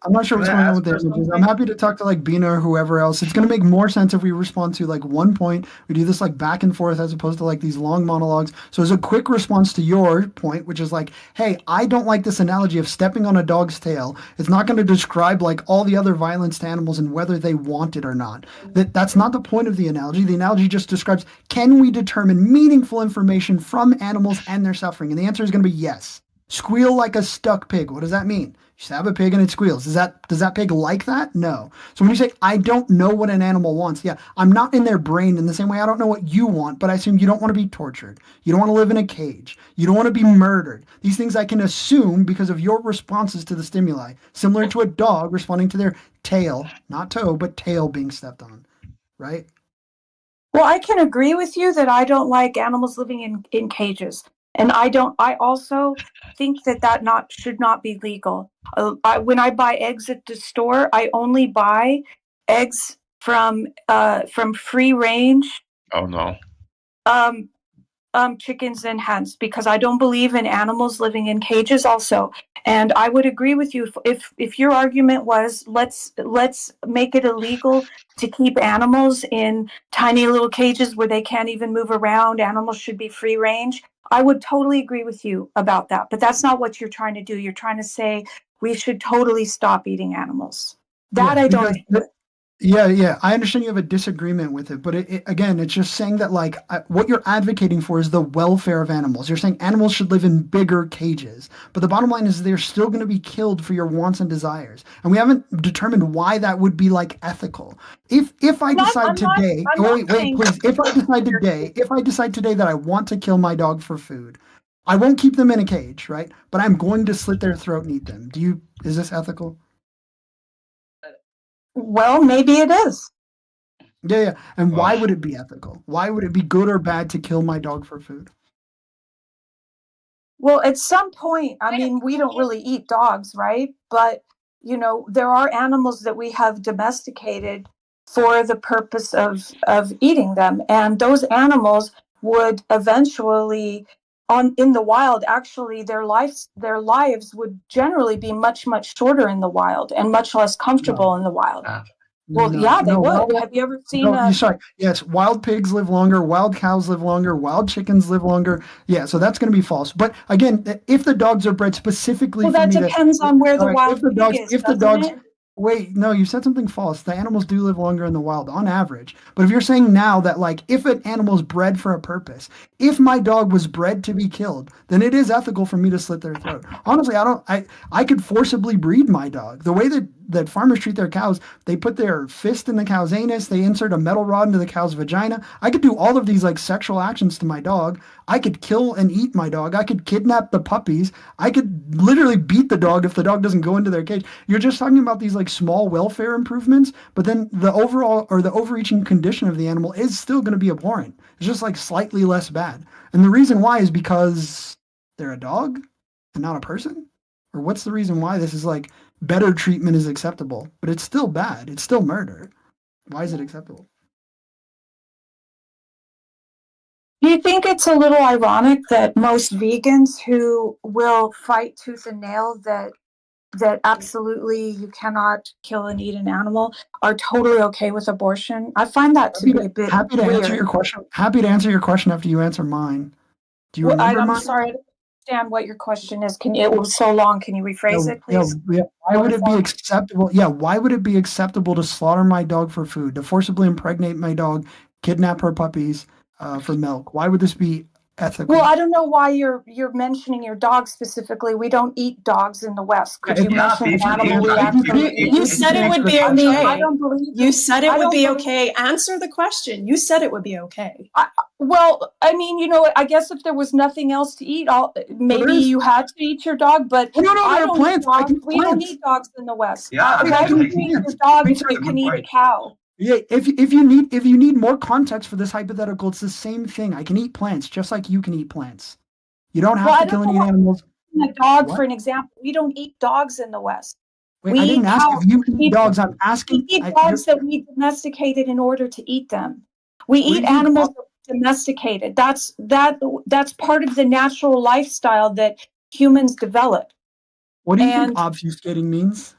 I'm not sure what's going on with the images. I'm happy to talk to like Bina or whoever else. It's gonna make more sense if we respond to like 1 point. We do this like back and forth as opposed to like these long monologues. So as a quick response to your point, which is like, hey, I don't like this analogy of stepping on a dog's tail. It's not going to describe like all the other violence to animals and whether they want it or not. That's not the point of the analogy. The analogy just describes, can we determine meaningful information from animals and their suffering? And the answer is going to be yes. Squeal like a stuck pig. What does that mean? You stab a pig and it squeals. Does that pig like that? No. So when you say, I don't know what an animal wants, yeah, I'm not in their brain in the same way I don't know what you want, but I assume you don't want to be tortured. You don't want to live in a cage. You don't want to be murdered. These things I can assume because of your responses to the stimuli, similar to a dog responding to their tail, not toe, but tail being stepped on, right? Well, I can agree with you that I don't like animals living in cages. And I also think that should not be legal. When I buy eggs at the store, I only buy eggs from free range. Oh no. Chickens and hens, because I don't believe in animals living in cages also. And I would agree with you if your argument was let's make it illegal to keep animals in tiny little cages where they can't even move around. Animals should be free range. I would totally agree with you about that. But that's not what you're trying to do. You're trying to say we should totally stop eating animals. That I don't agree with. Yeah. I understand you have a disagreement with it, but again, it's just saying that like what you're advocating for is the welfare of animals. You're saying animals should live in bigger cages, but the bottom line is they're still going to be killed for your wants and desires, and we haven't determined why that would be like ethical. If I decide today, please, if I decide today that I want to kill my dog for food, I won't keep them in a cage, right? But I'm going to slit their throat and eat them. Is this ethical? Well, maybe it is. Yeah. And why would it be ethical? Why would it be good or bad to kill my dog for food? Well, at some point, I mean, we don't really eat dogs, right? But, there are animals that we have domesticated for the purpose of eating them. And those animals would eventually, in the wild, actually, their lives would generally be much, much shorter in the wild and much less comfortable in the wild. Well, they would. Have you ever seen? Yes, wild pigs live longer, wild cows live longer, wild chickens live longer. Yeah, so that's going to be false. But again, if the dogs are bred specifically, that depends on where the wild pig is. Wait, no, you said something false. The animals do live longer in the wild on average. But if you're saying now that, like, if an animal is bred for a purpose, if my dog was bred to be killed, then it is ethical for me to slit their throat. Honestly, I could forcibly breed my dog. The way that farmers treat their cows, they put their fist in the cow's anus, they insert a metal rod into the cow's vagina. I could do all of these like sexual actions to my dog. I could kill and eat my dog. I could kidnap the puppies. I could literally beat the dog if the dog doesn't go into their cage. You're just talking about these like small welfare improvements, but then the overall or the overreaching condition of the animal is still going to be abhorrent. It's just like slightly less bad. And the reason why is because they're a dog and not a person? Or what's the reason why this is like better treatment is acceptable, but it's still bad. It's still murder. Why is it acceptable? Do you think it's a little ironic that most vegans who will fight tooth and nail that absolutely you cannot kill and eat an animal are totally okay with abortion? I find that to be a bit happy to weird. answer your question. Happy to answer your question after you answer mine. Do you remember I'm mine? sorry, I don't understand what your question is. It was so long. Can you rephrase it, please? Yeah. Why would it be acceptable? Yeah, why would it be acceptable to slaughter my dog for food, to forcibly impregnate my dog, kidnap her puppies for milk? Why would this be ethical? Well, I don't know why you're mentioning your dog specifically. We don't eat dogs in the West. Could you mention an animal we actually eat? You said it would be okay. I don't believe you said it I would don't be believe- okay. Answer the question. You said it would be okay. Well, I mean, I guess if there was nothing else to eat, maybe you had to eat your dog. But no, I there are don't plants. eat dogs. We don't plants. eat dogs in the West. Yeah, Why would you eat your dog if you can eat a cow? Yeah, if you need more context for this hypothetical, it's the same thing. I can eat plants just like you can eat plants. You don't have to kill and eat animals. A dog, for an example, we don't eat dogs in the West. Wait, I didn't ask if you eat dogs. I'm asking. We eat dogs that we domesticated in order to eat them. We eat animals that we domesticated. That's part of the natural lifestyle that humans develop. What do you think obfuscating means?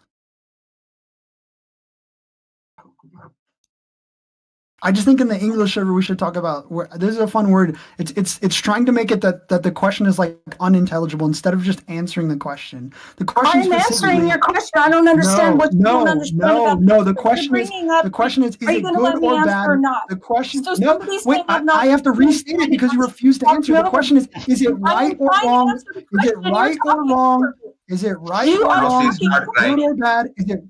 I just think in the English server we should talk about this is a fun word. It's trying to make it that the question is like unintelligible instead of just answering the question. The question I'm answering your question. I don't understand what you don't understand about. No. The question is it good or bad? The question. No. Wait. I have to restate it because you refuse to answer. The question is it right or wrong? Is it right or wrong? Is it right or wrong? Is it good or bad? Is it?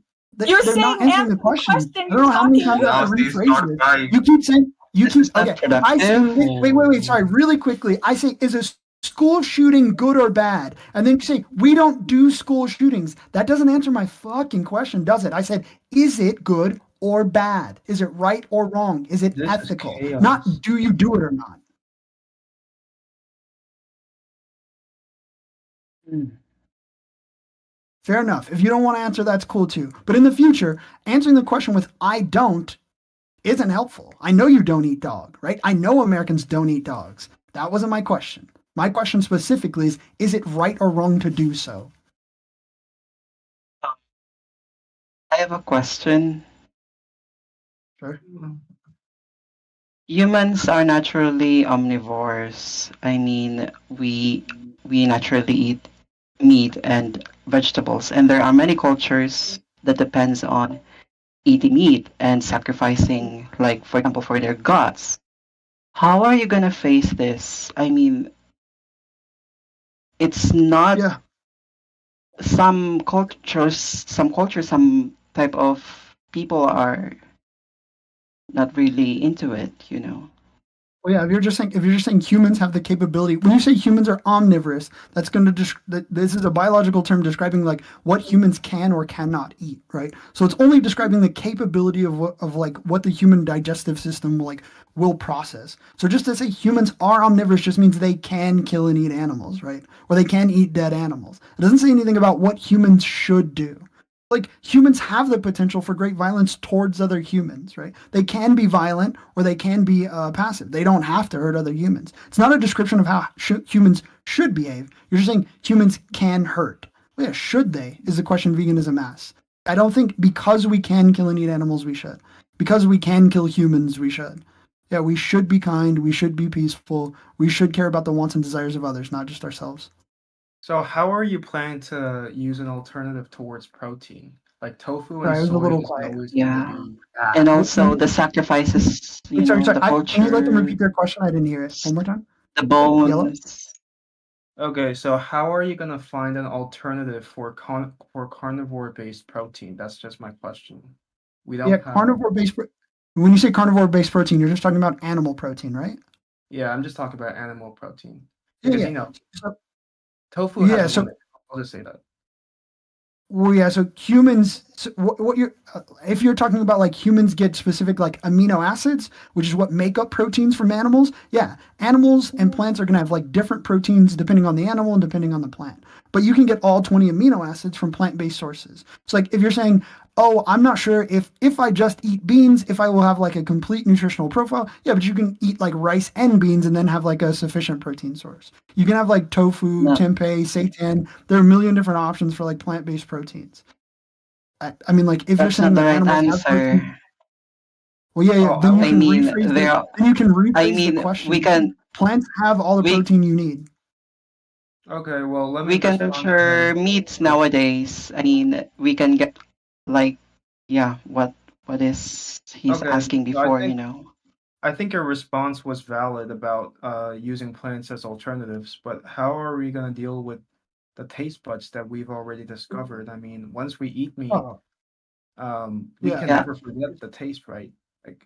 You're they're not saying answering the question. I don't know how many times I have to rephrase it. You keep saying okay. I say wait. Sorry, really quickly. I say, is a school shooting good or bad? And then you say, we don't do school shootings. That doesn't answer my fucking question, does it? I said, is it good or bad? Is it right or wrong? Is it ethical? Not do you do it or not? Fair enough. If you don't want to answer, that's cool too. But in the future, answering the question with I don't isn't helpful. I know you don't eat dog, right? I know Americans don't eat dogs. That wasn't my question. My question specifically is it right or wrong to do so? I have a question. Sure. Humans are naturally omnivores. I mean, we naturally eat meat and vegetables, and there are many cultures that depends on eating meat and sacrificing, like for example, for their gods. How are you gonna face this? I mean, it's not some cultures, some type of people are not really into it, you know. Well, yeah, if you're just saying humans have the capability, when you say humans are omnivorous, that's going to this is a biological term describing like what humans can or cannot eat, right? So it's only describing the capability of like what the human digestive system will process. So just to say humans are omnivorous just means they can kill and eat animals, right? Or they can eat dead animals. It doesn't say anything about what humans should do. Like humans have the potential for great violence towards other humans, right? They can be violent or they can be passive. They don't have to hurt other humans. It's not a description of how humans should behave. You're just saying humans can hurt. Well, yeah, should they is the question veganism asks. I don't think because we can kill and eat animals, we should. Because we can kill humans, we should. Yeah, we should be kind. We should be peaceful. We should care about the wants and desires of others, not just ourselves. So how are you planning to use an alternative towards protein? Like tofu Sorry, and I was a soy little is quiet. always Yeah. gonna be And Let also me- the sacrifices, Wait, sorry, sorry. the Can you let them culture, repeat their question? I didn't hear it. One more time. the Yellow. bones. Okay, so how are you gonna find an alternative for carnivore-based protein? That's just my question. We don't Yeah, have. carnivore-based. When you say carnivore-based protein, you're just talking about animal protein, right? Yeah, I'm just talking about animal protein Yeah, because yeah. tofu Yeah, has a so limit. I'll just say that. well, yeah. So humans, so what you're, if you're talking about like humans get specific like amino acids, which is what make up proteins from animals. Yeah, animals and plants are gonna have like different proteins depending on the animal and depending on the plant. But you can get all 20 amino acids from plant-based sources. So like if you're saying, oh, I'm not sure if I just eat beans, if I will have like a complete nutritional profile. Yeah, but you can eat like rice and beans and then have like a sufficient protein source. You can have like tofu, No. tempeh, seitan. There are a million different options for like plant-based proteins. I mean, like if you're That's not saying the that right animals have answer. protein, well, yeah, yeah. Oh, Then you I can mean, rephrase there the are, then you can I rephrase the mean, question. Plants have all the we protein you need. Okay, well, let we me can respond to capture him. meats nowadays. I mean, we can get like, yeah, what is he's Okay, asking so before, you know? I think your response was valid about using plants as alternatives, but how are we gonna deal with the taste buds that we've already discovered? I mean, once we eat meat, Oh, we yeah. can Yeah. never forget the taste, right? Like,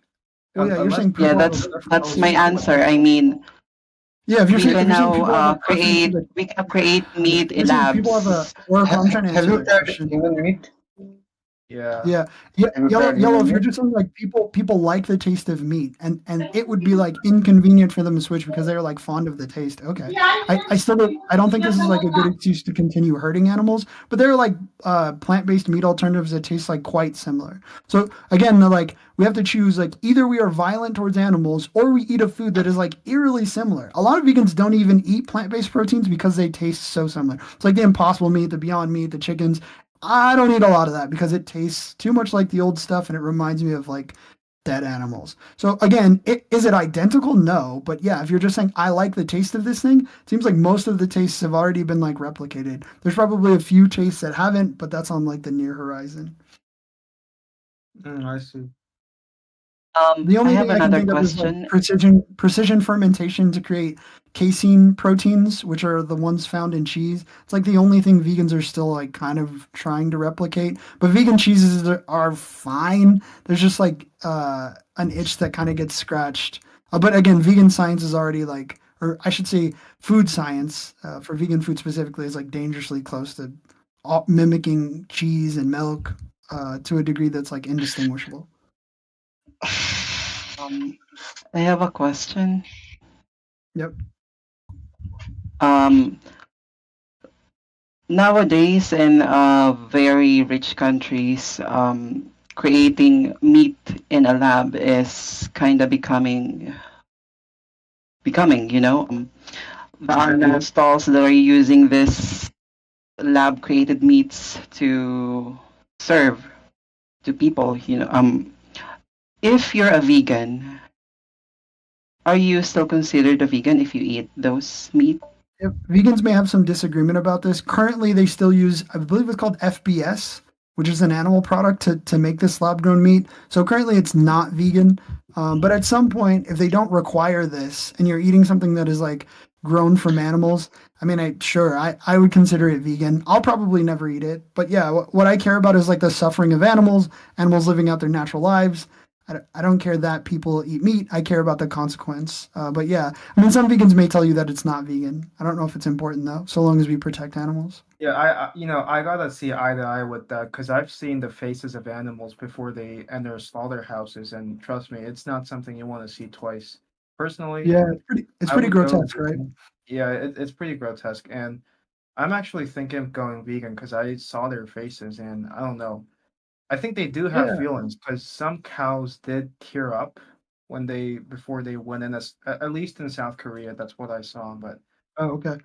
Well, yeah. You're unless saying Yeah, people have a that's different that's my relationship with answer. I mean, Yeah, if you're we saying can people have now a preference for we can create meat you're in saying people have a labs. or I'm trying to Have answer you that tried question. human meat? Yeah. Yeah, Have you yellow, tried yellow. human If you're meat? just saying like people like the taste of meat, and it would be like inconvenient for them to switch because they're like fond of the taste. Okay, I still I don't think this is like a good excuse to continue hurting animals, but there are like plant-based meat alternatives that taste like quite similar. So again, like we have to choose like either we are violent towards animals or we eat a food that is like eerily similar. A lot of vegans don't even eat plant-based proteins because they taste so similar. It's like the Impossible meat, the Beyond Meat, the chickens. I don't eat a lot of that because it tastes too much like the old stuff and it reminds me of like dead animals. So again, is it identical? No, but yeah, if you're just saying I like the taste of this thing, it seems like most of the tastes have already been like replicated. There's probably a few tastes that haven't, but that's on like the near horizon. I see. The I only have thing I can another think of is like question. precision fermentation to create casein proteins, which are the ones found in cheese. It's like the only thing vegans are still like kind of trying to replicate. But vegan cheeses are fine. There's just like an itch that kind of gets scratched. But again, vegan science is already like, or I should say, food science for vegan food specifically is like dangerously close to mimicking cheese and milk to a degree that's like indistinguishable. I have a question. Yep. Nowadays in very rich countries, creating meat in a lab is kind of becoming, you know, the online stalls that are using this lab created meats to serve to people, you know. If you're a vegan, are you still considered a vegan if you eat those meat? Vegans may have some disagreement about this. Currently, they still use, I believe it's called FBS, which is an animal product to make this lab grown meat. So currently, it's not vegan. But at some point, if they don't require this and you're eating something that is like grown from animals, I mean, I would consider it vegan. I'll probably never eat it. But yeah, what I care about is like the suffering of animals, animals living out their natural lives. I don't care that people eat meat. I care about the consequence. But yeah, I mean, some vegans may tell you that it's not vegan. I don't know if it's important though, so long as we protect animals. Yeah, I gotta see eye to eye with that because I've seen the faces of animals before they enter slaughterhouses, and trust me, it's not something you want to see twice. Personally, Yeah, it's I pretty would go grotesque, right? vegan. Yeah, it's pretty grotesque, and I'm actually thinking of going vegan because I saw their faces, and I don't know. I think they do have Yeah. feelings because some cows did tear up when before they went in, at least in South Korea. That's what I saw, but Oh, okay.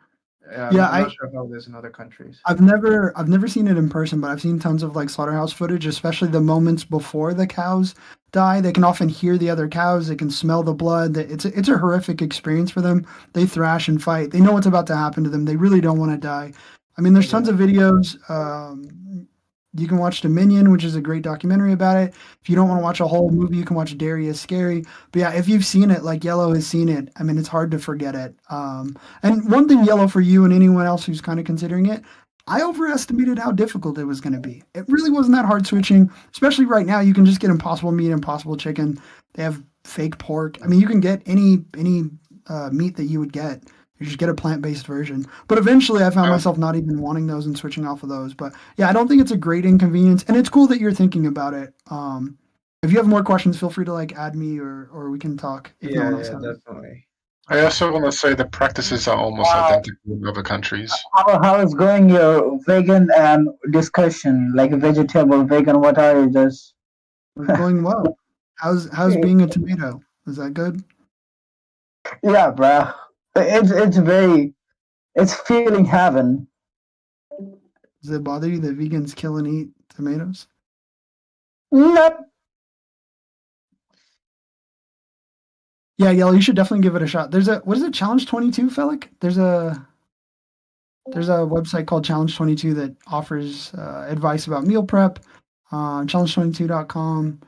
yeah, Yeah, I'm not sure how it is in other countries. I've never seen it in person, but I've seen tons of like slaughterhouse footage, especially the moments before the cows die. They can often hear the other cows, they can smell the blood. It's a horrific experience for them. They thrash and fight. They know what's about to happen to them. They really don't want to die. I mean, there's tons of videos You can watch Dominion, which is a great documentary about it. If you don't want to watch a whole movie, you can watch Dairy is Scary. But yeah, if you've seen it, like Yellow has seen it, I mean, it's hard to forget it. And one thing, Yellow, for you and anyone else who's kind of considering it, I overestimated how difficult it was going to be. It really wasn't that hard switching, especially right now. You can just get Impossible Meat, Impossible Chicken. They have fake pork. I mean, you can get any meat that you would get. You just get a plant-based version. But eventually I found myself not even wanting those and switching off of those. But yeah, I don't think it's a great inconvenience. And it's cool that you're thinking about it. If you have more questions, feel free to like add me or we can talk if no one else has. Definitely. I also want to say the practices are almost identical in other countries. How is going your vegan discussion? Like vegetable, vegan, what are you just? Going well. How's being a tomato? Is that good? Yeah, bro. It's feeling heaven. Does it bother you that vegans kill and eat tomatoes? Nope. Yeah, Yellow, you should definitely give it a shot. There's a what is it, Challenge 22, Felik? There's a website called Challenge 22 that offers advice about meal prep. Challenge22.com.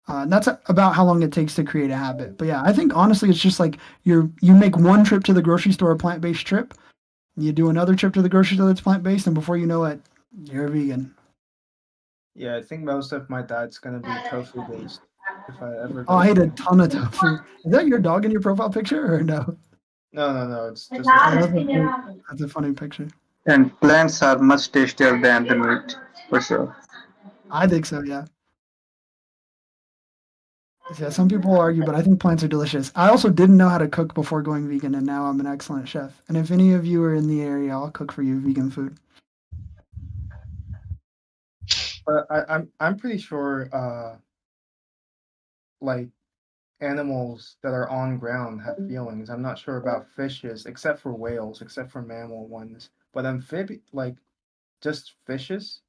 And that's about how long it takes to create a habit. But yeah, I think honestly, it's just like you make one trip to the grocery store, a plant-based trip. You do another trip to the grocery store that's plant-based, and before you know it, you're a vegan. Yeah, I think most of my diet's gonna be tofu based if I ever. Oh, I ate a ton of tofu. Is that your dog in your profile picture or no? No. It's just. That's a funny picture. And plants are much tastier than the meat, for sure. I think so, yeah. Yeah, some people argue, but I think plants are delicious. I also didn't know how to cook before going vegan, and now I'm an excellent chef. And if any of you are in the area, I'll cook for you vegan food. But I'm pretty sure, like animals that are on ground have feelings. I'm not sure about fishes, except for whales, except for mammal ones. But like just fishes,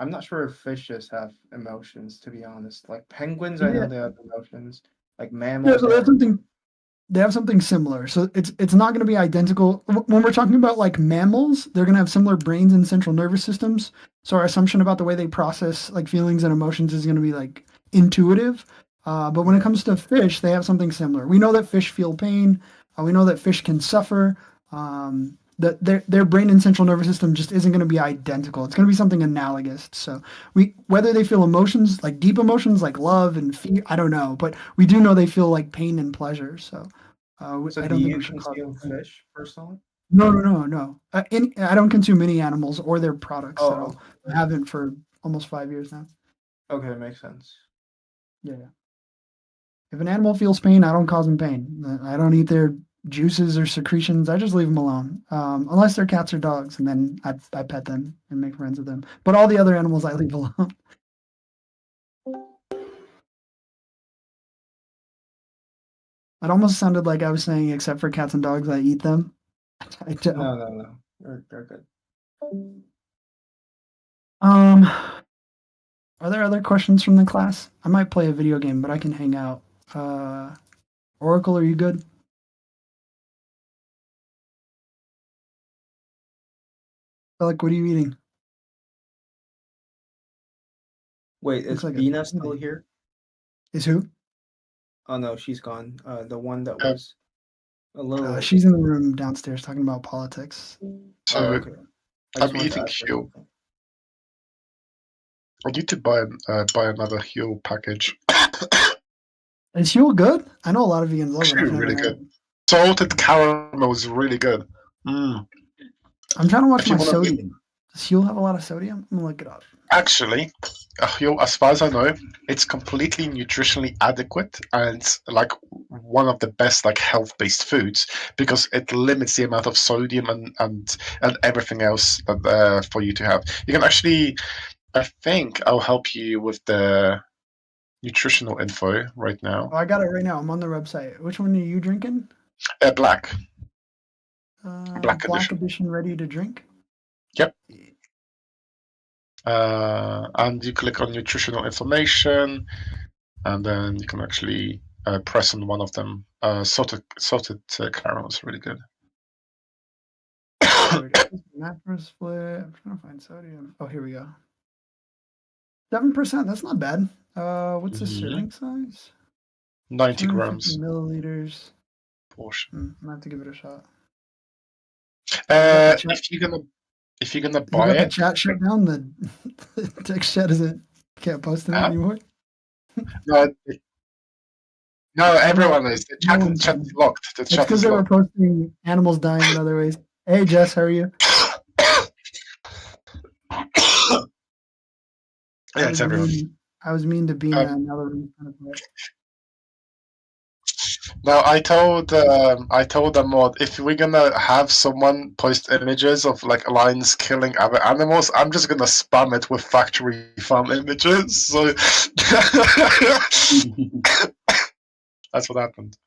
I'm not sure if fishes have emotions, to be honest. Like penguins, I know they have emotions. Like mammals, Yeah, so they have something similar. So it's not going to be identical. When we're talking about like mammals, they're going to have similar brains and central nervous systems. So our assumption about the way they process like feelings and emotions is going to be like intuitive. But when it comes to fish, they have something similar. We know that fish feel pain. We know that fish can suffer. That their brain and central nervous system just isn't going to be identical. It's going to be something analogous. So whether they feel emotions like deep emotions like love and fear, I don't know, but we do know they feel like pain and pleasure. So I don't think we should consume fish personally? No. I don't consume any animals or their products at all. Okay. I haven't for almost 5 years now. Okay, makes sense. Yeah. If an animal feels pain, I don't cause them pain. I don't eat their juices or secretions. I just leave them alone, unless they're cats or dogs, and then I pet them and make friends with them. But all the other animals I leave alone. It almost sounded like I was saying, except for cats and dogs, I eat them. I don't. No. They're good. Are there other questions from the class? I might play a video game, but I can hang out. Oracle, are you good? Like, what are you eating? Wait, is like Bina still here? Is who? Oh no, she's gone. The one that was a little. She's in the room downstairs talking about politics. So okay. I'm eating Huel. I need to buy another Huel package. Is Huel good? I know a lot of vegans love it. Actually, really good. Salted caramel is really good. Mm. I'm trying to watch my sodium. Does Huel have a lot of sodium? I'm gonna look it up. Actually, Huel, as far as I know, it's completely nutritionally adequate and like one of the best like health-based foods because it limits the amount of sodium and everything else that, for you to have. You can actually, I think I'll help you with the nutritional info right now. Oh, I got it right now. I'm on their website. Which one are you drinking? Black. Black edition ready to drink? Yep. And you click on nutritional information, and then you can actually press on one of them. Salted caramel is really good. Macro split. I'm trying to find sodium. Oh, here we go. 7%. That's not bad. What's the Yeah. serving size? 90 250 grams milliliters. portion. I have to give it a shot. If you're gonna You buy got the it, chat shut down. The text chat isn't can't post in it huh? anymore. No, no, No, everyone is. The no chat, one chat can. is locked. The It's chat because is they were locked. posting animals dying in other ways. Hey Jess, how are you? Yeah, it's everyone. I was mean to Bina, and now the room's kind of quiet. No, I told the mod, if we're gonna have someone post images of like lions killing other animals, I'm just gonna spam it with factory farm images. So that's what happened.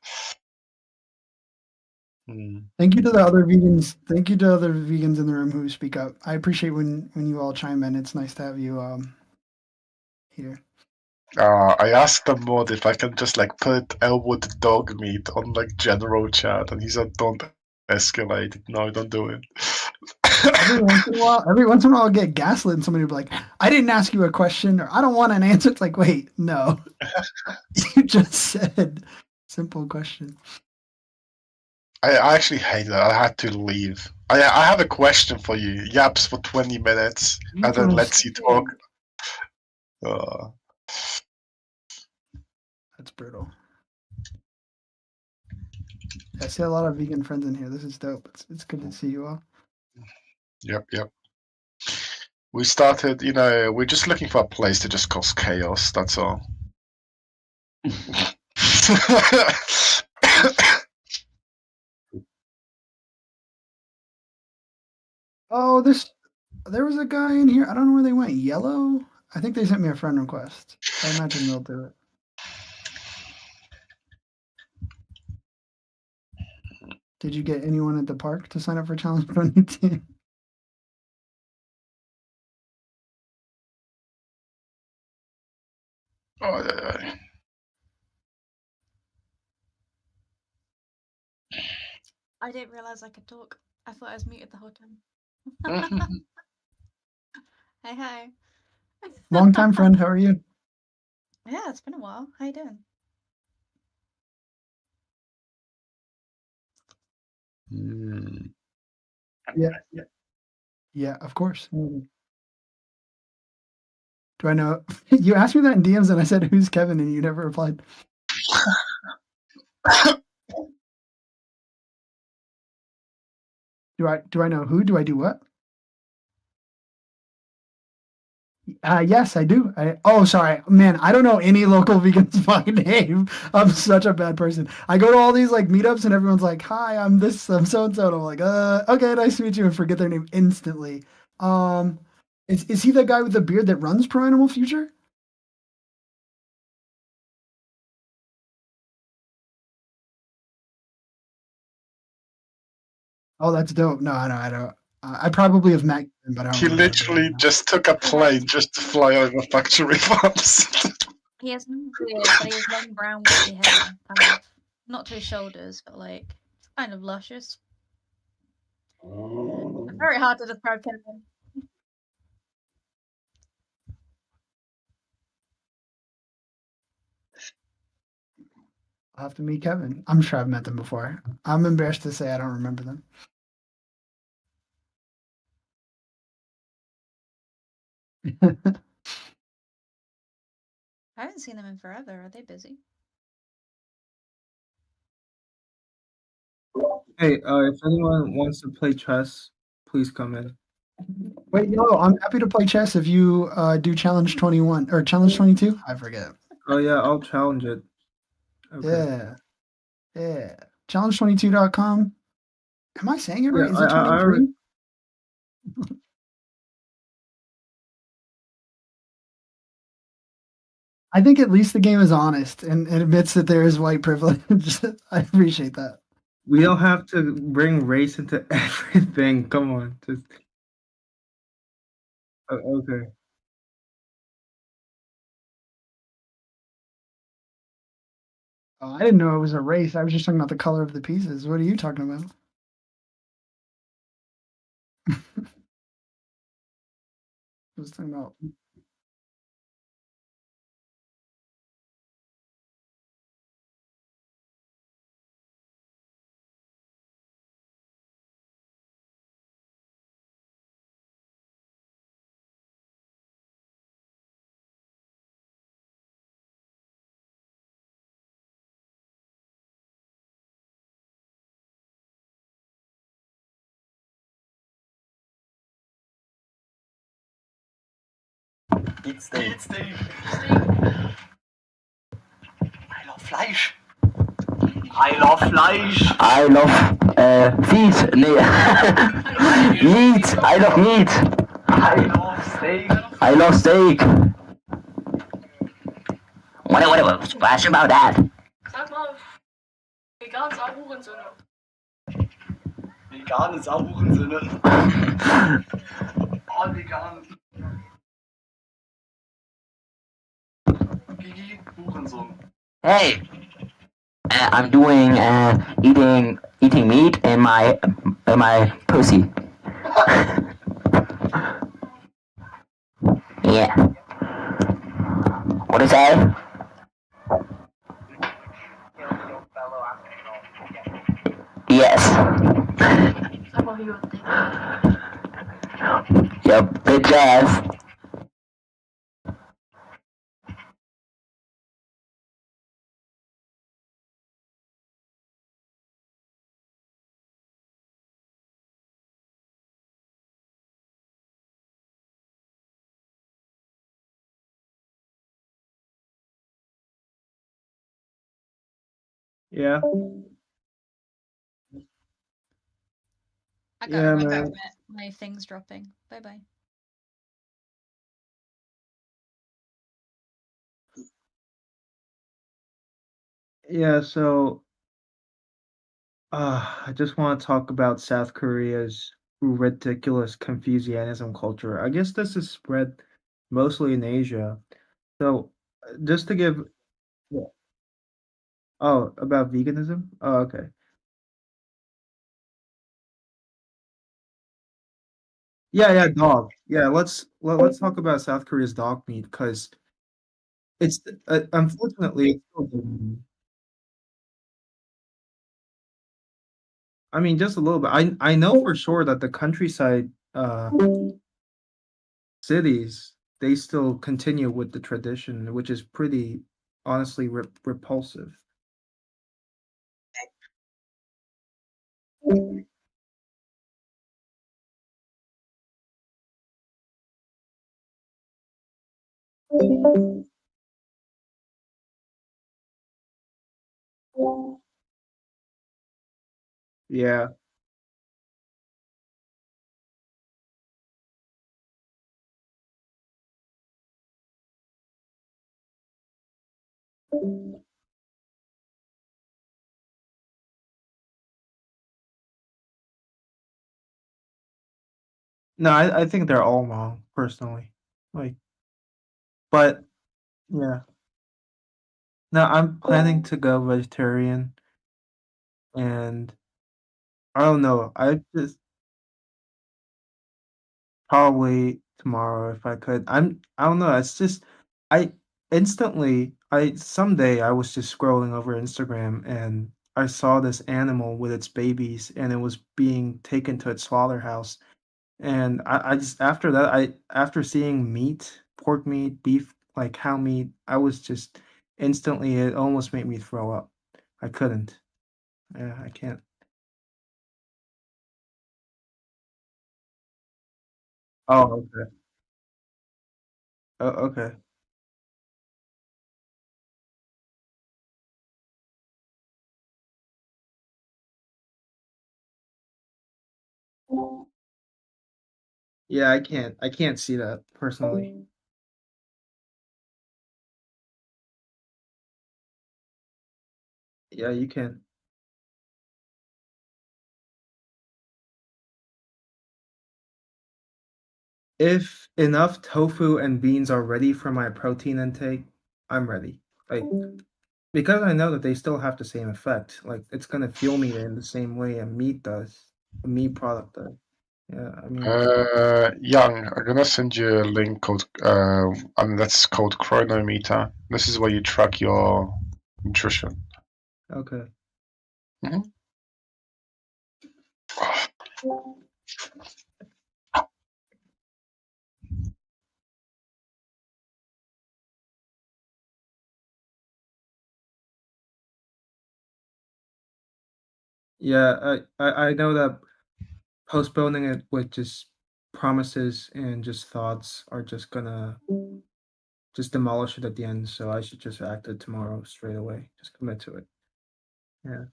Thank you to the other vegans. Thank you to other vegans in the room who speak up. I appreciate when you all chime in. It's nice to have you here. I asked the mod if I can just like put Elwood dog meat on like general chat, and he said, "Don't escalate. No, don't do it." Every once in a while, I'll get gaslit, and somebody will be like, "I didn't ask you a question," or "I don't want an answer." It's like, wait, no, you just said simple question. I actually hate that. I had to leave. I have a question for you. Yaps for 20 minutes and then lets you talk. That's brutal. I see a lot of vegan friends in here. This is dope. It's good to see you all. Yep. We started, we're just looking for a place to just cause chaos. That's all. Oh, there was a guy in here. I don't know where they went. Yellow? I think they sent me a friend request. I imagine they'll do it. Did you get anyone at the park to sign up for Challenge 22? I didn't realize I could talk. I thought I was muted the whole time. Hey, hi. Longtime friend, how are you? Yeah, it's been a while. How you doing? Yeah, of course. Do I know? You asked me that in DMs, and I said, "Who's Kevin?" and you never replied. Do I know who? Do I do what? Yes, I do. Sorry, man. I don't know any local vegan's fucking name. I'm such a bad person. I go to all these like meetups and everyone's like, "Hi, I'm this. I'm so and so." And I'm like, okay, nice to meet you," and forget their name instantly. Is he the guy with the beard that runs Pro Animal Future? Oh, that's dope. No, I don't. I probably have met him, but I don't He remember. literally just took a plane just to fly over factory farms. He has no beard, but he has long brown wavy hair, kind of not to his shoulders, but like kind of luscious. Very hard to describe Kevin. I'll have to meet Kevin. I'm sure I've met them before. I'm embarrassed to say I don't remember them. I haven't seen them in forever. Are they busy? Hey, if anyone wants to play chess, please come in. Wait, no, I'm happy to play chess if you do challenge 21 or challenge 22. I forget. Oh yeah, I'll challenge it. Okay. Yeah. Challenge22.com. Am I saying it right? Yeah, Is it 23? I think at least the game is honest and admits that there is white privilege. I appreciate that. We don't have to bring race into everything. Come on, just okay. I didn't know it was a race. I was just talking about the color of the pieces. What are you talking about? I was talking about Eat steak. Eat steak. I love Fleisch. I love Fleisch. I love feet. Nee. Meat. I love meat. I love steak. I love steak. Whatever. Splash about that. Sag mal, vegan ist auch Hurensöhne. Vegan ist auch Hurensöhne. All vegan. Gigi, Hurensohn. Hey. I'm doing eating meat in my pussy. Yeah. What is that? Yes. Yep, bitch ass. Yeah. I gotta Yeah, run back. man. My thing's dropping. Bye bye. Yeah, so I just want to talk about South Korea's ridiculous Confucianism culture. I guess this is spread mostly in Asia. So, just to give, yeah. Oh, about veganism? Oh, okay. Yeah, yeah, dog. Yeah, let's talk about South Korea's dog meat because it's unfortunately it's still I mean, just a little bit. I know for sure that the countryside cities they still continue with the tradition, which is pretty honestly repulsive. Yeah. No, I think they're all wrong personally. Like, but yeah. No, I'm planning to go vegetarian and I don't know. I just probably tomorrow if I could. I don't know. It's just I I someday I was just scrolling over Instagram and I saw this animal with its babies and it was being taken to its slaughterhouse. And I just after that after seeing meat, pork meat, beef, like cow meat, I was just instantly it almost made me throw up. I couldn't. Yeah, I can't. Oh, okay. Oh, okay. Yeah, I can't see that personally. Yeah, you can. If enough tofu and beans are ready for my protein intake, I'm ready. Like because I know that they still have the same effect. Like it's gonna fuel me in the same way a meat does, a meat product does. Yeah, I mean, Young, I'm gonna send you a link called and that's called Chronometer. This is where you track your nutrition. okay. Mhm. Yeah, I know that postponing it with just promises and just thoughts are just gonna just demolish it at the end. So I should just act it tomorrow straight away. Just commit to it. Yeah.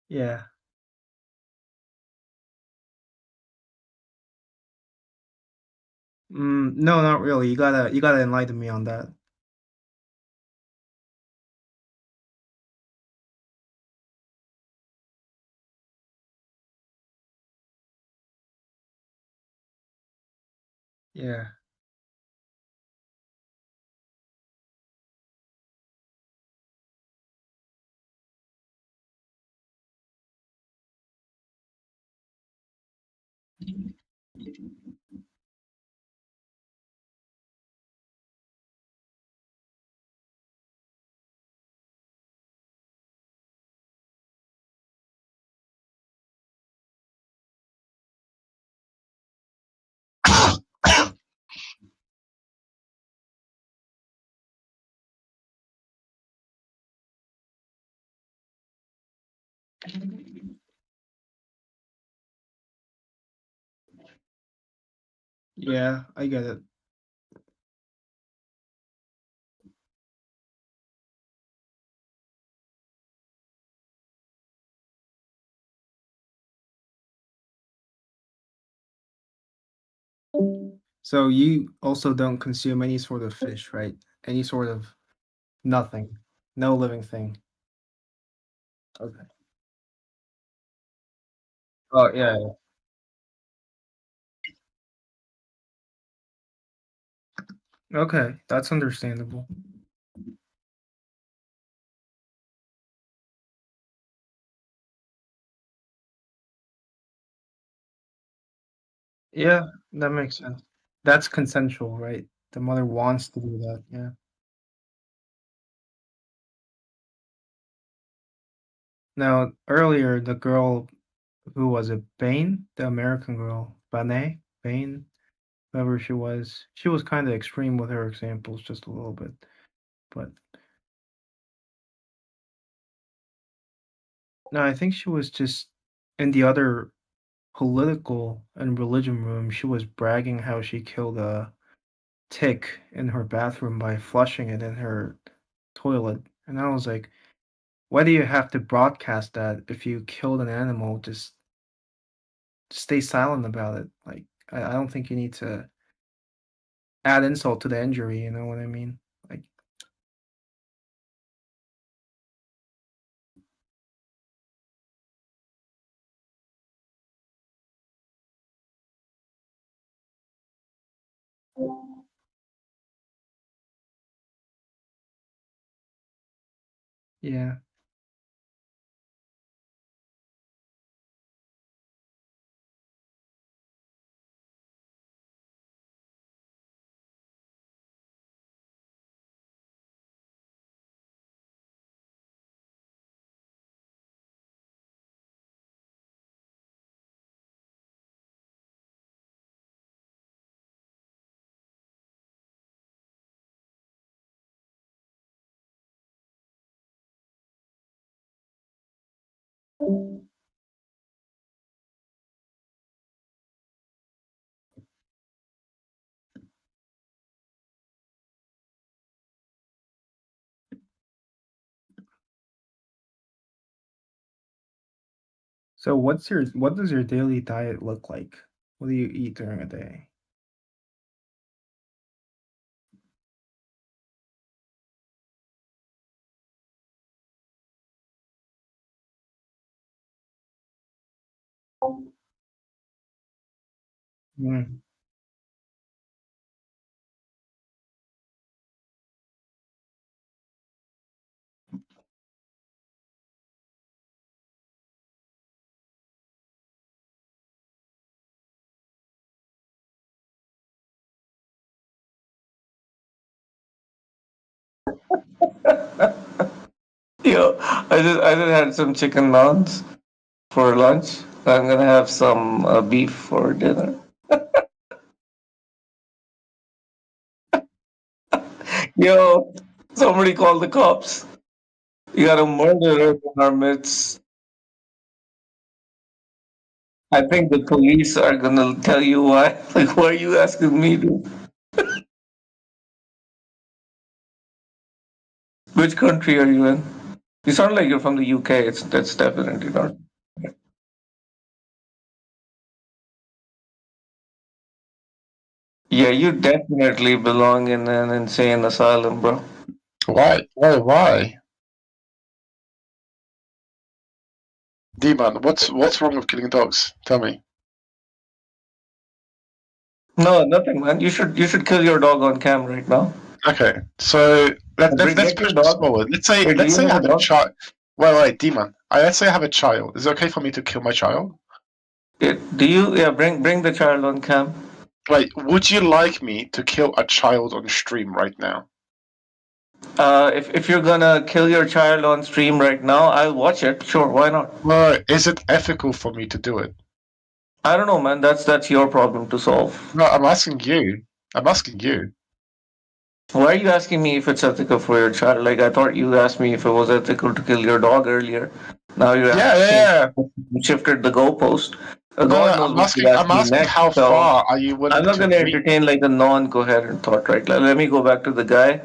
Yeah. No, not really. You gotta enlighten me on that. Yeah. Yeah, I get it. So you also don't consume any sort of fish, right? Any sort of nothing. No living thing. Okay. Oh, yeah. Okay, that's understandable. Yeah, that makes sense. That's consensual, right? The mother wants to do that, yeah. Now, earlier, the girl who was it, Bane? The American girl, Bane? Bane? Whoever she was kind of extreme with her examples just a little bit. But no, I think she was just in the other political and religion room, she was bragging how she killed a tick in her bathroom by flushing it in her toilet. And I was like, why do you have to broadcast that if you killed an animal? Just stay silent about it. Like, I don't think you need to add insult to the injury, you know what I mean? Like, yeah. So what does your daily diet look like? What do you eat during a day? Mm. Yo, I just had some chicken nugs for lunch. I'm gonna have some beef for dinner. Yo, somebody call the cops. You got a murderer in our midst. I think the police are gonna tell you why. Like, why are you asking me to? Which country are you in? You sound like you're from the UK. That's definitely not. Yeah, you definitely belong in an insane asylum, bro. Why? Why? D-Man, what's wrong with killing dogs? Tell me. No, nothing, man. You should kill your dog on cam right now. Okay, so let's Get push your this dog. forward. Let's say Wait, do you I have a have a dog? child. Wait, D-Man. Let's say I have a child. Is it okay for me to kill my child? Do you? Yeah, bring the child on cam. Wait, would you like me to kill a child on stream right now? If you're gonna kill your child on stream right now, I'll watch it. Sure, why not? Well, is it ethical for me to do it? I don't know, man. That's your problem to solve. No, I'm asking you. I'm asking you. Why are you asking me if it's ethical for your child? Like, I thought you asked me if it was ethical to kill your dog earlier. Now you're Yeah. you shifted the goalpost. No, God knows I'm what asking. you asked I'm me asking next. how So far are you willing I'm not to going to reach? entertain like a non-coherent thought, right? Let me go back to the guy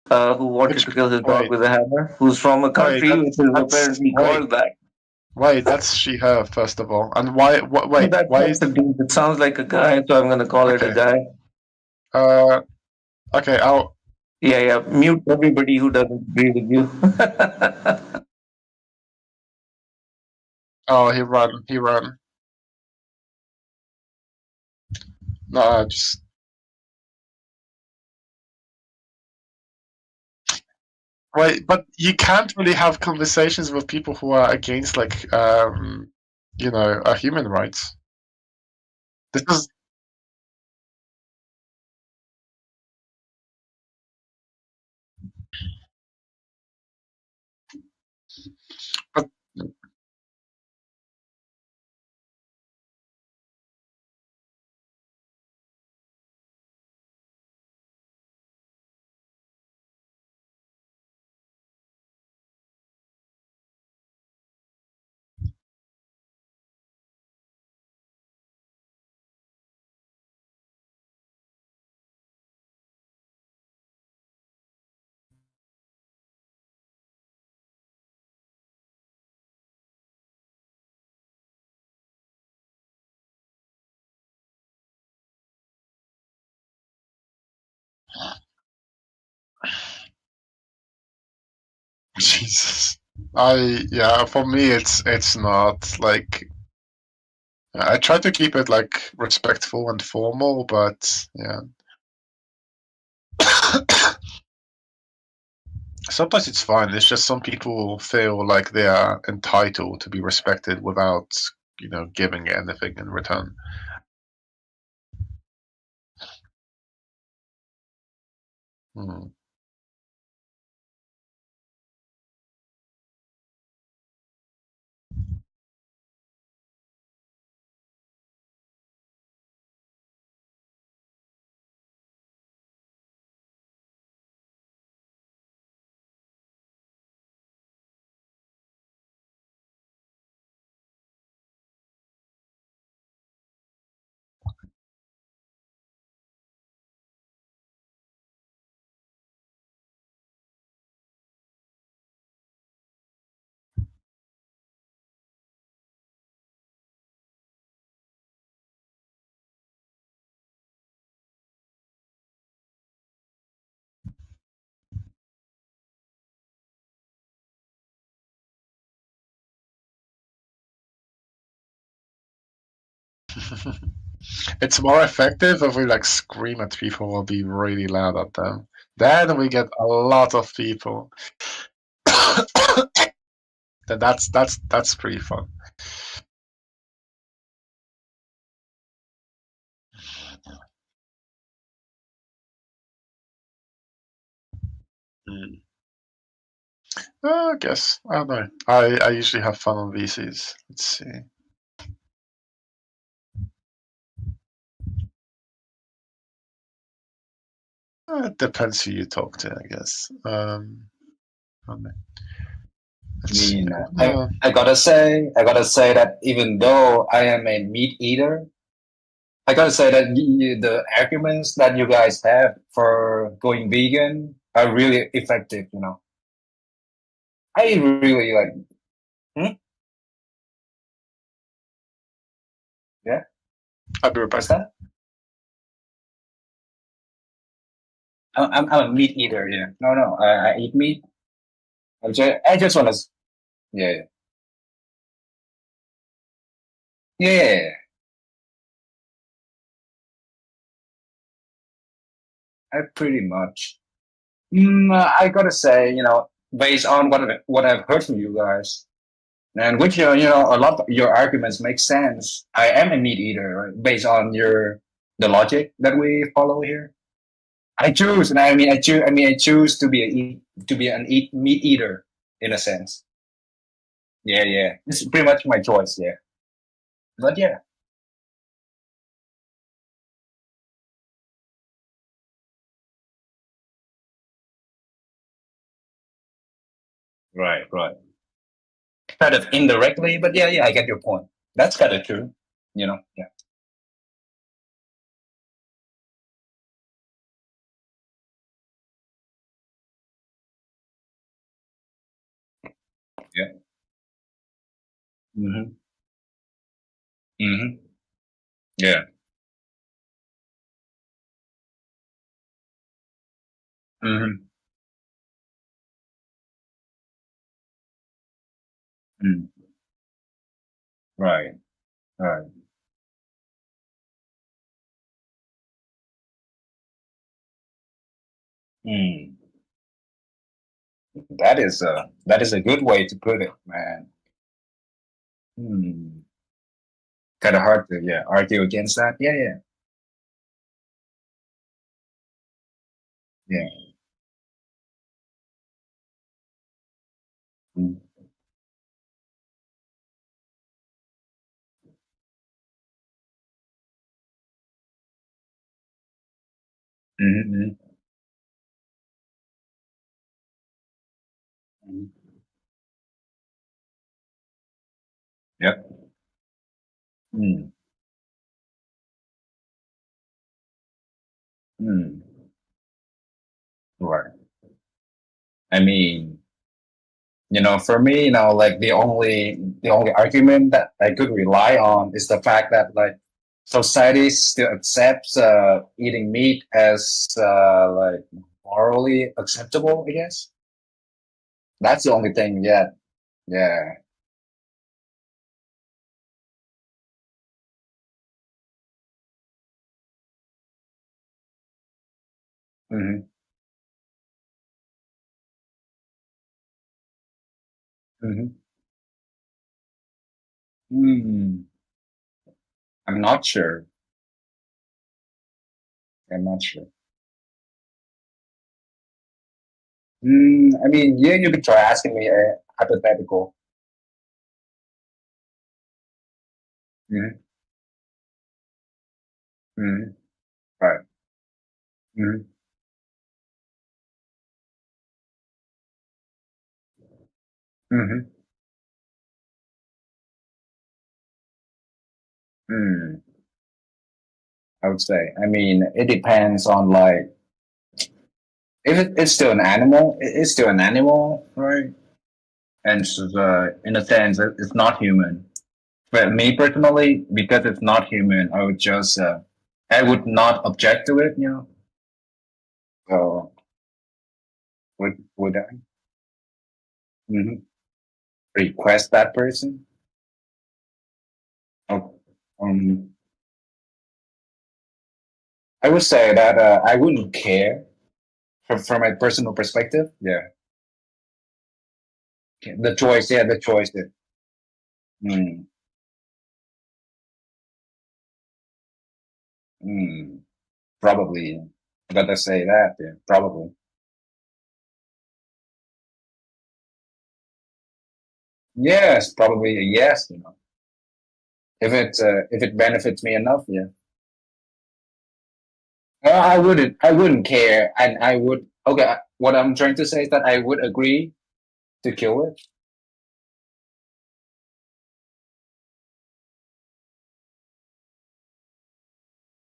who wanted to kill his dog with a hammer, who's from a country which is apparently called that. Wait, that's she/her first of all, and why? Wait, That's a dude. It sounds like a guy, so I'm going to call it a guy. Okay, I'll. Yeah. Mute everybody who doesn't agree with you. Oh, he ran. No, just. Wait, but you can't really have conversations with people who are against, like, human rights. This is. But Jesus. For me, it's not like. I try to keep it like respectful and formal, but yeah. Sometimes it's fine. It's just some people feel like they are entitled to be respected without, giving anything in return. Hmm. It's more effective if we like scream at people or be really loud at them. Then we get a lot of people. Then that's pretty fun. Hmm. I guess I don't know. I usually have fun on VCs. Let's see. It depends who you talk to, I guess. I don't know. I gotta say that even though I am a meat eater, I gotta say that the arguments that you guys have for going vegan are really effective. I really like. Hmm? Yeah. I'll be right back. What's that? I'm a meat eater. Yeah. No. I eat meat. I just want to. Yeah. Yeah. I pretty much. I gotta say, based on what I've heard from you guys, and which a lot of your arguments make sense. I am a meat eater, right? Based on the logic that we follow here. I choose, and I choose to be an meat eater in a sense. Yeah. It's pretty much my choice. Yeah, but yeah, right. Kind of indirectly, but yeah, I get your point. That's kind of true. Yeah. Yeah. Mm-hmm. Mm-hmm. Yeah. Mm-hmm. Mm. Right. Right. Mm. That is a good way to put it, man. Hmm. Kind of hard to argue against that. Yeah. Yeah. Mm. Mm-hmm. Mm-hmm. Yep. Mm. Mm. Right. I mean, for me, like the only argument that I could rely on is the fact that like society still accepts eating meat as like morally acceptable, I guess. That's the only thing. Yeah. Yeah. Hmm. Hmm. Mm. I'm not sure. I'm not sure. I mean, yeah, you could try asking me a hypothetical. Hmm. Hmm. Right. Hmm. Hmm. Hmm. I would say. I mean, it depends on like if it's still an animal. It's still an animal, right? And so, in a sense, it's not human. But me personally, because it's not human, I would not object to it. So would I request that person? Oh, um, I would say that I wouldn't care from my personal perspective. Yeah, the choice. Yeah, the choice. Mm, mm, probably. I gotta say that. Yeah, probably. Yes, probably a yes. If it benefits me enough. Yeah. I wouldn't care, and I would. Okay, what I'm trying to say is that I would agree to kill it,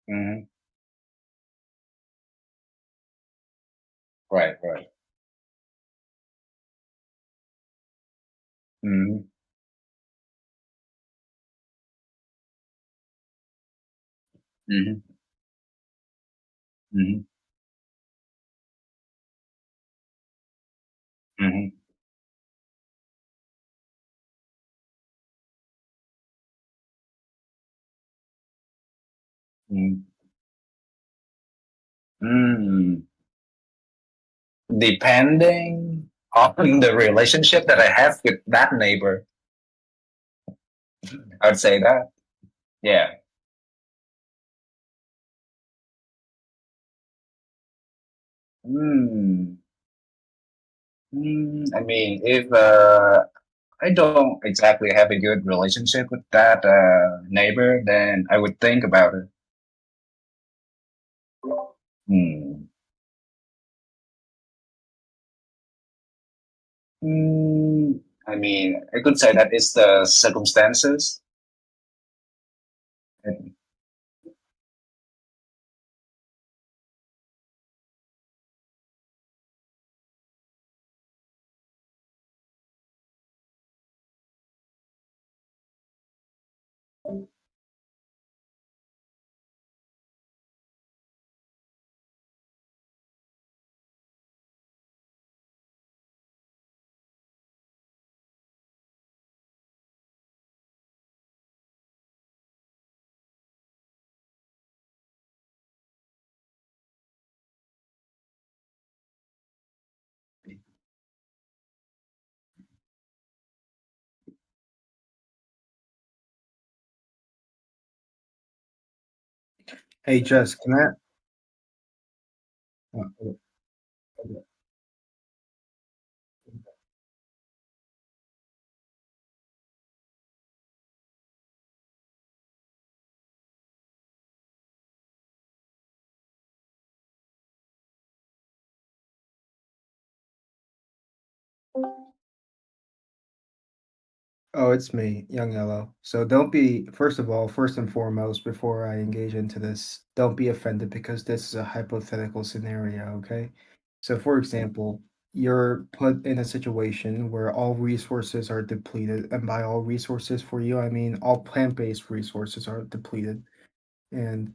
Hmm. Right, right. Hmm. Hmm. Hmm. Hmm. Mm. Mm. Depending on the relationship that I have with that neighbor, I'd say that. Yeah. Mm. I mean, if I don't exactly have a good relationship with that neighbor, then I would think about it. Hmm. I mean, I could say that it's the circumstances. Hey, Jess, can I? Okay. Oh, it's me, Young Yellow. So don't be, first of all, first and foremost, before I engage into this, don't be offended because this is a hypothetical scenario, okay? So, for example, you're put in a situation where all resources are depleted, and by all resources for you, I mean all plant-based resources are depleted, and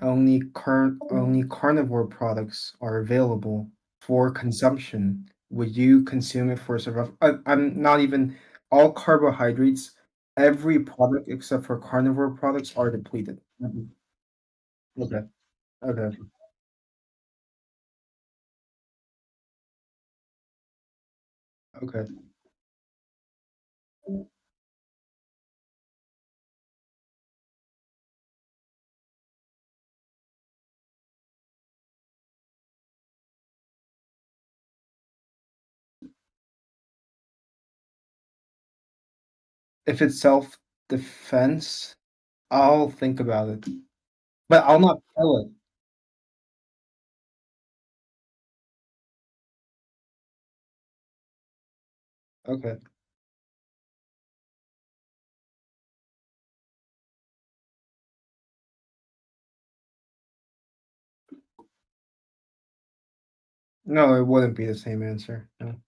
only carnivore products are available for consumption. Would you consume it for survival? I'm not even all carbohydrates. Every product except for carnivore products are depleted. Mhm. Okay. Okay. Okay. If it's self-defense, I'll think about it, but I'll not kill it. Okay. No, it wouldn't be the same answer. No.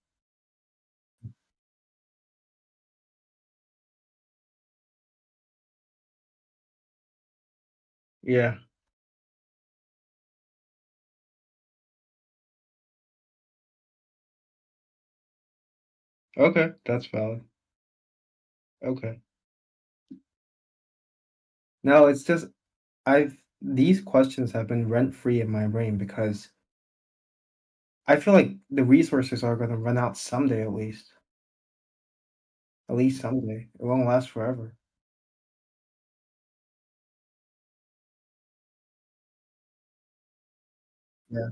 Yeah. Okay, that's valid. Okay. No, it's just I've these questions have been rent free in my brain because I feel like the resources are gonna run out someday at least. At least someday. It won't last forever. Yeah.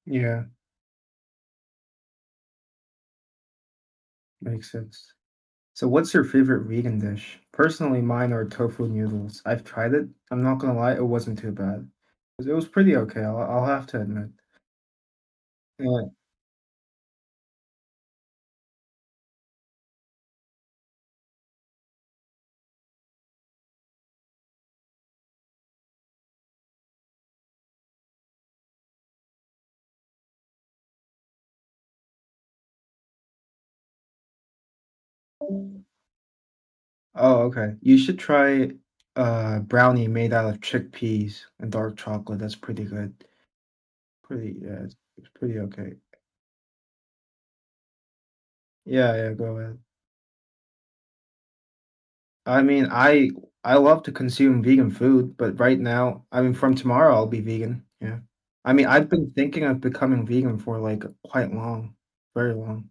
Yeah, makes sense. So what's your favorite vegan dish? Personally, mine are tofu noodles. I've tried it. I'm not gonna lie, it wasn't too bad. It was pretty okay, I'll have to admit. Yeah. Oh, okay. You should try brownie made out of chickpeas and dark chocolate. That's pretty good. Pretty, yeah, it's pretty okay. Yeah, yeah, go ahead. I mean, I love to consume vegan food, but right now, I mean, from tomorrow I'll be vegan. Yeah. I mean, I've been thinking of becoming vegan for like quite long, very long.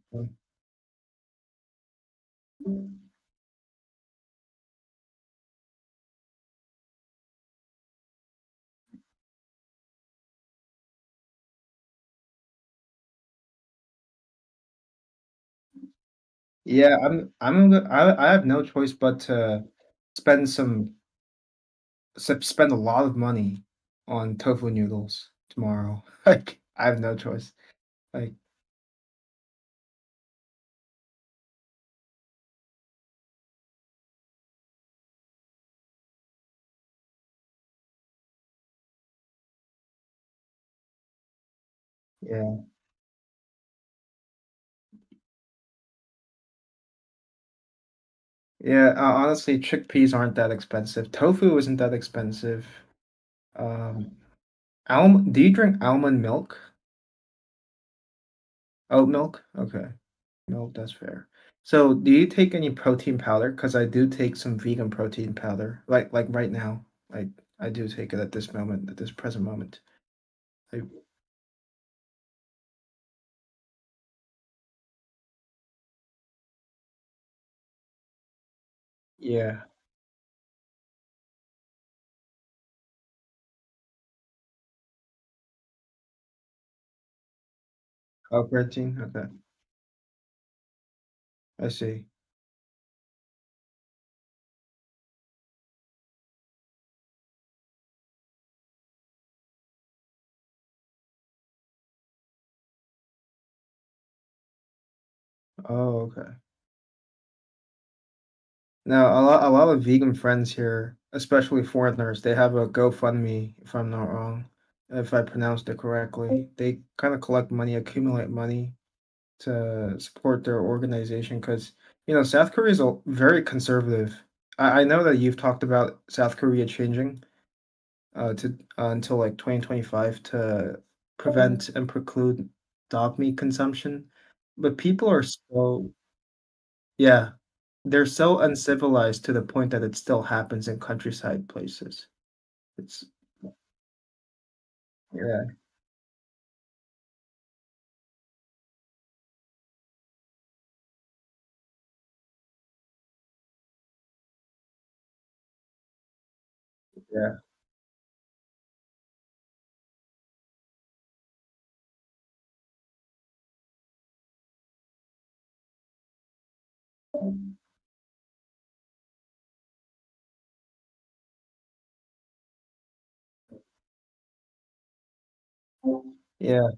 Yeah, I have no choice but to spend some spend a lot of money on tofu noodles tomorrow. Like I have no choice. Like yeah. Yeah, honestly, chickpeas aren't that expensive. Tofu isn't that expensive. Um, do you drink almond milk? Oat milk? Okay. Milk, that's fair. So, do you take any protein powder? Because I do take some vegan protein powder, like right now. Like I do take it at this moment, at this present moment. I, yeah. Oh, protein. Okay, I see. Oh, okay. Now, a lot of vegan friends here, especially foreigners, they have a GoFundMe, if I'm not wrong, if I pronounced it correctly. They kind of collect money, accumulate money to support their organization because, South Korea is very conservative. I know that you've talked about South Korea changing to until like 2025 to prevent and preclude dog meat consumption, but people are so yeah, they're so uncivilized to the point that it still happens in countryside places. It's yeah, yeah, yeah.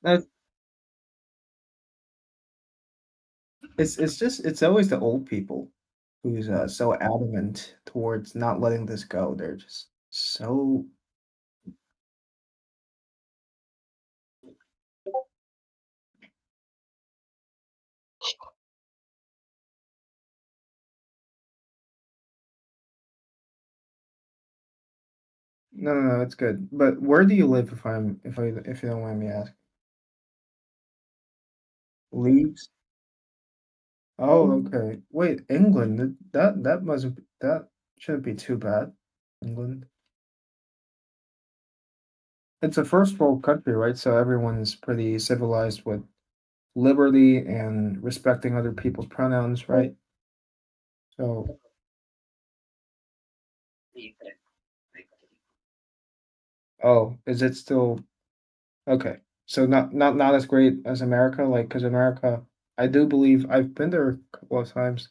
That it's always the old people who's so adamant towards not letting this go. They're just so no, no, no, it's good. But where do you live if you don't mind me asking? Leeds? Oh, okay. Wait, England. That must have that. Shouldn't be too bad. England. It's a first world country, right? So everyone's pretty civilized with liberty and respecting other people's pronouns, right? So, oh, is it still okay? So not as great as America, like because America, I do believe I've been there a couple of times,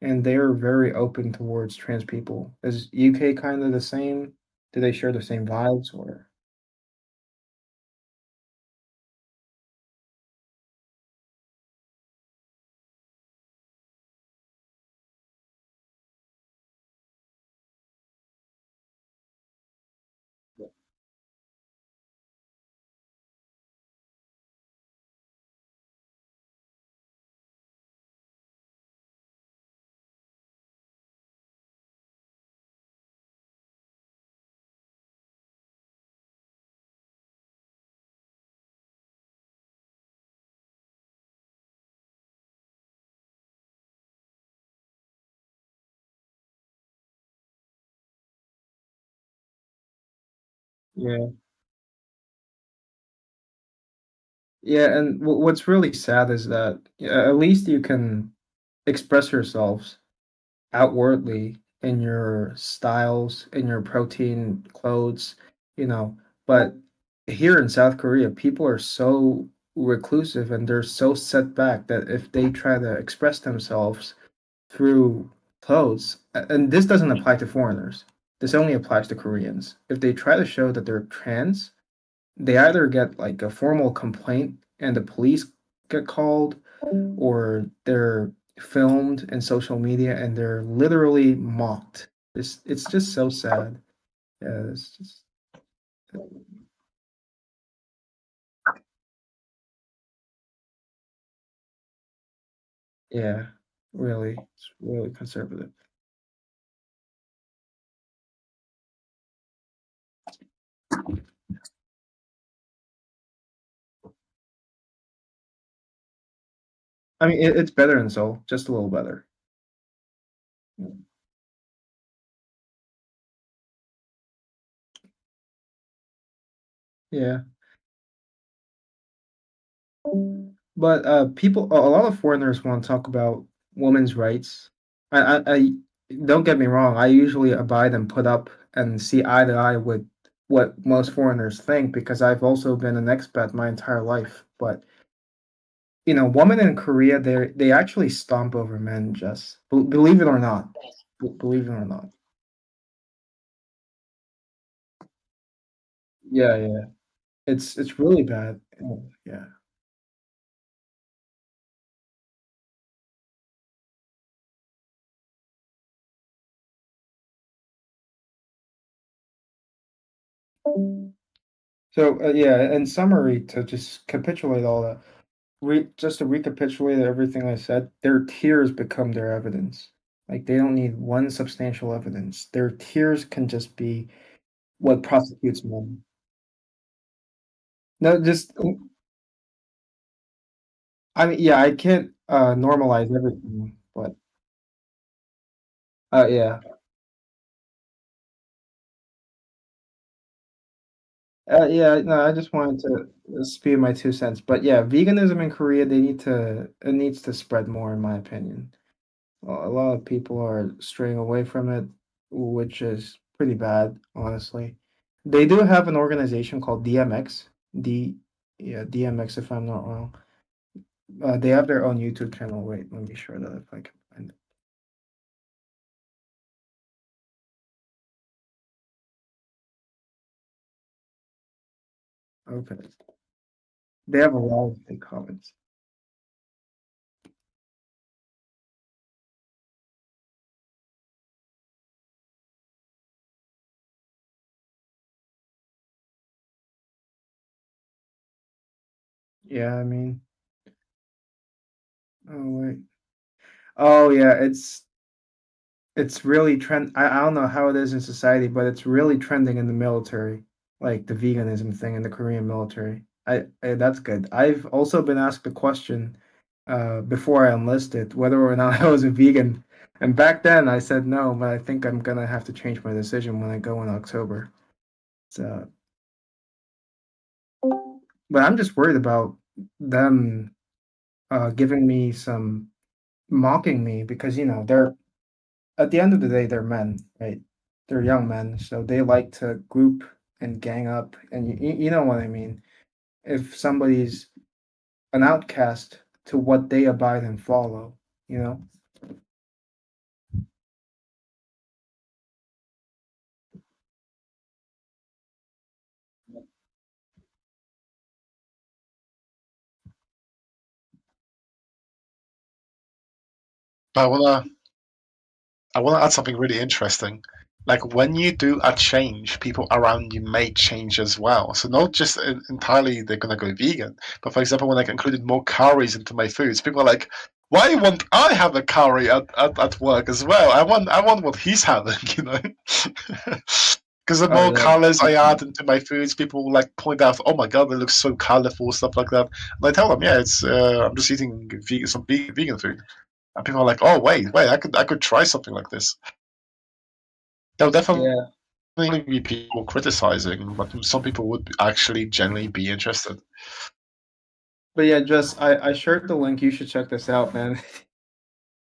and they're very open towards trans people. Is UK kind of the same? Do they share the same vibes or? Yeah. Yeah, and what's really sad is that at least you can express yourselves outwardly in your styles, in your protein clothes, you know. But here in South Korea, people are so reclusive and they're so set back that if they try to express themselves through clothes, and this doesn't apply to foreigners, this only applies to Koreans. If they try to show that they're trans, they either get like a formal complaint and the police get called, or they're filmed in social media and they're literally mocked. It's just so sad. Yeah, it's just yeah, really, it's really conservative. I mean, it's better in Seoul, just a little better. Yeah, but people, a lot of foreigners want to talk about women's rights. I don't get me wrong. I usually abide and put up and see eye to eye with what most foreigners think because I've also been an expat my entire life. But women in Korea, they actually stomp over men. Just believe it or not, believe it or not. Yeah, yeah, it's really bad. Yeah. So yeah, in summary, to just capitulate all that, just to recapitulate everything I said, their tears become their evidence. Like they don't need one substantial evidence. Their tears can just be what prosecutes them. No, just I mean, yeah, I can't normalize everything, but yeah. Yeah, no, I just wanted to spew my 2 cents. But yeah, veganism in Korea, it needs to spread more, in my opinion. A lot of people are straying away from it, which is pretty bad, honestly. They do have an organization called DMX. Yeah, DMX, if I'm not wrong. They have their own YouTube channel. Wait, let me show that if I can find it. Okay. They have a lot of big comments. Yeah, I mean, oh wait. Oh yeah, it's really I don't know how it is in society, but it's really trending in the military, like the veganism thing in the Korean military. That's good. I've also been asked the question before I enlisted whether or not I was a vegan. And back then I said no, but I think I'm gonna have to change my decision when I go in October. So, but I'm just worried about them giving me some mocking me because they're at the end of the day they're men, right? They're young men, so they like to group and gang up, and you know what I mean. If somebody's an outcast to what they abide and follow, you know. I wanna add something really interesting. Like when you do a change, people around you may change as well. So not just entirely they're gonna go vegan, but for example, when I included more curries into my foods, people are like, "Why won't I have a curry at work as well? I want what he's having," you know. Because the Oh more yeah. colors I add into my foods, people will like point out, "Oh my god, they look so colorful," stuff like that. And I tell them, "Yeah, it's I'm just eating some vegan food." And people are like, "Oh wait, I could try something like this." There'll definitely Yeah. be people criticizing, but some people would actually genuinely be interested. But yeah, just I shared the link. You should check this out, man.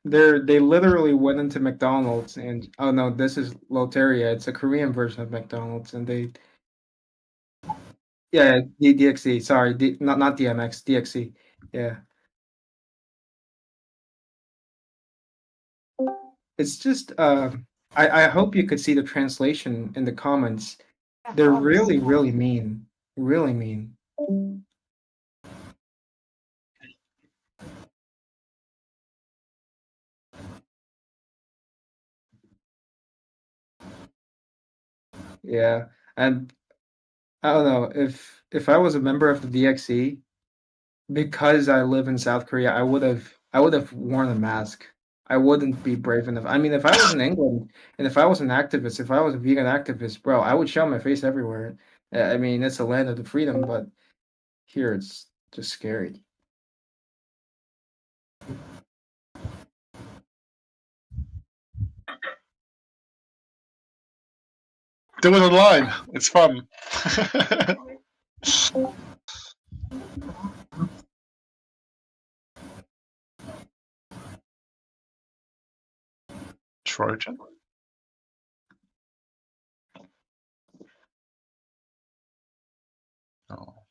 They literally went into McDonald's and oh no, this is Loteria. It's a Korean version of McDonald's, and they yeah DXC. Sorry, not DMX, DXC. Yeah, it's just I hope you could see the translation in the comments. They're really mean, really mean. Yeah, and I don't know if I was a member of the DXC, because I live in South Korea, I would have worn a mask. I wouldn't be brave enough. I mean, if I was in England and if I was an activist, if I was a vegan activist, bro, I would show my face everywhere. I mean, it's a land of the freedom, but here it's just scary. Do it online. It's fun. Trojan. Oh.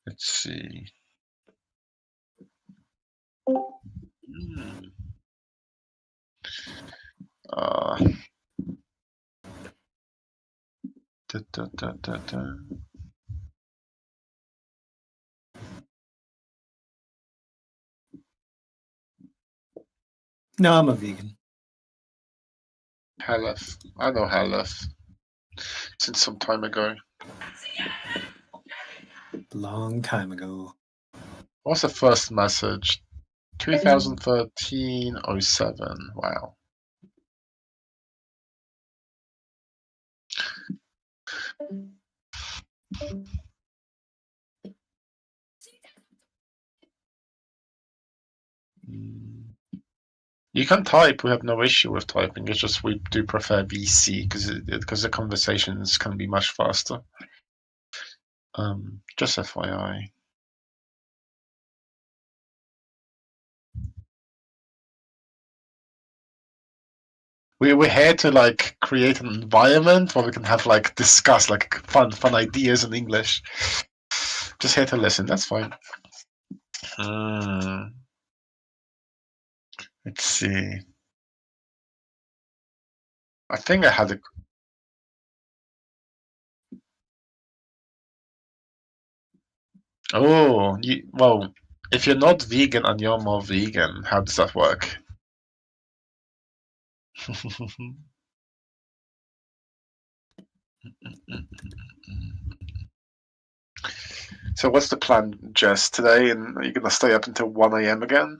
Let's see. Hmm. Uh, da, da, da, da, da. No, I'm a vegan. Halef. I know Halef. Since some time ago. Long time ago. What's the first message? 2013-07. Wow. You can type. We have no issue with typing. It's just we do prefer VC because the conversations can be much faster. Just FYI. We're here to like create an environment where we can have like discuss like fun ideas in English. Just here to listen. That's fine. Let's see. I think I had a. Oh, well, if you're not vegan and you're more vegan, how does that work? So what's the plan, Jess, today? And are you gonna stay up until 1 a.m. again?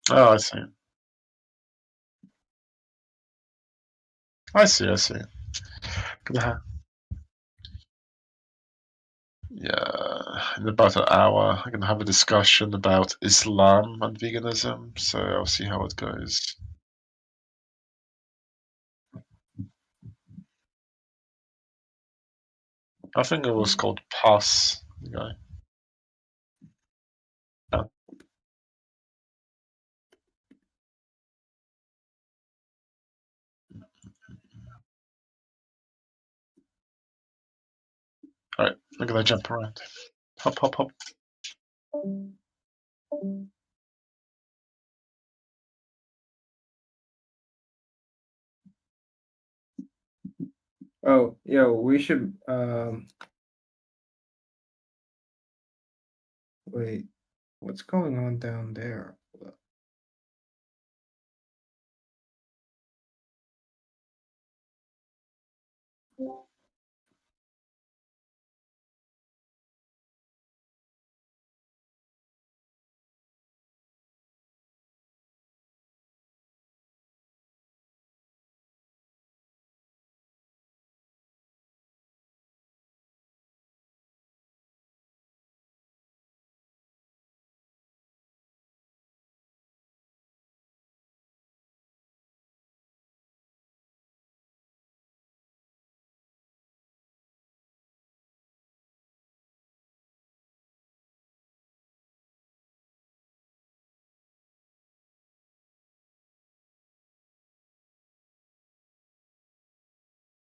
Oh, I see. I see. Gonna have Yeah, in about an hour, I'm gonna have a discussion about Islam and veganism. So I'll see how it goes. I think it was called Pass, the guy. Yeah. All right, I'm gonna jump around. Hop, hop, hop. Oh, yo, we should wait. What's going on down there?